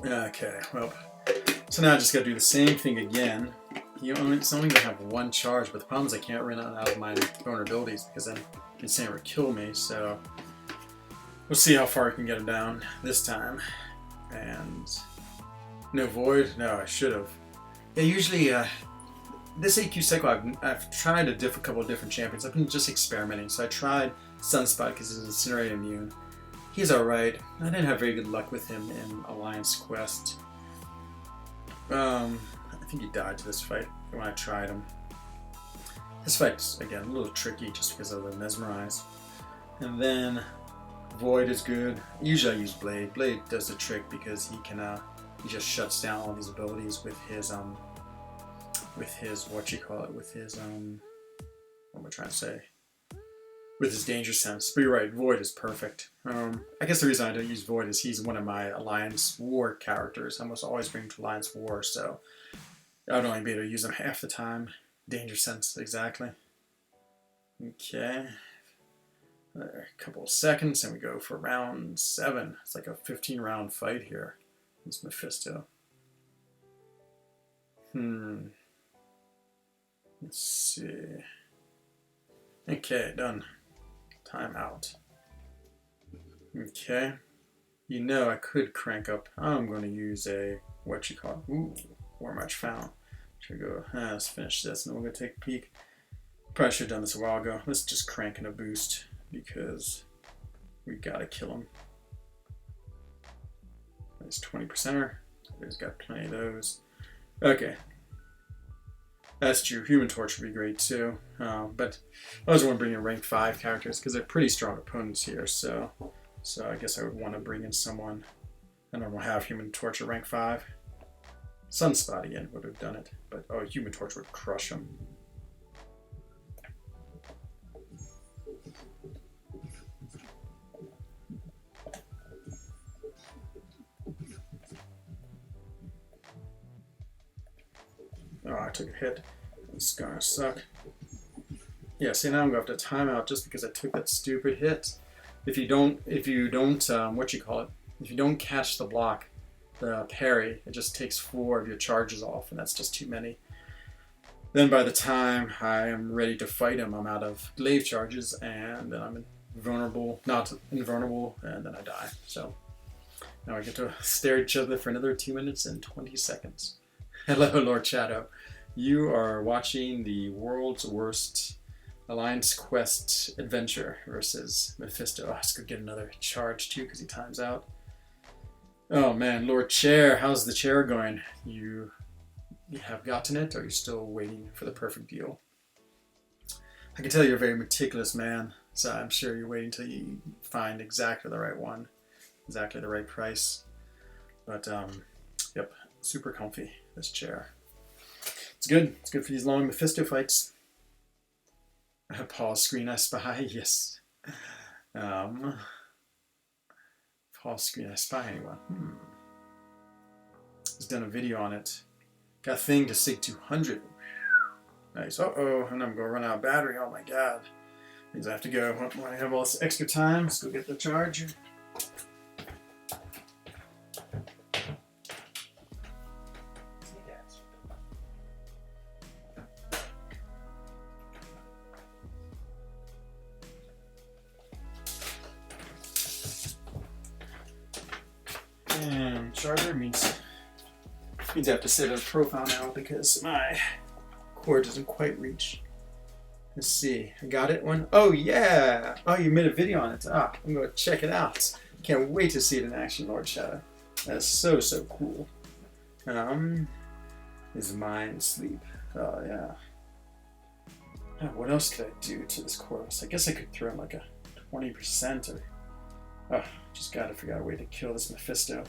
it. Okay, well, so now I just gotta do the same thing again. It's only gonna have 1 charge, but the problem is I can't run out of my vulnerabilities because then Insane would kill me, so we'll see how far I can get him down this time. And no void? No, I should have. Yeah, usually this AQ cycle I've tried a couple of different champions. I've been just experimenting. So I tried Sunspot because he's Incinerate immune. He's alright. I didn't have very good luck with him in Alliance Quest. I think he died to this fight when I tried him. This fight's, again, a little tricky just because of the Mesmerize. And then Void is good. Usually I use Blade. Blade does the trick because he can he just shuts down all these abilities with his what am I trying to say? With his danger sense. But you're right, Void is perfect. I guess the reason I don't use Void is he's one of my Alliance War characters. I almost always bring him to Alliance War, so I would only be able to use him half the time. Danger sense, exactly. Okay. A couple of seconds and we go for round 7. It's like a 15-round fight here. It's Mephisto. Let's see. Okay, done. Time out. Okay. I could crank up. I'm going to use a, War March Found. Should go, let's finish this and then we're going to take a peek. Probably should have done this a while ago. Let's just crank in a boost because we got to kill him. There's 20%er. There's got plenty of those. Okay. That's true. Human Torch would be great too. But I always want to bring in rank 5 characters because they're pretty strong opponents here. So I guess I would want to bring in someone. I don't have Human Torch at rank 5. Sunspot again would have done it. But Human Torch would crush him. Oh, I took a hit. It's gonna suck. Yeah, see, now I'm gonna have to time out just because I took that stupid hit. If you don't, if you don't catch the block, the parry, it just takes 4 of your charges off, and that's just too many. Then by the time I am ready to fight him, I'm out of glaive charges, and then I'm not invulnerable, and then I die. So now I get to stare at each other for another 2 minutes and 20 seconds. Hello, Lord Shadow. You are watching the world's worst Alliance Quest adventure versus Mephisto. Oh, let's go get another charge too because he times out. Oh man, Lord Chair, how's the chair going? You have gotten it, or are you still waiting for the perfect deal? I can tell you're a very meticulous man, so I'm sure you're waiting till you find exactly the right one, exactly the right price. But yep, super comfy, this chair. It's good. It's good for these long Mephisto fights. Pause screen I spy, yes. Pause screen I spy anyone. He's done a video on it. Got a thing to SIG 200. Nice. Uh-oh, and I'm going to run out of battery. Oh my god. Means I have to go. When I have all this extra time, let's go get the charger. And charger means I have to sit at a profile now because my cord doesn't quite reach. Let's see. I got it one. Oh yeah! Oh, you made a video on it. Ah, I'm going to check it out. Can't wait to see it in action, Lord Shadow. That's so cool. His mind sleep. Oh yeah. What else could I do to this Corvus? I guess I could throw him like a 20% or... Oh, just gotta figure out a way to kill this Mephisto.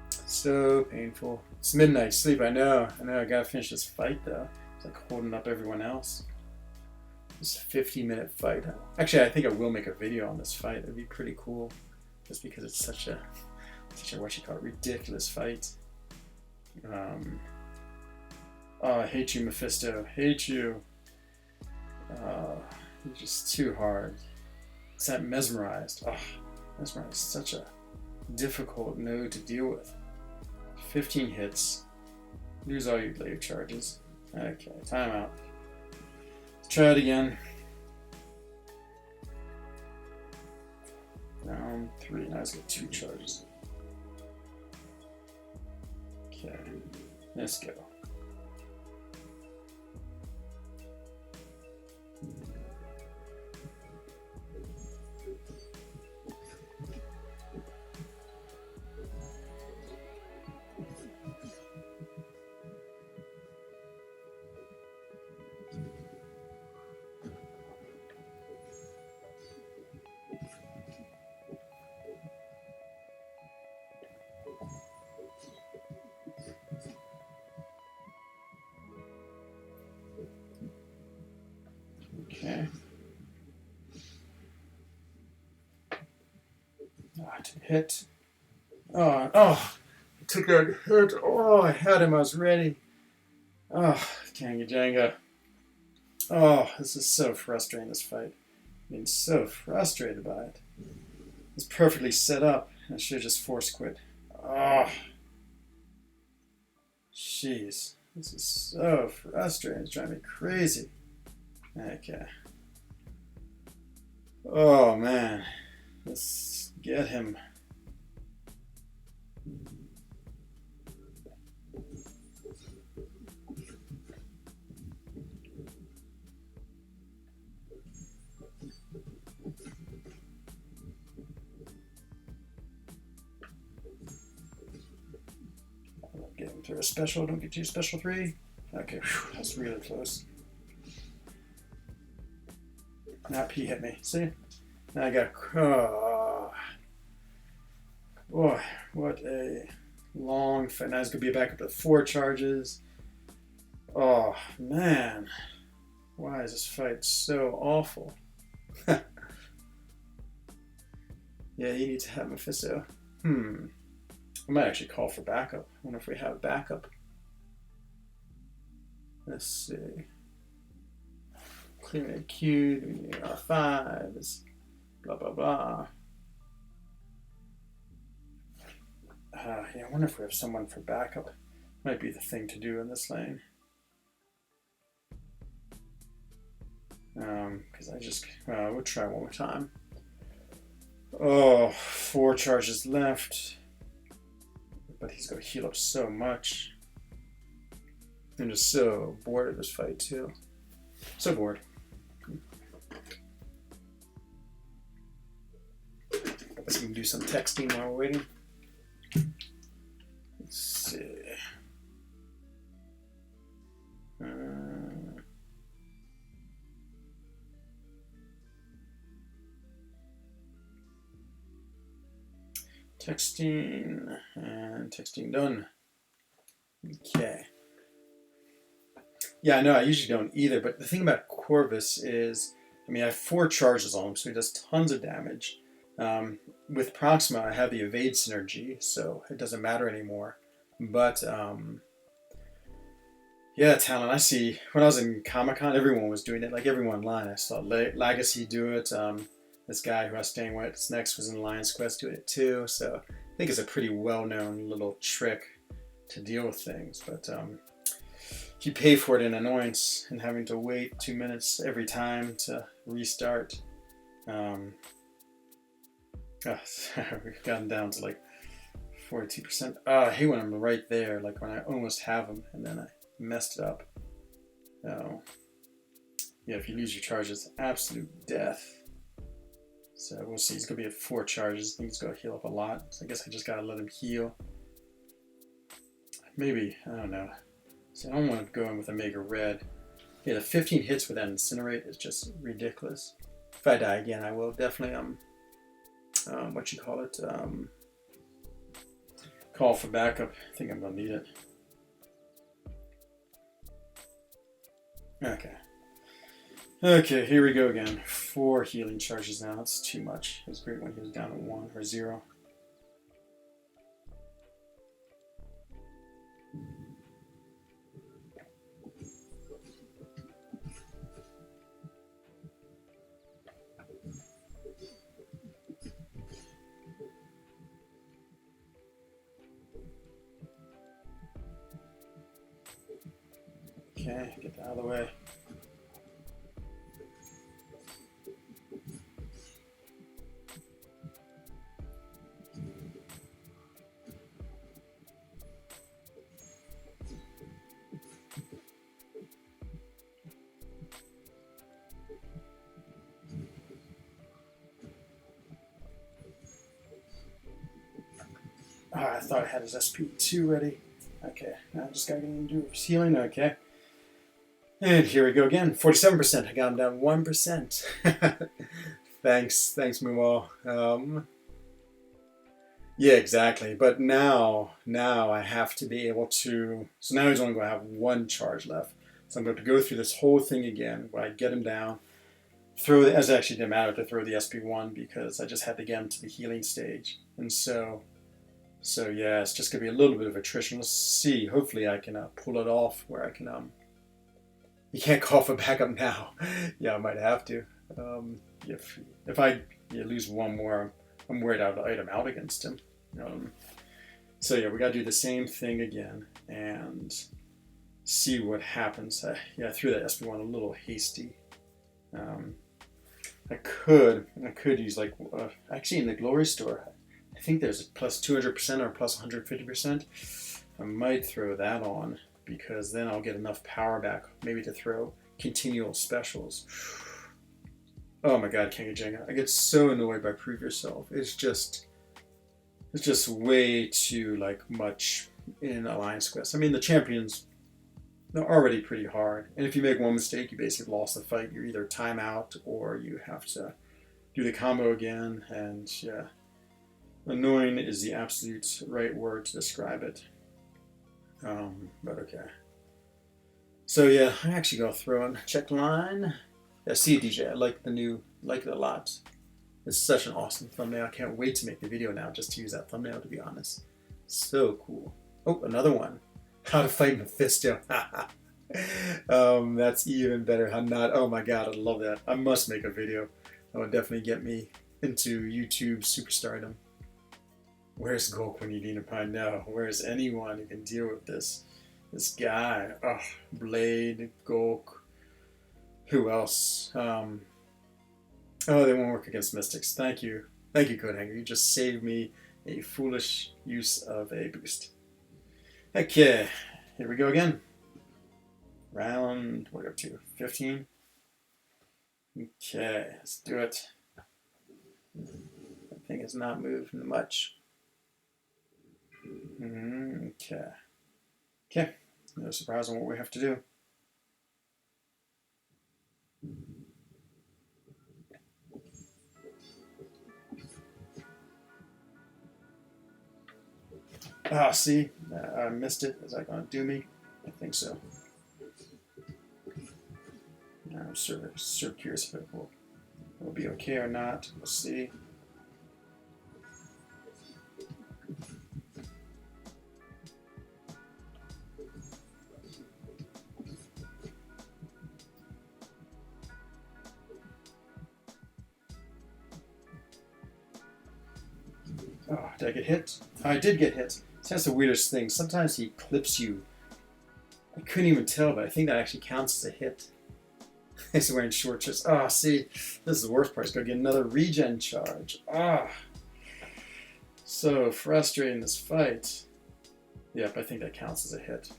So painful. It's midnight sleep, I know. I gotta finish this fight though. It's like holding up everyone else. This 50-minute fight. Actually, I think I will make a video on this fight. It'd be pretty cool. Just because it's such a what you call it, ridiculous fight. Oh, I hate you, Mephisto. Hate you. You're just too hard. It's that mesmerized. Oh, mesmerized is such a difficult node to deal with. 15 hits. Lose all your glaive charges. Okay, timeout. Let's try it again. Round 3. Now it's got 2 charges. Okay, let's go. Okay. Oh, I took a hit. Oh, I took that hit. Oh, I had him. I was ready. Oh, Kanga Janga. Oh, this is so frustrating, this fight. I'm being so frustrated by it. It's perfectly set up. I should have just force quit. Oh. Jeez. This is so frustrating. It's driving me crazy. Okay. Oh, man. Let's get him. Get him through a special. Don't get you a special 3. Okay, whew, that's really close. Now P hit me. See? Now I got... Oh. Boy, what a long fight. Now it's going to be back up to 4 charges. Oh, man. Why is this fight so awful? Yeah, you need to have Mephisto. I might actually call for backup. I wonder if we have backup. Let's see. Clearing a Q, doing R5s, blah, blah, blah. Yeah, I wonder if we have someone for backup. Might be the thing to do in this lane. Because I just, we'll try one more time. Oh, 4 charges left. But he's going to heal up so much. I'm just so bored of this fight, too. So bored. Guess we can do some texting while we're waiting. Let's see. Texting and texting done. Okay. Yeah, I know I usually don't either, but the thing about Corvus is, I mean, I have 4 charges on him, so he does tons of damage. With Proxima, I have the evade synergy, so it doesn't matter anymore. But, yeah, Talon, I see, when I was in Comic-Con, everyone was doing it, like everyone online. I saw Legacy do it. This guy who I was staying with next was in Lion's Quest doing it too, so I think it's a pretty well-known little trick to deal with things. But you pay for it in annoyance and having to wait 2 minutes every time to restart. We've gotten down to like 42%. I hate when I'm right there, like when I almost have them and then I messed it up. So, yeah, if you lose your charge, it's absolute death. So we'll see. He's going to be at 4 charges. I think he's going to heal up a lot. So I guess I just got to let him heal. Maybe. I don't know. So I don't want to go in with a Mega Red. Yeah, the 15 hits with that Incinerate is just ridiculous. If I die again, I will definitely, what you call it, call for backup. I think I'm going to need it. Okay. Okay, here we go again. 4 healing charges now. That's too much. It was great when he was down to 1 or 0. Okay, get that out of the way. I thought I had his SP2 ready. Okay, now I just gotta get him to do his healing. Okay. And here we go again. 47%. I got him down 1%. Thanks, Mumo. Yeah, exactly. But now I have to be able to. So now he's only going to have 1 charge left. So I'm going to go through this whole thing again, where I get him down. As actually didn't matter to throw the SP1 because I just had to get him to the healing stage, and so yeah, it's just going to be a little bit of attrition. Let's see. Hopefully, I can pull it off where I can. You can't call for backup now. Yeah, I might have to. If I lose 1 more, I'm worried I'll item out against him. So yeah, we got to do the same thing again and see what happens. I threw that SP1 a little hasty. I could use like actually in the Glory Store, I think there's a plus 200% or plus 150%. I might throw that on because then I'll get enough power back maybe to throw continual specials. Oh my god, King of Jenga. I get so annoyed by Prove Yourself. It's just way too like much in Alliance Quest. I mean, the champions, they're already pretty hard. And if you make one mistake, you basically lost the fight. You either time out or you have to do the combo again. And yeah, annoying is the absolute right word to describe it. But okay. So yeah, I'm actually gonna throw in check line. Yeah, see DJ, I like it a lot. It's such an awesome thumbnail. I can't wait to make the video now just to use that thumbnail, to be honest. So cool. Oh, another one. How to fight Mephisto. That's even better. Oh my god, I love that. I must make a video. That would definitely get me into YouTube superstardom. Where's Gulk when you need him? I know. Where's anyone who can deal with this guy? Oh, Blade, Gulk. Who else? Oh, they won't work against Mystics. Thank you, Codehanger. You just saved me a foolish use of a boost. Okay, here we go again. Round, what are we up to? 15? Okay, let's do it. That thing has not moved much. Okay, no surprise on what we have to do. Ah, see, I missed it. Is that going to do me? I think so. I'm sort of curious if it will be okay or not. We'll see. Oh, did I get hit? I did get hit. That's the weirdest thing. Sometimes he clips you. I couldn't even tell, but I think that actually counts as a hit. He's wearing short shorts. Ah, see, this is the worst part. He's going to get another regen charge. Ah, so frustrating, this fight. Yep, I think that counts as a hit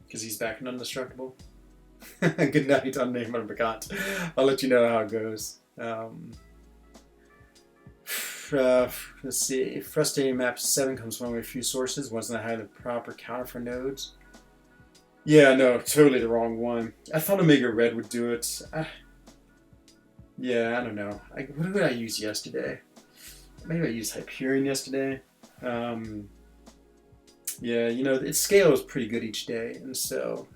because he's back in Undestructible. Good night, unnamed unbegot. I'll let you know how it goes. let's see. Frustrating map 7 comes from a few sources. One's not having the proper counter for nodes. Yeah, no, totally the wrong one. I thought Omega Red would do it. Yeah, I don't know. What did I use yesterday? Maybe I used Hyperion yesterday. Yeah, you know, its scale is pretty good each day, and so,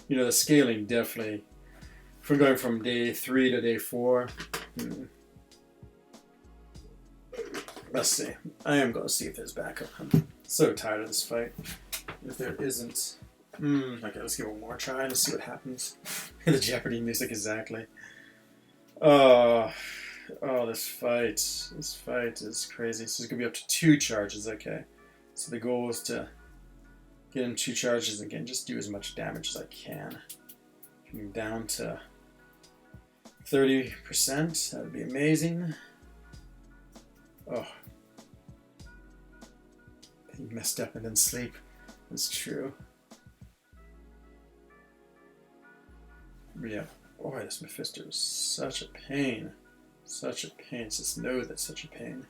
you know, the scaling definitely, from going from day 3 to day 4. Let's see. I am going to see if there's backup. I'm so tired of this fight. If there isn't, okay, let's give it one more try. Let's see what happens. The Jeopardy music, exactly. Oh, this fight is crazy. So it's gonna be up to 2 charges. Okay. So the goal is to get in 2 charges again. Just do as much damage as I can. Coming down to 30%. That would be amazing. Oh. He messed up and didn't sleep. That's true. But yeah. Boy, this Mephisto is such a pain. Such a pain. Just know that's such a pain.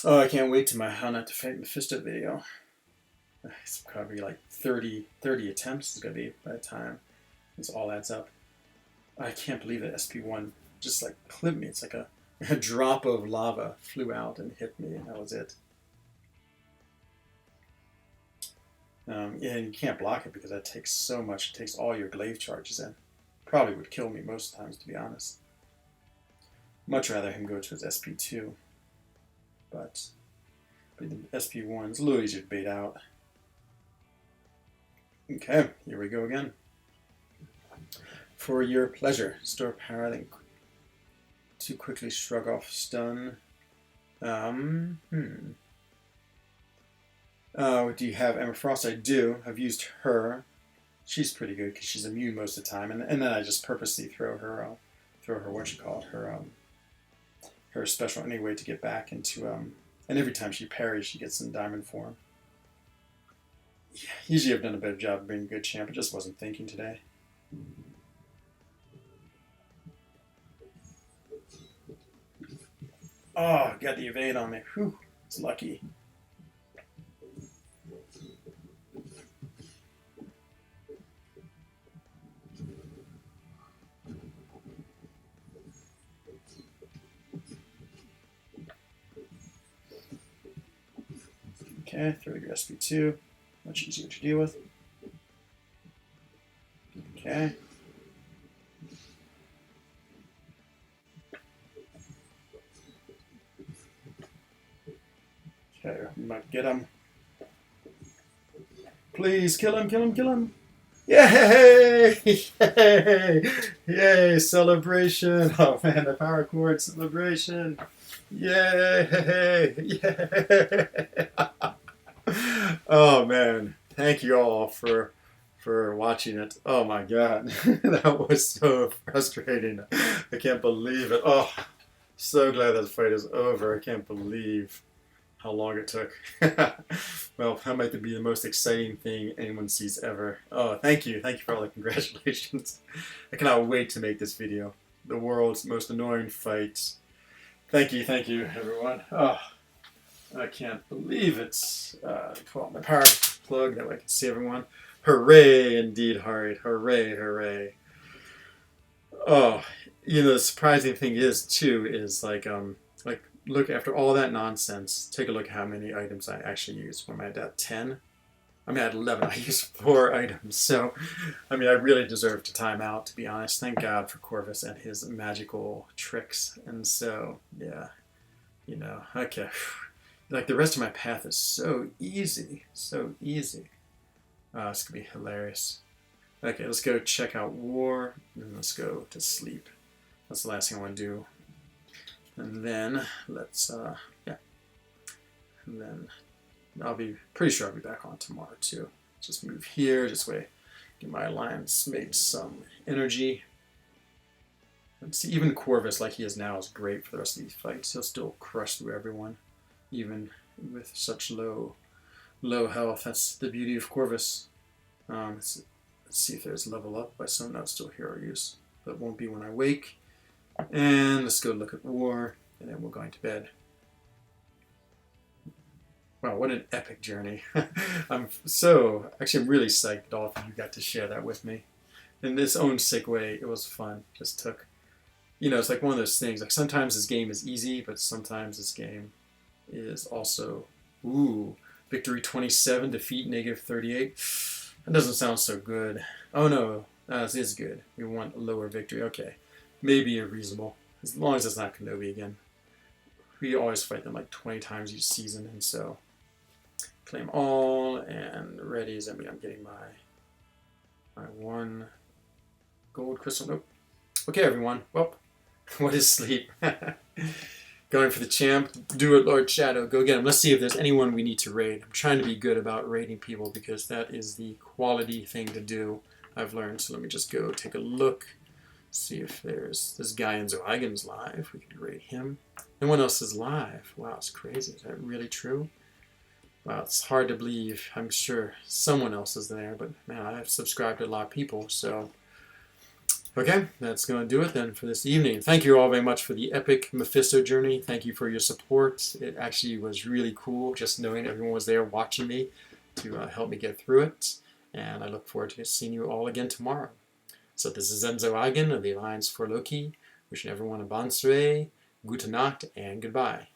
Oh, I can't wait to my How Not to Fight Mephisto video. It's probably like 30 attempts is going to be by the time this all adds up. I can't believe that SP1 just like clipped me. It's like a drop of lava flew out and hit me, and that was it. Yeah, and you can't block it because that takes so much. It takes all your glaive charges in. Probably would kill me most times, to be honest. Much rather him go to his SP2. But the SP1 is a little easier to bait out. Okay, here we go again. For your pleasure, store power, then to quickly shrug off stun. Do you have Emma Frost? I do. I've used her. She's pretty good because she's immune most of the time, and then I just purposely throw her her special anyway to get back into and every time she parries, she gets in diamond form. Yeah, usually I've done a better job of being a good champ. I just wasn't thinking today. Oh, got the evade on me. Whew, it's lucky. Okay, throw your SP2. Much easier to deal with. Okay. Okay, we might get him. Please kill him, kill him, kill him. Yay! Yay! Yay! Celebration! Oh man, the power chord celebration! Yay! Yay! Oh man, thank you all for watching it. Oh my god, that was so frustrating. I can't believe it. Oh, so glad that fight is over. I can't believe how long it took. Well, that might be the most exciting thing anyone sees ever. Oh, thank you for all the congratulations. I cannot wait to make this video. The world's most annoying fight. Thank you, everyone. Oh, I can't believe it. Pull out my power plug that way I can see everyone. Hooray, indeed, hooray, hooray. Oh, you know, the surprising thing is, too, is like look, after all that nonsense, take a look at how many items I actually used. When I at 10? I mean, at 11, I used 4 items. So, I mean, I really deserve to time out, to be honest. Thank God for Corvus and his magical tricks. And so, yeah, you know, okay. Like, the rest of my path is so easy. So easy. It's going to be hilarious. Okay, let's go check out War, and let's go to sleep. That's the last thing I want to do. And then, let's, yeah. And then, I'll be pretty sure I'll be back on tomorrow, too. Just move here, just wait. Get my alliance mate some energy. And see, even Corvus, like he is now, is great for the rest of these fights. He'll still crush through everyone, even with such low health. That's the beauty of Corvus. Let's see if there's level up by some. No, it's still hero use, but it won't be when I wake. And let's go look at War. and then we're going to bed. Wow, what an epic journey. I'm really psyched all of you got to share that with me. In this own sick way, it was fun. Just took, it's like one of those things, like sometimes this game is easy, but sometimes this game is also, ooh, victory 27, defeat negative 38. That doesn't sound so good. Oh no, this is good. We want a lower victory. Okay, maybe reasonable, as long as it's not Kenobi again. We always fight them like 20 times each season, and so claim all, and ready as I'm getting my one gold crystal. Nope. Okay, everyone. Well, what is sleep? Going for the champ. Do it, Lord Shadow. Go get him. Let's see if there's anyone we need to raid. I'm trying to be good about raiding people because that is the quality thing to do, I've learned. So let me just go take a look. See if there's this guy in Zoigan's live. We can raid him. No one else is live. Wow, it's crazy. Is that really true? Wow, it's hard to believe. I'm sure someone else is there, but man, I've subscribed to a lot of people, so. Okay, that's going to do it then for this evening. Thank you all very much for the epic Mephisto journey. Thank you for your support. It actually was really cool just knowing everyone was there watching me to help me get through it. And I look forward to seeing you all again tomorrow. So this is FrenZOne of the Alliance for Loki. Wishing everyone a bonne soirée, gute Nacht, and goodbye.